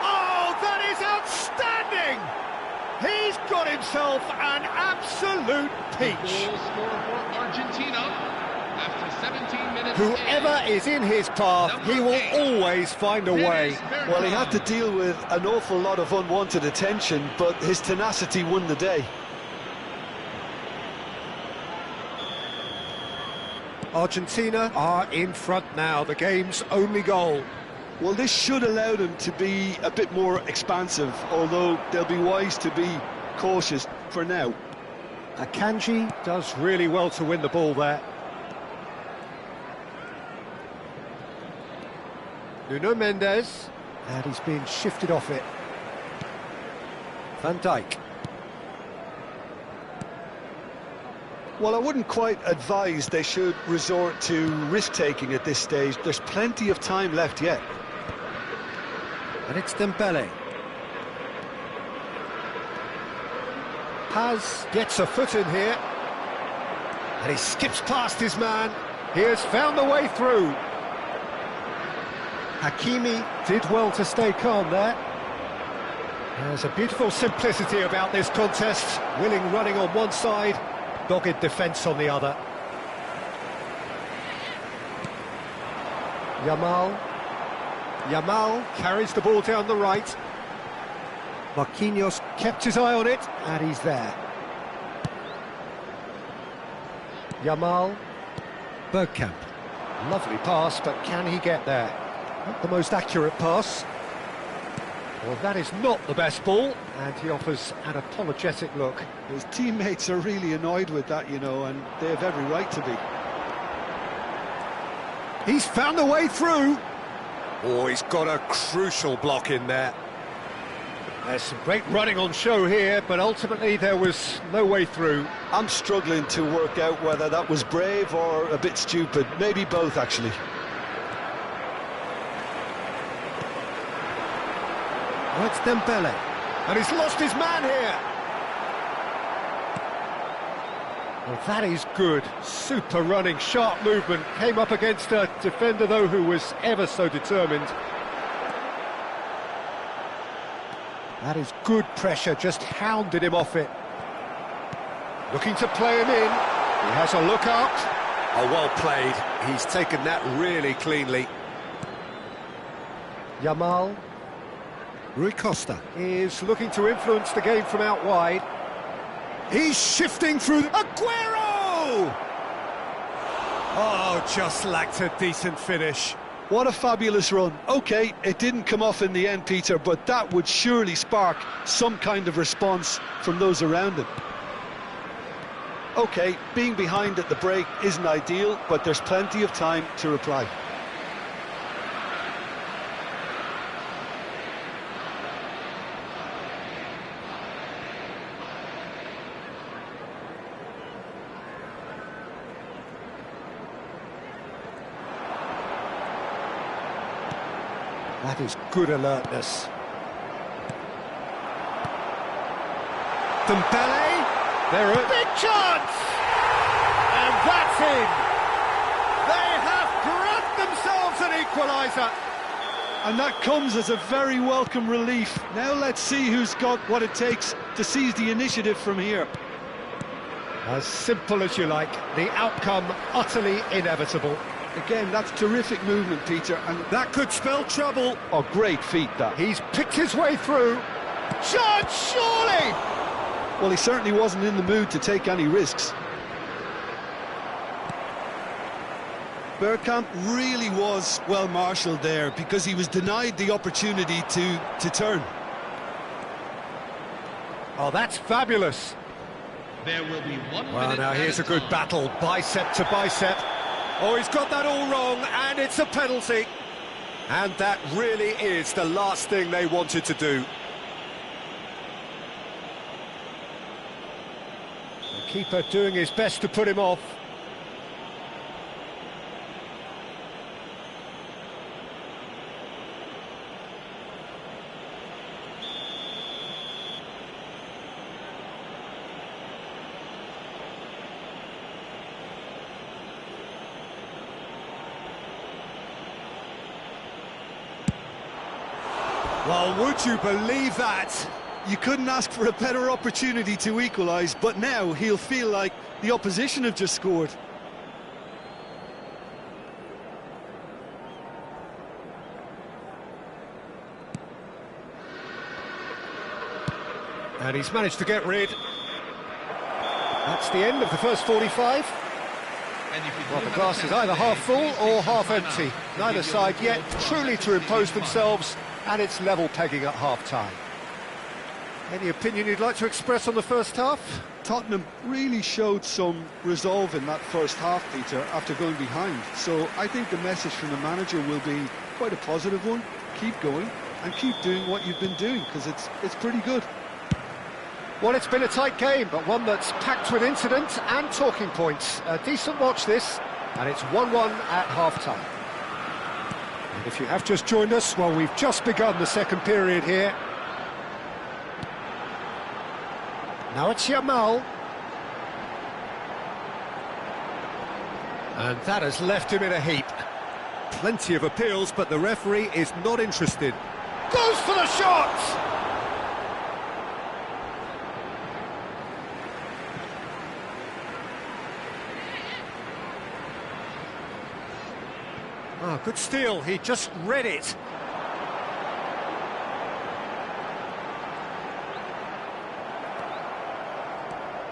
Oh, that is outstanding! He's got himself an absolute peach. Goal scorer for Argentina after 17 minutes. Whoever is in his path, he will always find a way. Well, he had to deal with an awful lot of unwanted attention, but his tenacity won the day. Argentina are in front now, the game's only goal. Well, this should allow them to be a bit more expansive, although they'll be wise to be cautious for now. Akanji does really well to win the ball there. Nuno Mendes, and he's being shifted off it. Van Dijk. Well, I wouldn't quite advise they should resort to risk-taking at this stage. There's plenty of time left yet. And it's Dembele. Paz gets a foot in here. And he skips past his man. He has found the way through. Hakimi did well to stay calm there. There's a beautiful simplicity about this contest. Willing running on one side, dogged defence on the other. Yamal carries the ball down the right. Marquinhos kept his eye on it, and he's there. Yamal. Bergkamp. Lovely pass, but can he get there? Not the most accurate pass. Well, that is not the best ball, and he offers an apologetic look. His teammates are really annoyed with that, you know, and they have every right to be. He's found a way through. Oh, he's got a crucial block in there. There's some great running on show here, but ultimately there was no way through. I'm struggling to work out whether that was brave or a bit stupid. Maybe both, actually. Oh, it's Dembele. And he's lost his man here. Well, that is good. Super running, sharp movement. Came up against a defender, though, who was ever so determined. That is good pressure, just hounded him off it. Looking to play him in. He has a look out. Oh, well played. He's taken that really cleanly. Yamal. Rui Costa is looking to influence the game from out wide. He's shifting through... Aguero! Oh, just lacked a decent finish. What a fabulous run. OK, it didn't come off in the end, Peter, but that would surely spark some kind of response from those around him. OK, being behind at the break isn't ideal, but there's plenty of time to reply. That is good alertness. Dembele, they're a big chance! And that's in! They have grabbed themselves an equaliser! And that comes as a very welcome relief. Now let's see who's got what it takes to seize the initiative from here. As simple as you like, the outcome utterly inevitable. Again, that's terrific movement, Peter, and That could spell trouble. a great feat, that. He's picked his way through. Chance, surely! Well, he certainly wasn't in the mood to take any risks. Bergkamp really was well marshalled there because he was denied the opportunity to turn. Oh, that's fabulous. There will be 1 minute. Well, now here's a good time. battle, bicep to bicep. Oh, he's got that all wrong, and it's a penalty. And that really is the last thing they wanted to do. The keeper doing his best to put him off. Well, would you believe that? You couldn't ask for a better opportunity to equalise, but now he'll feel like the opposition have just scored. And he's managed to get rid. That's the end of the first 45. And if you Well, do the have glass a is chance either today, half full please or take half some time empty. out. Neither Give your side yet goals truly to impose themselves, and it's level pegging at half-time. Any opinion you'd like to express on the first half? Tottenham really showed some resolve in that first half, Peter, after going behind. So I think the message from the manager will be quite a positive one. Keep going and keep doing what you've been doing, because it's pretty good. Well, it's been a tight game, but one that's packed with incident and talking points. A decent watch this, and it's 1-1 at half-time. And if you have just joined us, well, we've just begun the second period here. Now it's Yamal. And that has left him in a heap. Plenty of appeals, but the referee is not interested. Goes for the shot! Oh, good steal, he just read it.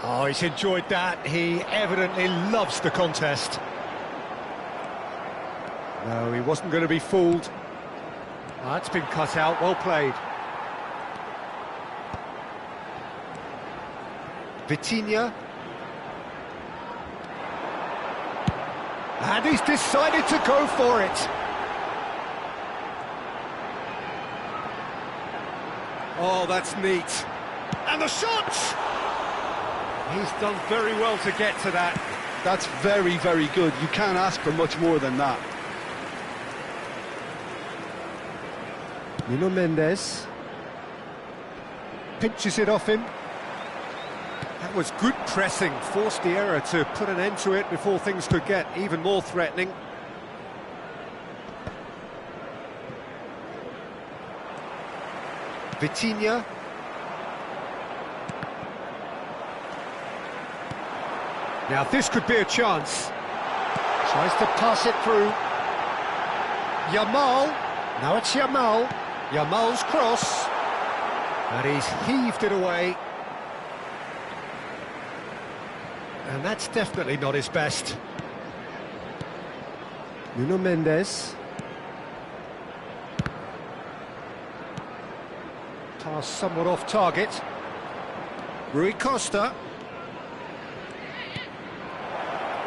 Oh, he's enjoyed that. He evidently loves the contest. No, he wasn't going to be fooled. Oh, that's been cut out, well played. Vitinha. And he's decided to go for it. Oh, that's neat. And the shot! He's done very well to get to that. That's very, very good. You can't ask for much more than that. Nuno Mendes pinches it off him. That was good pressing, forced the error to put an end to it before things could get even more threatening. Vitinha. Now this could be a chance. Tries to pass it through. Yamal. Now it's Yamal. Yamal's cross. And he's heaved it away. And that's definitely not his best. Nuno Mendes. Pass somewhat off target. Rui Costa.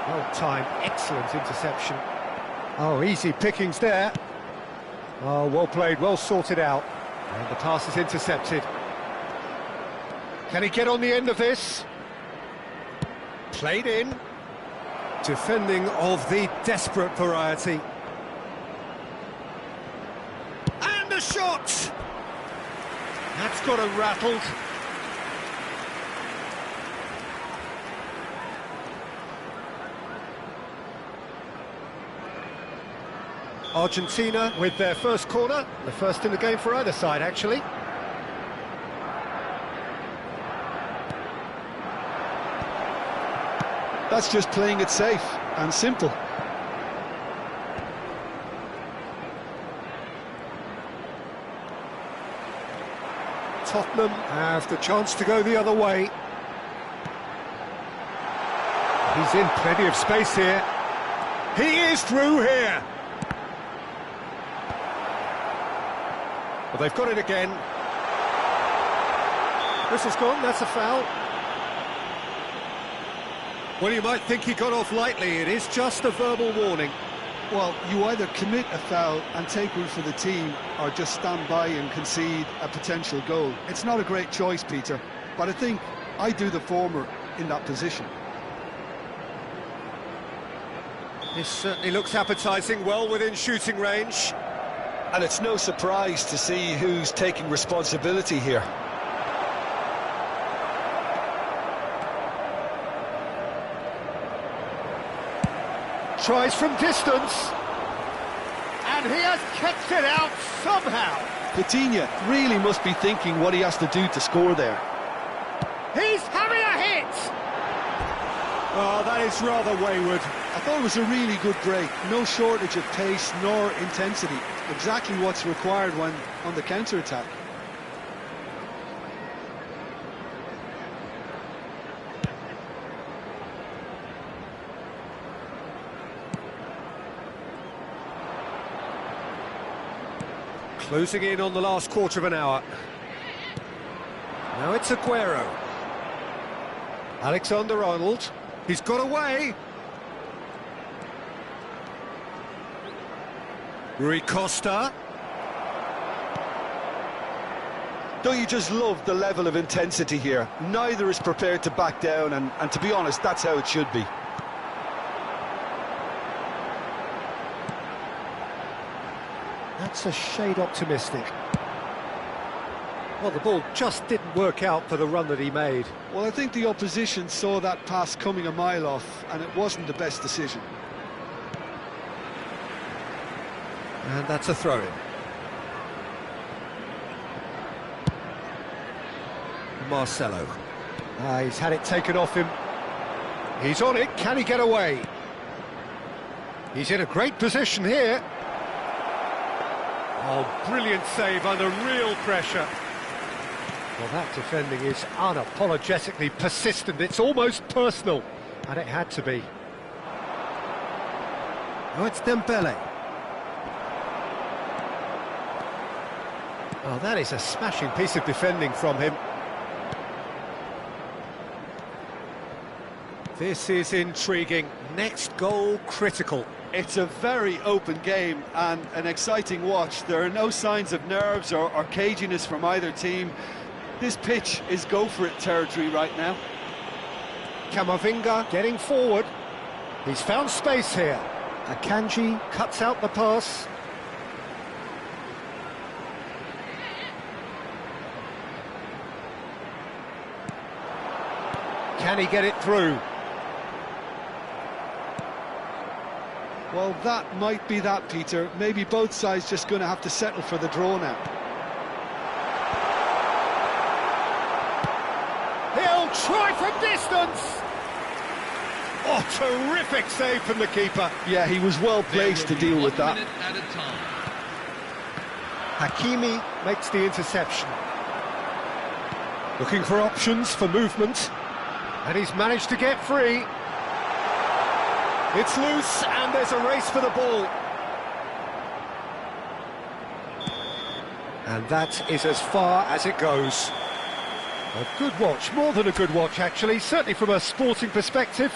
Well timed, excellent interception. Oh, easy pickings there. Oh, well played, well sorted out. And the pass is intercepted. Can he get on the end of this? Played in. Defending of the desperate variety. And a shot! That's got him rattled. Argentina with their first corner, the first in the game for either side, actually. That's just playing it safe and simple. Tottenham have the chance to go the other way. He's in plenty of space here. He is through here. Well, they've got it again. This is gone, that's a foul. Well, you might think he got off lightly. It is just a verbal warning. Well, you either commit a foul and take one for the team, or just stand by and concede a potential goal. It's not a great choice, Peter, but I think I do the former in that position. This certainly looks appetising, well within shooting range. And it's no surprise to see who's taking responsibility here. Tries from distance. And he has kept it out somehow. Coutinho really must be thinking what he has to do to score there. He's having a hit! Oh, that is rather wayward. I thought it was a really good break. No shortage of pace nor intensity. Exactly what's required when on the counter-attack. Closing in on the last quarter of an hour. Now it's Aguero. Alexander-Arnold. He's got away. Rui Costa. Don't you just love the level of intensity here? Neither is prepared to back down, and to be honest, that's how it should be. That's a shade optimistic. Well, the ball just didn't work out for the run that he made. Well, I think the opposition saw that pass coming a mile off, and it wasn't the best decision. And that's a throw-in. Marcelo. He's had it taken off him. He's on it, can he get away? He's in a great position here. Oh, brilliant save under real pressure. Well, that defending is unapologetically persistent. It's almost personal, and it had to be. Oh, it's Dembele. Oh, that is a smashing piece of defending from him. This is intriguing. Next goal critical. It's a very open game and an exciting watch. There are no signs of nerves or caginess from either team. This pitch is go-for-it territory right now. Camavinga getting forward. He's found space here. Akanji cuts out the pass. Can he get it through? Well, that might be that, Peter. Maybe both sides just going to have to settle for the draw now. He'll try from distance! Oh, terrific save from the keeper. Yeah, he was well placed to deal with that. At a time. Hakimi makes the interception. Looking for options for movement. And he's managed to get free. It's loose, and there's a race for the ball. And that is as far as it goes. A good watch, more than a good watch actually, certainly from a sporting perspective.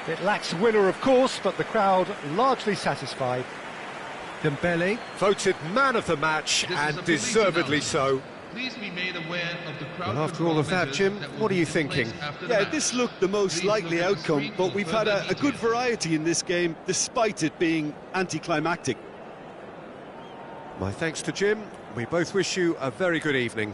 It lacks a winner, of course, but the crowd largely satisfied. Dembele voted man of the match, and deservedly so. Please be made aware of the crowd. And after all of that, Jim, what are you thinking? Yeah, this looked the most likely outcome, but we've had a good variety in this game, despite it being anticlimactic. My thanks to Jim. We both wish you a very good evening.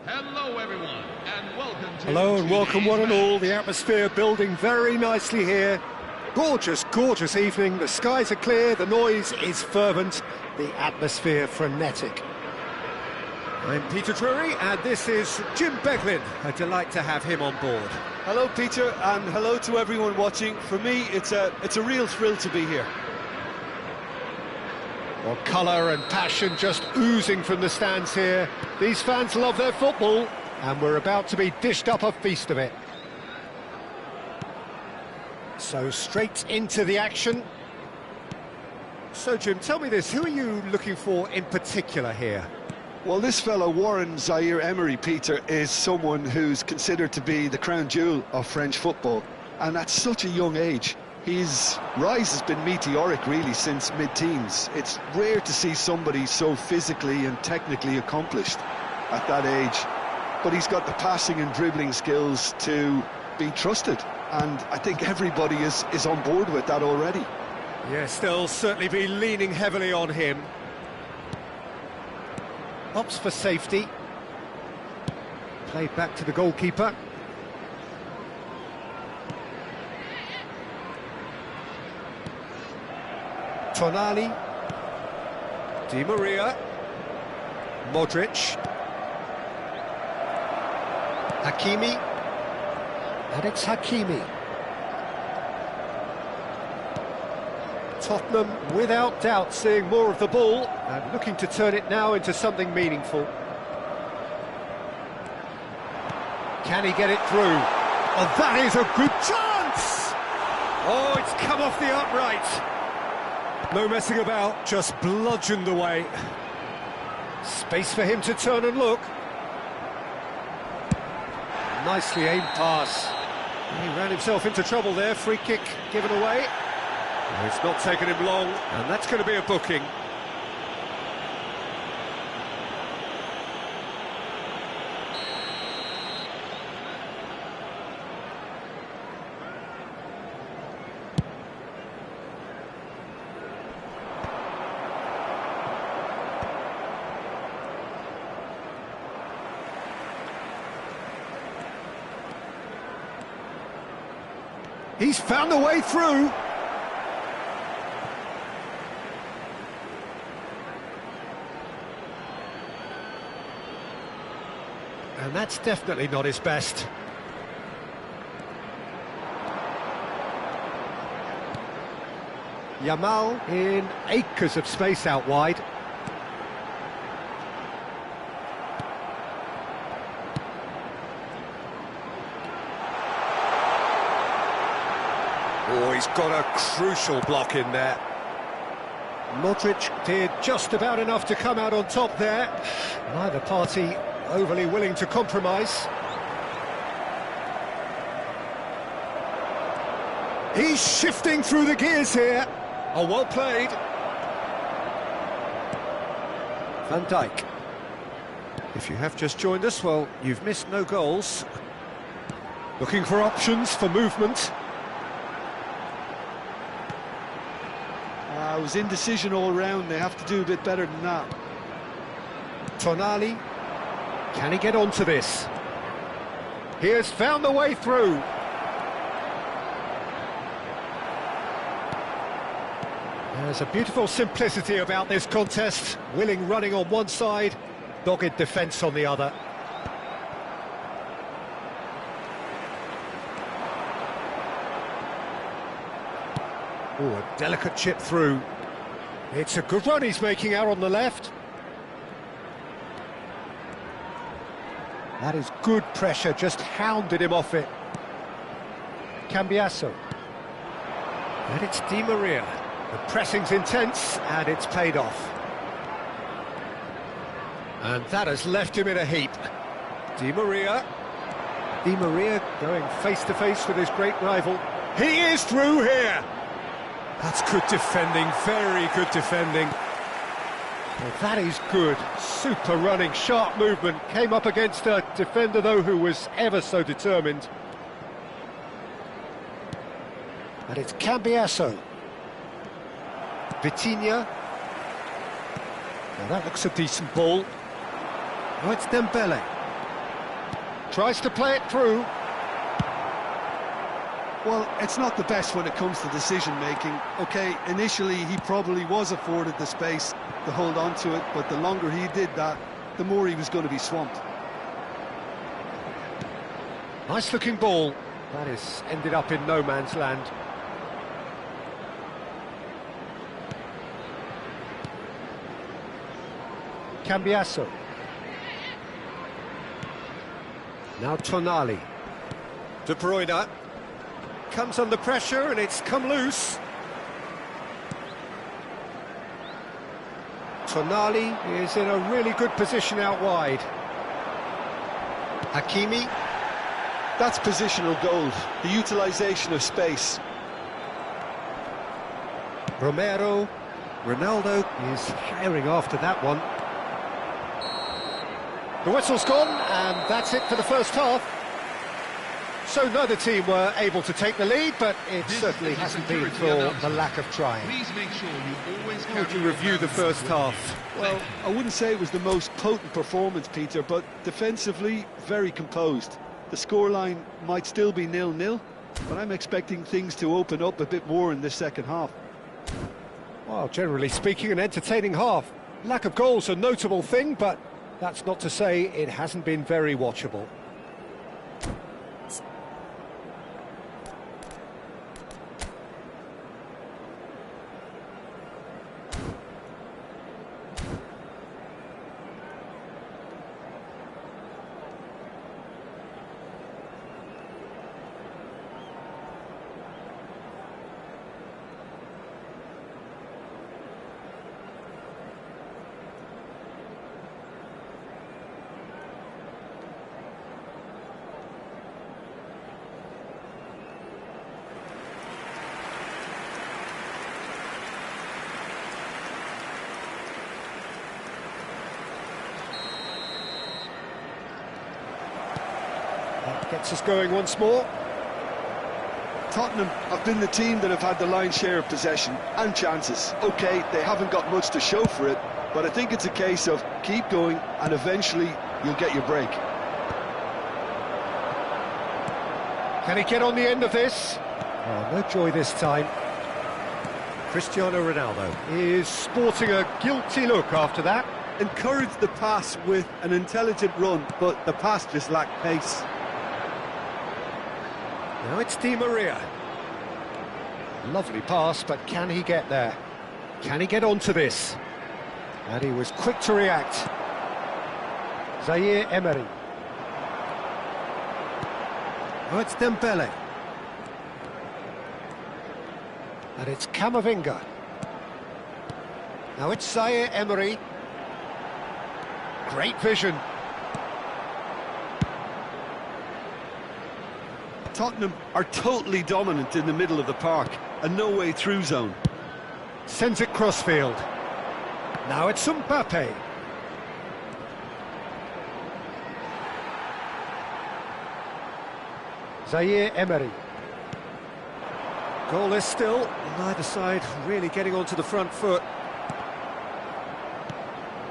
Hello everyone, and welcome to... Hello and welcome one and today's all. The atmosphere building very nicely here. Gorgeous, gorgeous evening. The skies are clear, the noise is fervent, the atmosphere frenetic. I'm Peter Drury, and this is Jim Beglin. A delight to have him on board. Hello, Peter, and hello to everyone watching. For me, it's a real thrill to be here. Well, colour and passion just oozing from the stands here. These fans love their football, and we're about to be dished up a feast of it. So straight into the action. So Jim, tell me this, who are you looking for in particular here? Well, this fellow, Warren Zaire-Emery, Peter, is someone who's considered to be the crown jewel of French football. And at such a young age, his rise has been meteoric, really, since mid-teens. It's rare to see somebody so physically and technically accomplished at that age. But he's got the passing and dribbling skills to be trusted. And I think everybody is on board with that already. Yes, they'll certainly be leaning heavily on him. Opts for safety. Played back to the goalkeeper. Tonali. Di Maria. Modric. Hakimi. And it's Hakimi. Tottenham, without doubt, seeing more of the ball and looking to turn it now into something meaningful. Can he get it through? Oh, that is a good chance! Oh, it's come off the upright. No messing about, just bludgeoned away. Space for him to turn and look. Nicely aimed pass. He ran himself into trouble there, free kick given away. It's not taken him long, and that's going to be a booking. He's found a way through. And that's definitely not his best. Yamal in acres of space out wide. Oh, he's got a crucial block in there. Modric did just about enough to come out on top there. Neither party overly willing to compromise. He's shifting through the gears here. Oh, well played. Van Dijk. If you have just joined us, well, you've missed no goals. Looking for options for movement. It was indecision all round. They have to do a bit better than that. Tonali. Can he get onto this? He has found the way through. There's a beautiful simplicity about this contest. Willing running on one side, dogged defence on the other. Oh, a delicate chip through. It's a good run he's making out on the left. That is good pressure, just hounded him off it. Cambiasso. And it's Di Maria. The pressing's intense, and it's paid off. And that has left him in a heap. Di Maria. Di Maria going face-to-face with his great rival. He is through here! That's good defending, very good defending. Well, that is good. Super running, sharp movement. Came up against a defender, though, who was ever so determined. And it's Cambiasso. Vitinha. Now that looks a decent ball. Oh, it's Dembele. Tries to play it through. Well, it's not the best when it comes to decision-making. OK, initially he probably was afforded the space to hold on to it, but the longer he did that, the more he was going to be swamped. Nice-looking ball. That is ended up in no man's land. Cambiasso. Now Tonali. De Bruyne. Comes under pressure and it's come loose. Tonali is in a really good position out wide. Hakimi. That's positional gold, the utilisation of space. Romero. Ronaldo is firing after that one. The whistle's gone, and that's it for the first half. So neither team were able to take the lead, but it certainly hasn't been for the lack of trying. Please make sure you always How would you review the first half? Well, I wouldn't say it was the most potent performance, Peter, but defensively, very composed. The scoreline might still be 0-0, but I'm expecting things to open up a bit more in this second half. Well, generally speaking, an entertaining half. Lack of goals a notable thing, but that's not to say it hasn't been very watchable. That gets us going once more. Tottenham have been the team that have had the lion's share of possession and chances. OK, they haven't got much to show for it, but I think it's a case of keep going and eventually you'll get your break. Can he get on the end of this? Oh, no joy this time. Cristiano Ronaldo is sporting a guilty look after that. Encouraged the pass with an intelligent run, but the pass just lacked pace. Now it's Di Maria. Lovely pass, but can he get there? Can he get onto this? And he was quick to react. Zaire Emery. Now it's Dembele. And it's Camavinga. Now it's Zaire Emery. Great vision. Tottenham are totally dominant in the middle of the park, a no-way through zone. Sends it crossfield. Now it's Mbappe. Zaire Emery. Goalless still, neither side really getting onto the front foot.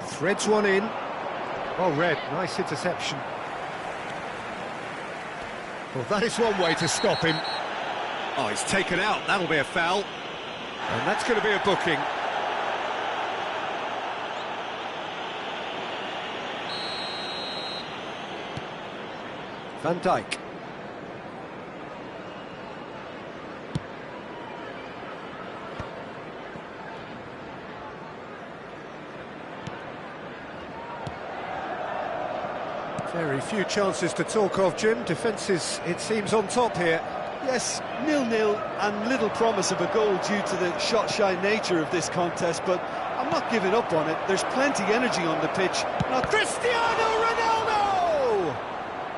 Threads one in. Oh, Red, nice interception. Well, that is one way to stop him. Oh, he's taken out, that'll be a foul. And that's going to be a booking. Van Dijk. Very few chances to talk of, Jim. Defence is, it seems, on top here. Yes, 0-0 and little promise of a goal due to the shot-shy nature of this contest, but I'm not giving up on it. There's plenty energy on the pitch. Now Cristiano Ronaldo!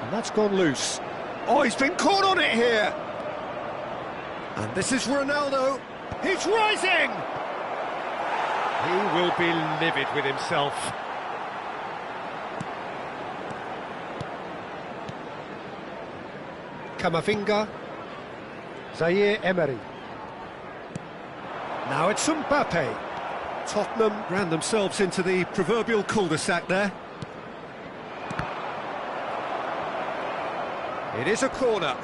And that's gone loose. Oh, he's been caught on it here. And this is Ronaldo. He's rising! He will be livid with himself. Camavinga. Zaire Emery. Now it's Mbappe. Tottenham ran themselves into the proverbial cul-de-sac there. It is a corner.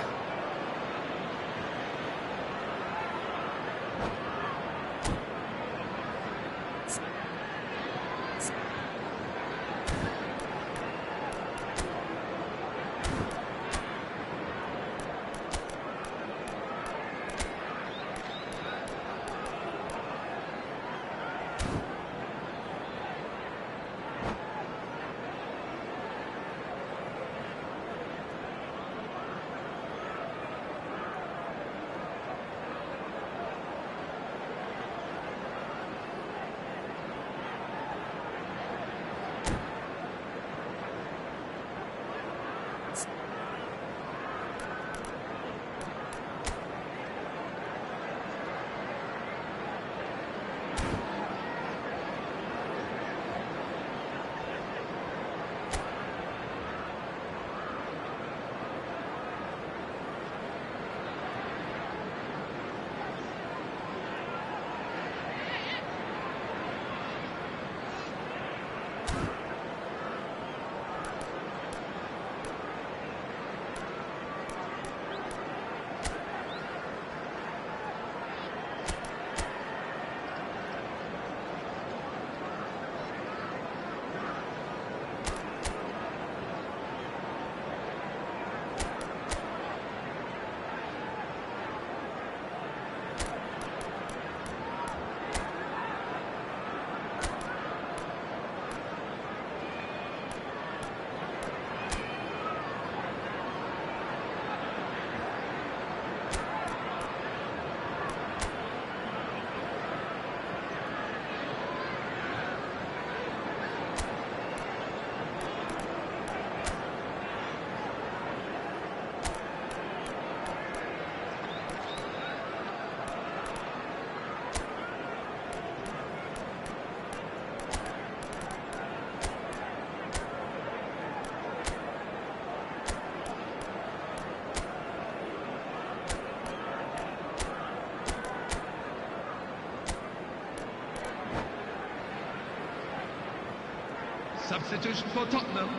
Substitution for Tottenham,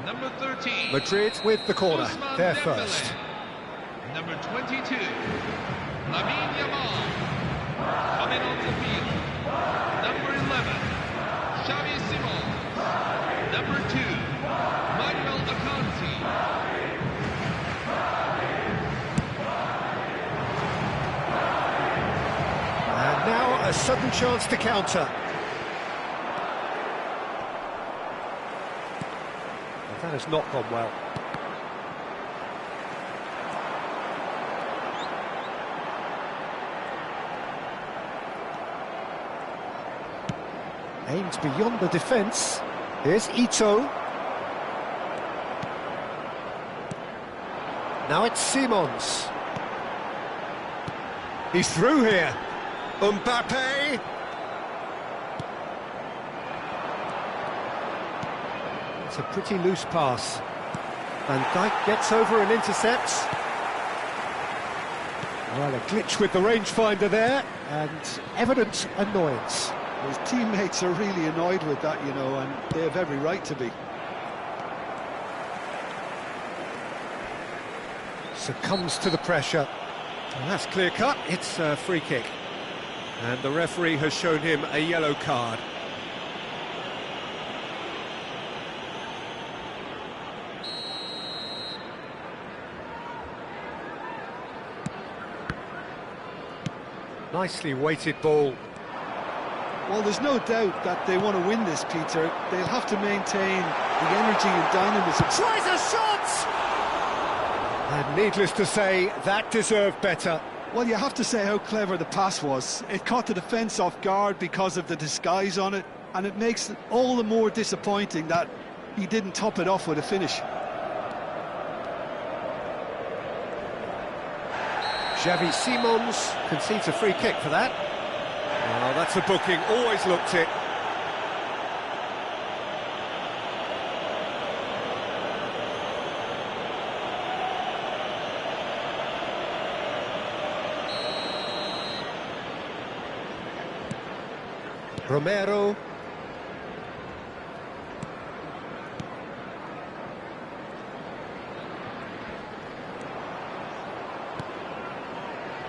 number 13. Madrid with the corner, Ousmane they're Dembele. first. Number 22, Lamine Yamal. Coming on the field, number 11, Xavi Simons. Number 2, Manuel Akanji. And now a sudden chance to counter. That has not gone well. Aimed beyond the defence. Here's Ito. Now it's Simons. He's through here. Mbappe. It's a pretty loose pass. Van Dijk gets over and intercepts. Well, a glitch with the rangefinder there, and evident annoyance. His teammates are really annoyed with that, you know, and they have every right to be. Succumbs to the pressure. And that's clear cut, it's a free kick. And the referee has shown him a yellow card. Nicely weighted ball. Well, there's no doubt that they want to win this, Peter. They'll have to maintain the energy and dynamism. Tries a shot! And needless to say, that deserved better. Well, you have to say how clever the pass was. It caught the defence off guard because of the disguise on it, and it makes it all the more disappointing that he didn't top it off with a finish. Xavi Simons concedes a free kick for that. Oh, that's a booking, always looked it. Romero.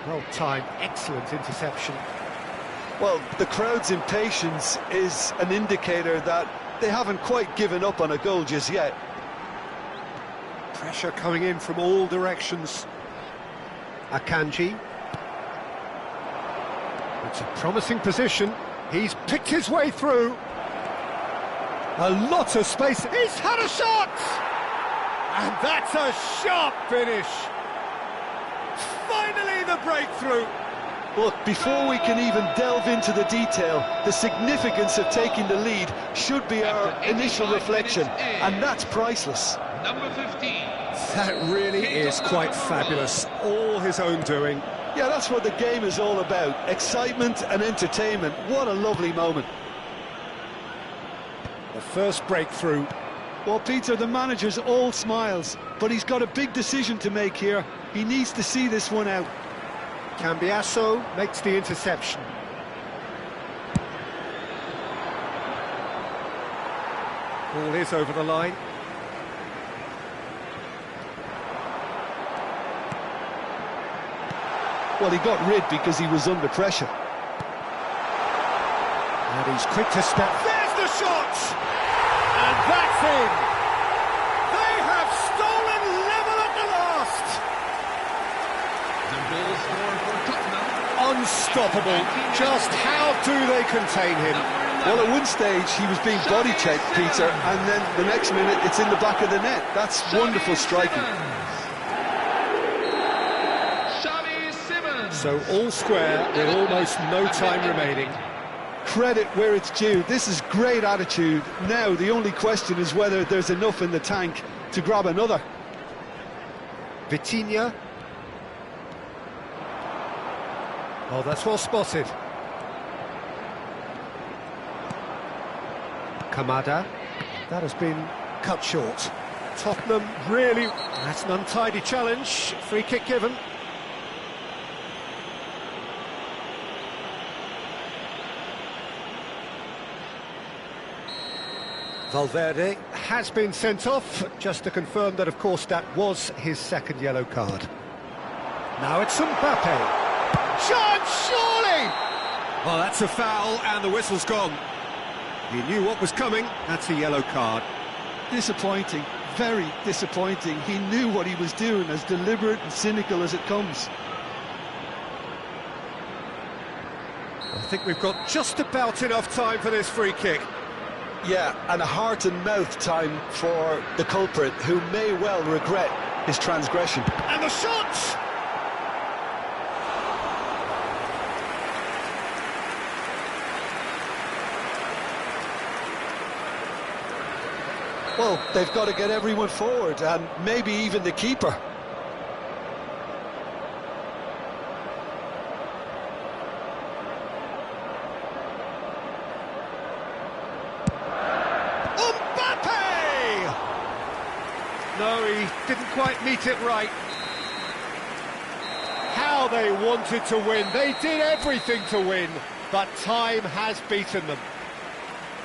Well timed, excellent interception. Well, the crowd's impatience is an indicator that they haven't quite given up on a goal just yet. Pressure coming in from all directions. Akanji. It's a promising position. He's picked his way through. A lot of space. He's had a shot! And that's a sharp finish. Finally the breakthrough. Look, before we can even delve into the detail, the significance of taking the lead should be our initial reflection, and that's priceless. Number 15. That really is quite fabulous. All his own doing. Yeah, that's what the game is all about. Excitement and entertainment. What a lovely moment. The first breakthrough. Well, Peter, the manager's all smiles, but he's got a big decision to make here. He needs to see this one out. Cambiasso makes the interception. Ball is over the line. Well, he got rid because he was under pressure. And he's quick to step. There's the shot! And that's in! They have stolen level at the last! The goal scorer for Tottenham. Unstoppable. Just how do they contain him? Well, at one stage, he was being body-checked, Peter, and then the next minute, it's in the back of the net. That's wonderful striking. So all square with almost no time remaining. Credit where it's due. This is great attitude. Now, the only question is whether there's enough in the tank to grab another. Vitinha. Oh, that's well spotted. Kamada. That has been cut short. Tottenham really... That's an untidy challenge. Free kick given. Valverde has been sent off, just to confirm that, of course, that was his second yellow card. Now it's Mbappe. Chance, surely! Well, that's a foul, and the whistle's gone. He knew what was coming. That's a yellow card. Disappointing, very disappointing. He knew what he was doing, as deliberate and cynical as it comes. I think we've got just about enough time for this free kick. Yeah, and a heart and mouth time for the culprit, who may well regret his transgression. And the shot! Well, they've got to get everyone forward, and maybe even the keeper. No, he didn't quite meet it right. How they wanted to win. They did everything to win, but time has beaten them.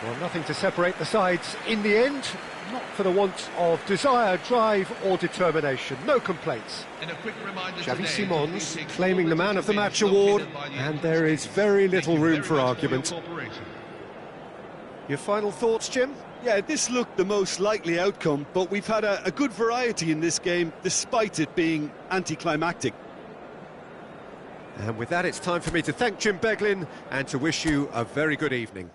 Well, nothing to separate the sides in the end, not for the want of desire, drive or determination. No complaints. Xavi Simons claiming the Man of the Match award, and there is very little room for argument. Your final thoughts, Jim? Yeah, this looked the most likely outcome, but we've had a good variety in this game, despite it being anticlimactic. And with that, it's time for me to thank Jim Beglin and to wish you a very good evening.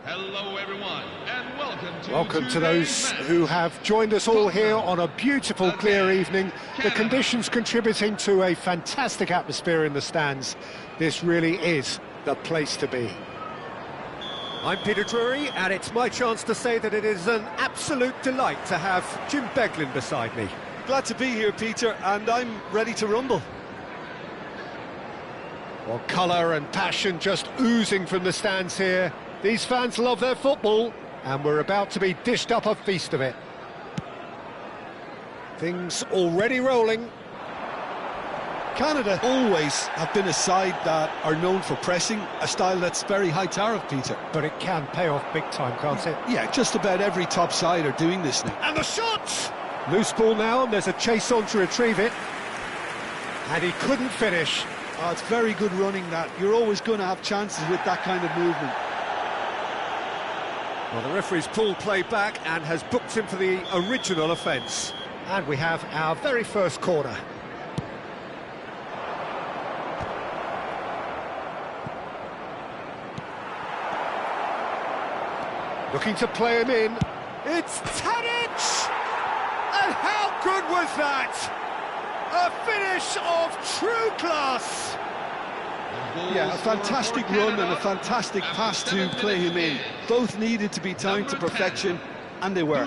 Hello everyone, and welcome Welcome to today's those match. who have joined us all here on a beautiful, clear evening. The conditions contributing to a fantastic atmosphere in the stands. This really is the place to be. I'm Peter Drury, and it's my chance to say that it is an absolute delight to have Jim Beglin beside me. Glad to be here, Peter, and I'm ready to rumble. Well, colour and passion just oozing from the stands here. These fans love their football, and we're about to be dished up a feast of it. Things already rolling. Canada always have been a side that are known for pressing, a style that's very high tariff, Peter. But it can pay off big time, can't it? Yeah, just about every top side are doing this now. And the shot! Loose ball now, and there's a chase on to retrieve it. And he couldn't finish. Oh, it's very good running, that. You're always going to have chances with that kind of movement. Well, the referee's pulled play back and has booked him for the original offence. And we have our very first corner. Looking to play him in. It's Tadic! And how good was that? A finish of true class! Yeah, a fantastic run and a fantastic pass to play him in. Both needed to be timed to perfection, and they were.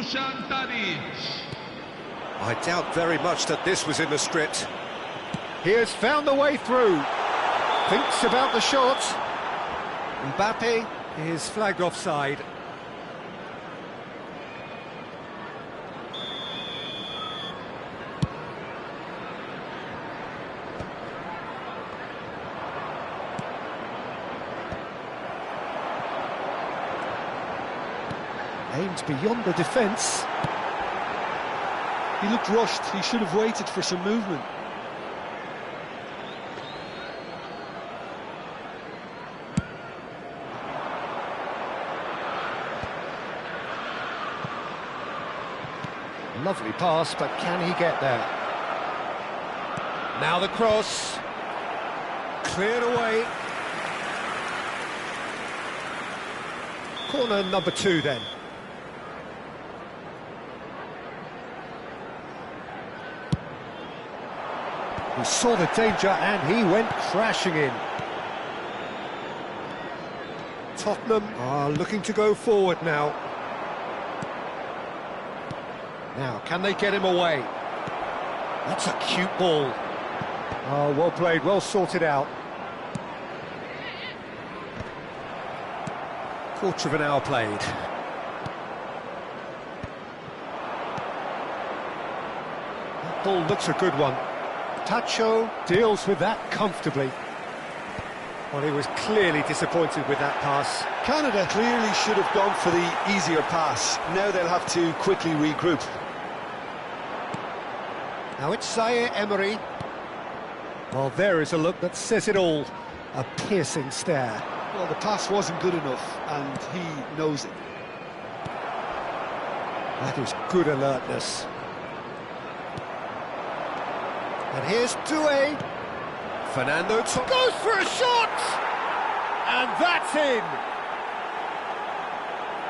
I doubt very much that this was in the script. He has found the way through. Thinks about the shot. Mbappe is flagged offside. Aimed beyond the defence. He looked rushed. He should have waited for some movement. Lovely pass, but can he get there? Now the cross. Cleared away. Corner number 2 then. He saw the danger and he went crashing in. Tottenham are looking to go forward now. Now, can they get him away? That's a cute ball. Oh, well played, well sorted out. Quarter of an hour played. That ball looks a good one. Tacho deals with that comfortably. Well, he was clearly disappointed with that pass. Canada clearly should have gone for the easier pass. Now they'll have to quickly regroup. Now it's Zaire Emery. Well, there is a look that says it all. A piercing stare. Well, the pass wasn't good enough, and he knows it. That is good alertness. And here's Doué. Fernando goes for a shot! And that's in!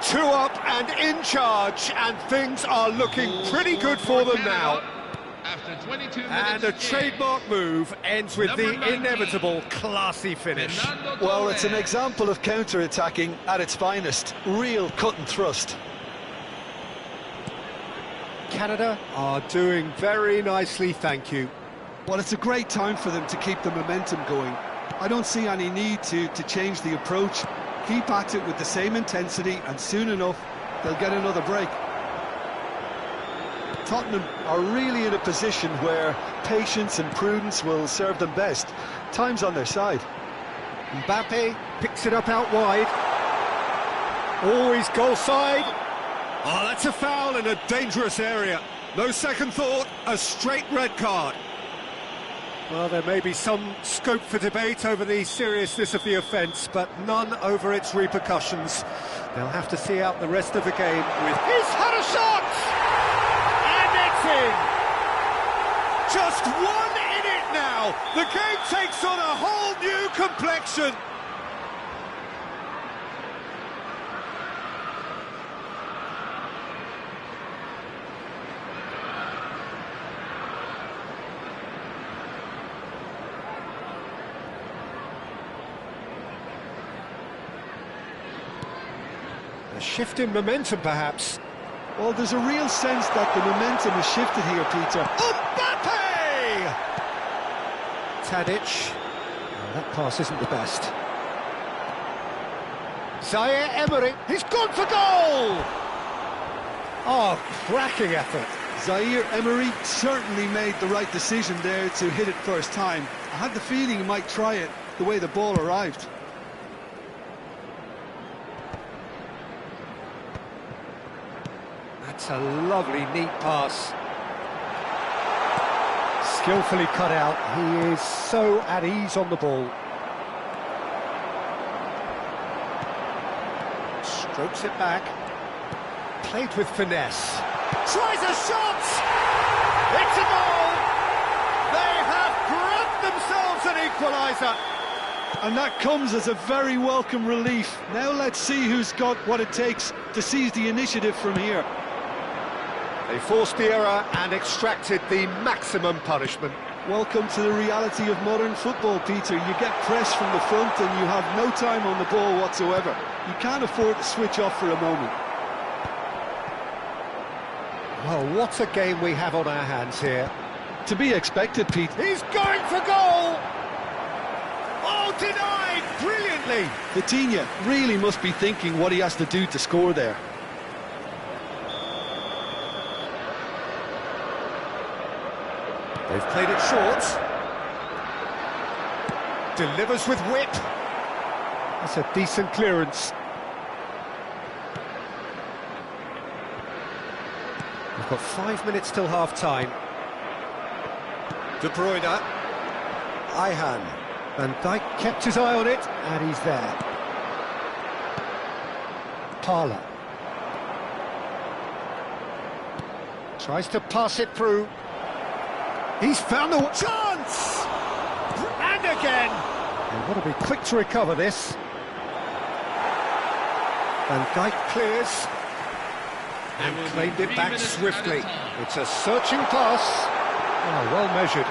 2 up and in charge, and things are looking pretty good for them now. After 22 minutes And a trademark move ends with the inevitable classy finish. Well, it's an example of counter-attacking at its finest. Real cut and thrust. Canada are doing very nicely, thank you. Well, it's a great time for them to keep the momentum going. I don't see any need to change the approach. Keep at it with the same intensity, and soon enough, they'll get another break. Tottenham are really in a position where patience and prudence will serve them best. Time's on their side. Mbappe picks it up out wide. Always goal side. Oh, that's a foul in a dangerous area. No second thought, a straight red card. Well, there may be some scope for debate over the seriousness of the offence, but none over its repercussions. They'll have to see out the rest of the game with... He's had a shot! And it's in! Just 1 in it now! The game takes on a whole new complexion! A shift in momentum, perhaps. Well, there's a real sense that the momentum has shifted here, Peter. Mbappe! Tadic. Oh, that pass isn't the best. Zaire Emery, he's gone for goal! Oh, cracking effort. Zaire Emery certainly made the right decision there to hit it first time. I had the feeling he might try it the way the ball arrived. That's a lovely, neat pass. Skillfully cut out. He is so at ease on the ball. Strokes it back. Played with finesse. Tries a shot! It's a goal! They have grabbed themselves an equaliser. And that comes as a very welcome relief. Now let's see who's got what it takes to seize the initiative from here. They forced the error and extracted the maximum punishment. Welcome to the reality of modern football, Peter. You get pressed from the front and you have no time on the ball whatsoever. You can't afford to switch off for a moment. Well, what a game we have on our hands here. To be expected, Pete. He's going for goal! Oh, denied brilliantly! Vitinha really must be thinking what he has to do to score there. They've played it short. Delivers with wit. That's a decent clearance. We've got 5 minutes till half-time. De Bruyne. Ayhan. Van Dijk kept his eye on it, and he's there. Parla. Tries to pass it through. He's found the chance! And again! And got to be quick to recover this. Van Dijk clears. And claimed it back swiftly. It's a searching pass. Oh, well measured.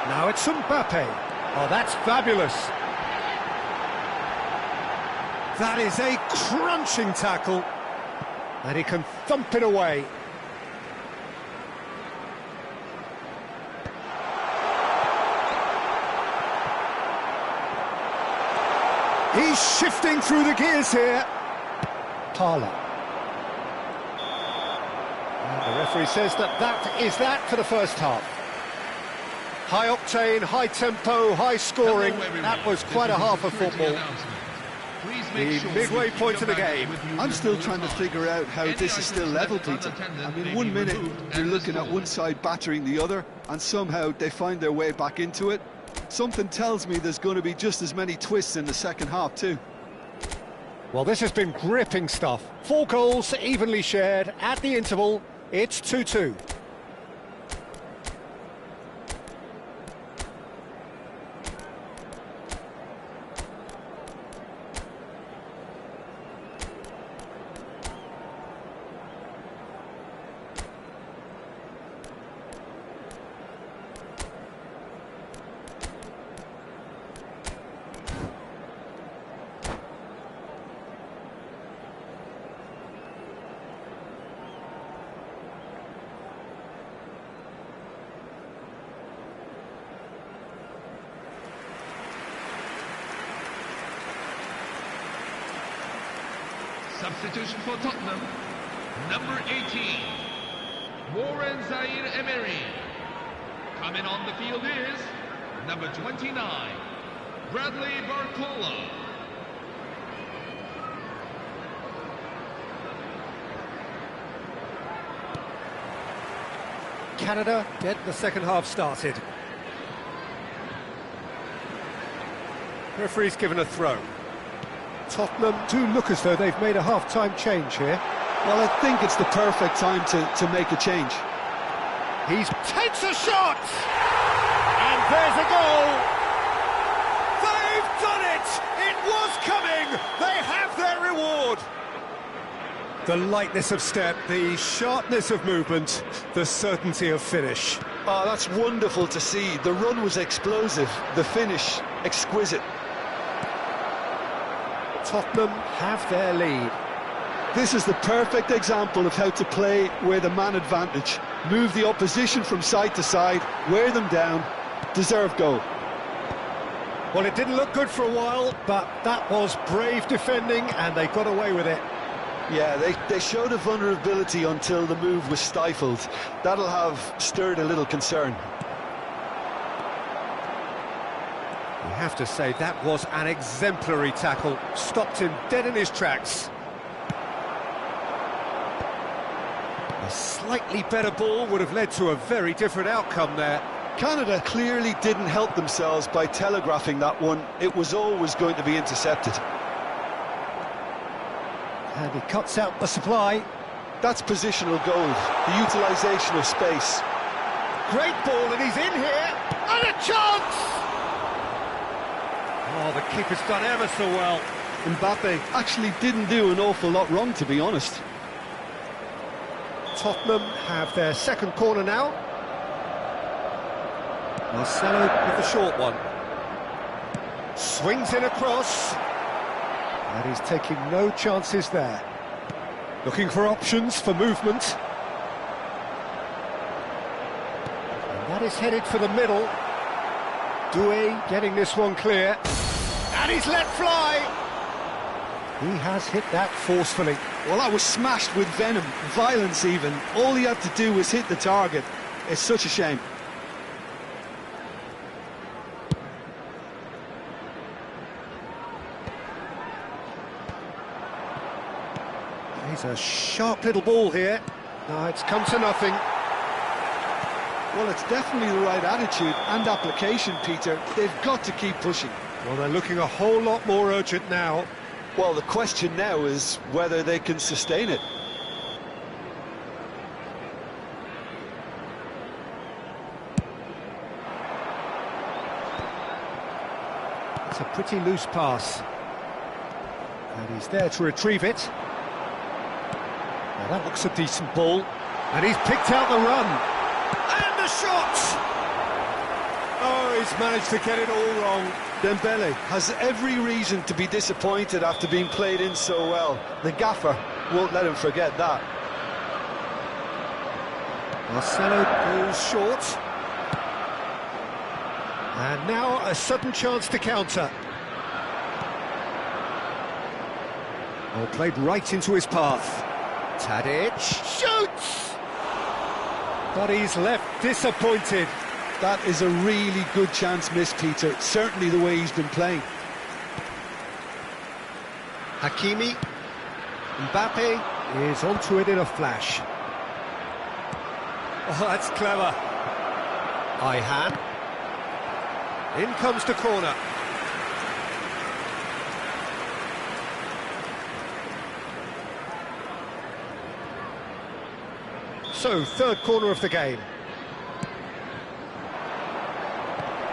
Now it's Mbappe. Oh, that's fabulous. That is a crunching tackle. And he can thump it away. He's shifting through the gears here. Parla. The referee says that is that for the first half. High octane, high tempo, high scoring. That was quite a half of football. The midway point of the game. I'm still trying to figure out how this is still level, Peter. I mean, 1 minute you're looking at one side battering the other, and somehow they find their way back into it. Something tells me there's going to be just as many twists in the second half too. Well, this has been gripping stuff. 4 goals evenly shared at the interval. It's 2-2. Substitution for Tottenham, number 18, Warren Zaire Emery. Coming on the field is number 29, Bradley Barcola. Canada get the second half started. Referee's given a throw. Tottenham do look as though they've made a half-time change here. Well, I think it's the perfect time to make a change. He takes a shot! And there's a goal! They've done it! It was coming! They have their reward! The lightness of step, the sharpness of movement, the certainty of finish. Oh, that's wonderful to see. The run was explosive, the finish exquisite. Tottenham have their lead. This is the perfect example of how to play with a man advantage. Move the opposition from side to side, wear them down, deserve goal. Well, it didn't look good for a while, but that was brave defending, and they got away with it. Yeah, they showed a vulnerability until the move was stifled. That'll have stirred a little concern. You have to say that was an exemplary tackle. Stopped him dead in his tracks. A slightly better ball would have led to a very different outcome there. Canada clearly didn't help themselves by telegraphing that one. It was always going to be intercepted. And he cuts out the supply. That's positional goal, the utilisation of space. Great ball, and he's in here. And a chance! Oh, the keeper's done ever so well. Mbappe actually didn't do an awful lot wrong, to be honest. Tottenham have their second corner now. Marcelo with the short one. Swings in across. And he's taking no chances there. Looking for options for movement. And that is headed for the middle. Doué getting this one clear. And he's let fly. He has hit that forcefully. Well, that was smashed with venom, violence even. All he had to do was hit the target. It's such a shame. He's a sharp little ball here. No, it's come to nothing. Well, it's definitely the right attitude and application, Peter. They've got to keep pushing. Well, they're looking a whole lot more urgent now. Well, the question now is whether they can sustain it. It's a pretty loose pass. And he's there to retrieve it. Now that looks a decent ball. And he's picked out the run. And the shot! Oh, he's managed to get it all wrong. Dembele has every reason to be disappointed after being played in so well. The gaffer won't let him forget that. Marcelo goes short. And now a sudden chance to counter. Oh, played right into his path. Tadic shoots! But he's left disappointed. That is a really good chance missed, Peter. Certainly the way he's been playing. Hakimi. Mbappe is onto it in a flash. Oh, that's clever. Ihan. In comes the corner. So, third corner of the game.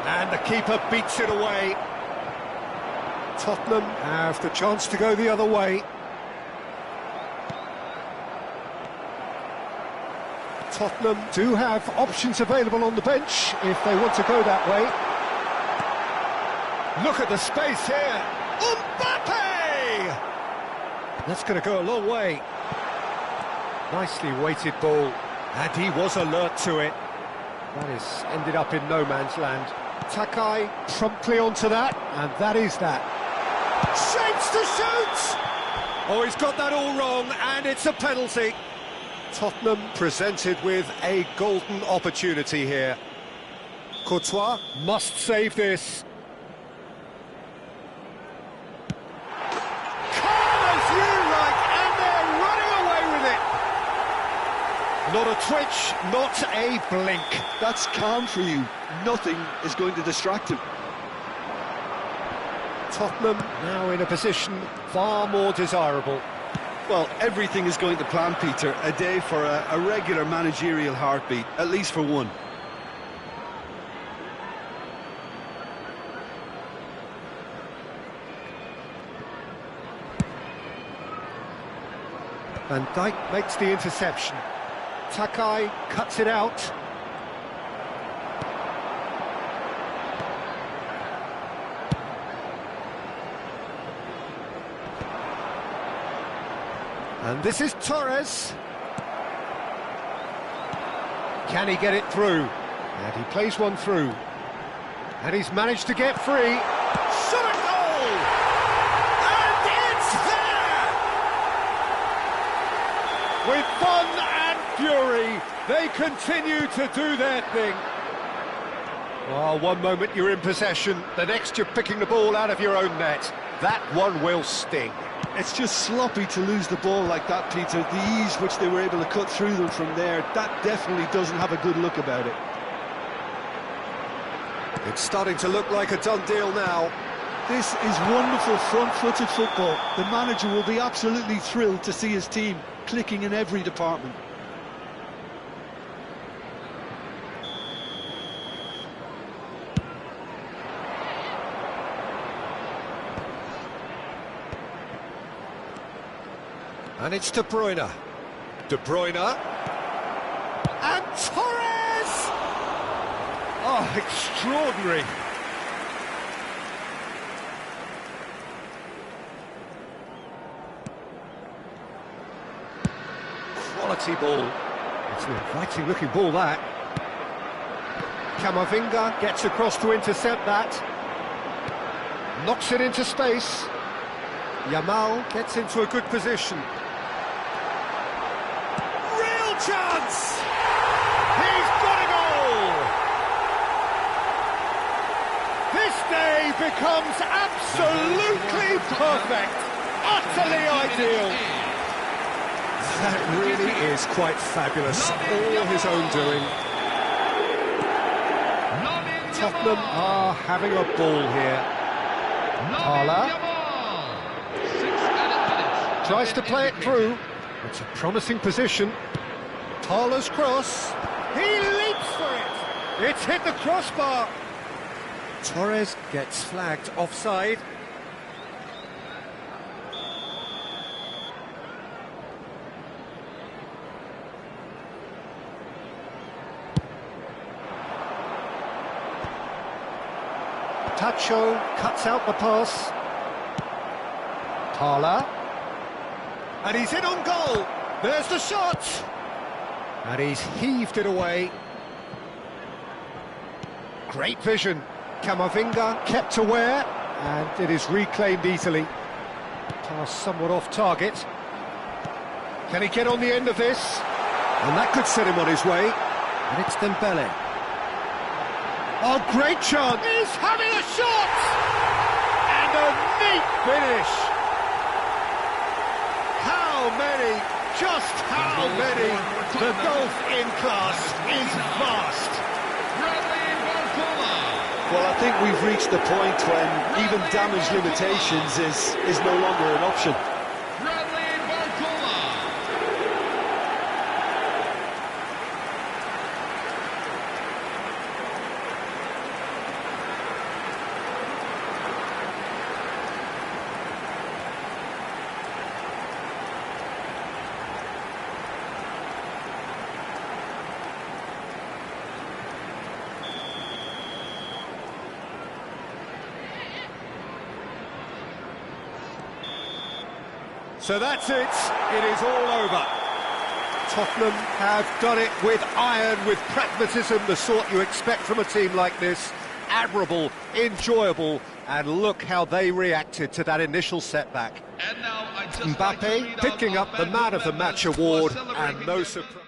And the keeper beats it away. Tottenham have the chance to go the other way. Tottenham do have options available on the bench if they want to go that way. Look at the space here. Mbappe! That's going to go a long way. Nicely weighted ball. And he was alert to it. That is ended up in no man's land. Takai promptly onto that, and that is that. Shapes to shoot! Oh, he's got that all wrong, and it's a penalty. Tottenham presented with a golden opportunity here. Courtois must save this. Calm as you like, and they're running away with it. Not a twitch, not a blink. That's calm for you. Nothing is going to distract him. Tottenham now in a position far more desirable. Well, everything is going to plan, Peter. A day for a regular managerial heartbeat, at least for one. Van Dijk makes the interception. Takai cuts it out. And this is Torres. Can he get it through? And he plays one through. And he's managed to get free. Shot at goal! And it's there! With fun and fury, they continue to do their thing. Well, one moment you're in possession, the next you're picking the ball out of your own net. That one will sting. It's just sloppy to lose the ball like that, Peter. The ease which they were able to cut through them from there, that definitely doesn't have a good look about it. It's starting to look like a done deal now. This is wonderful front-footed football. The manager will be absolutely thrilled to see his team clicking in every department. And it's De Bruyne. De Bruyne. And Torres! Oh, extraordinary. Quality ball. It's an inviting looking ball, that. Camavinga gets across to intercept that. Knocks it into space. Yamal gets into a good position. Real chance! He's got a goal! This day becomes absolutely perfect, utterly ideal. That really is quite fabulous, all his own doing. Tottenham are having a ball here. Hala tries to play it through. It's a promising position. Hala's cross. He leaps for it. It's hit the crossbar. Torres gets flagged offside. Tacho cuts out the pass. Hala. And he's in on goal. There's the shot. And he's heaved it away. Great vision. Camavinga kept aware. And it is reclaimed easily. Pass somewhat off target. Can he get on the end of this? And that could set him on his way. And it's Dembele. Oh, great chance. He's having a shot. And a neat finish. How many, just how many? The gulf in class is vast. Well, I think we've reached the point when even damage limitations is no longer an option. So that's it. It is all over. Tottenham have done it with iron, with pragmatism, the sort you expect from a team like this. Admirable, enjoyable, and look how they reacted to that initial setback. And now Mbappe picking up the Man of the Match award, and no surprise.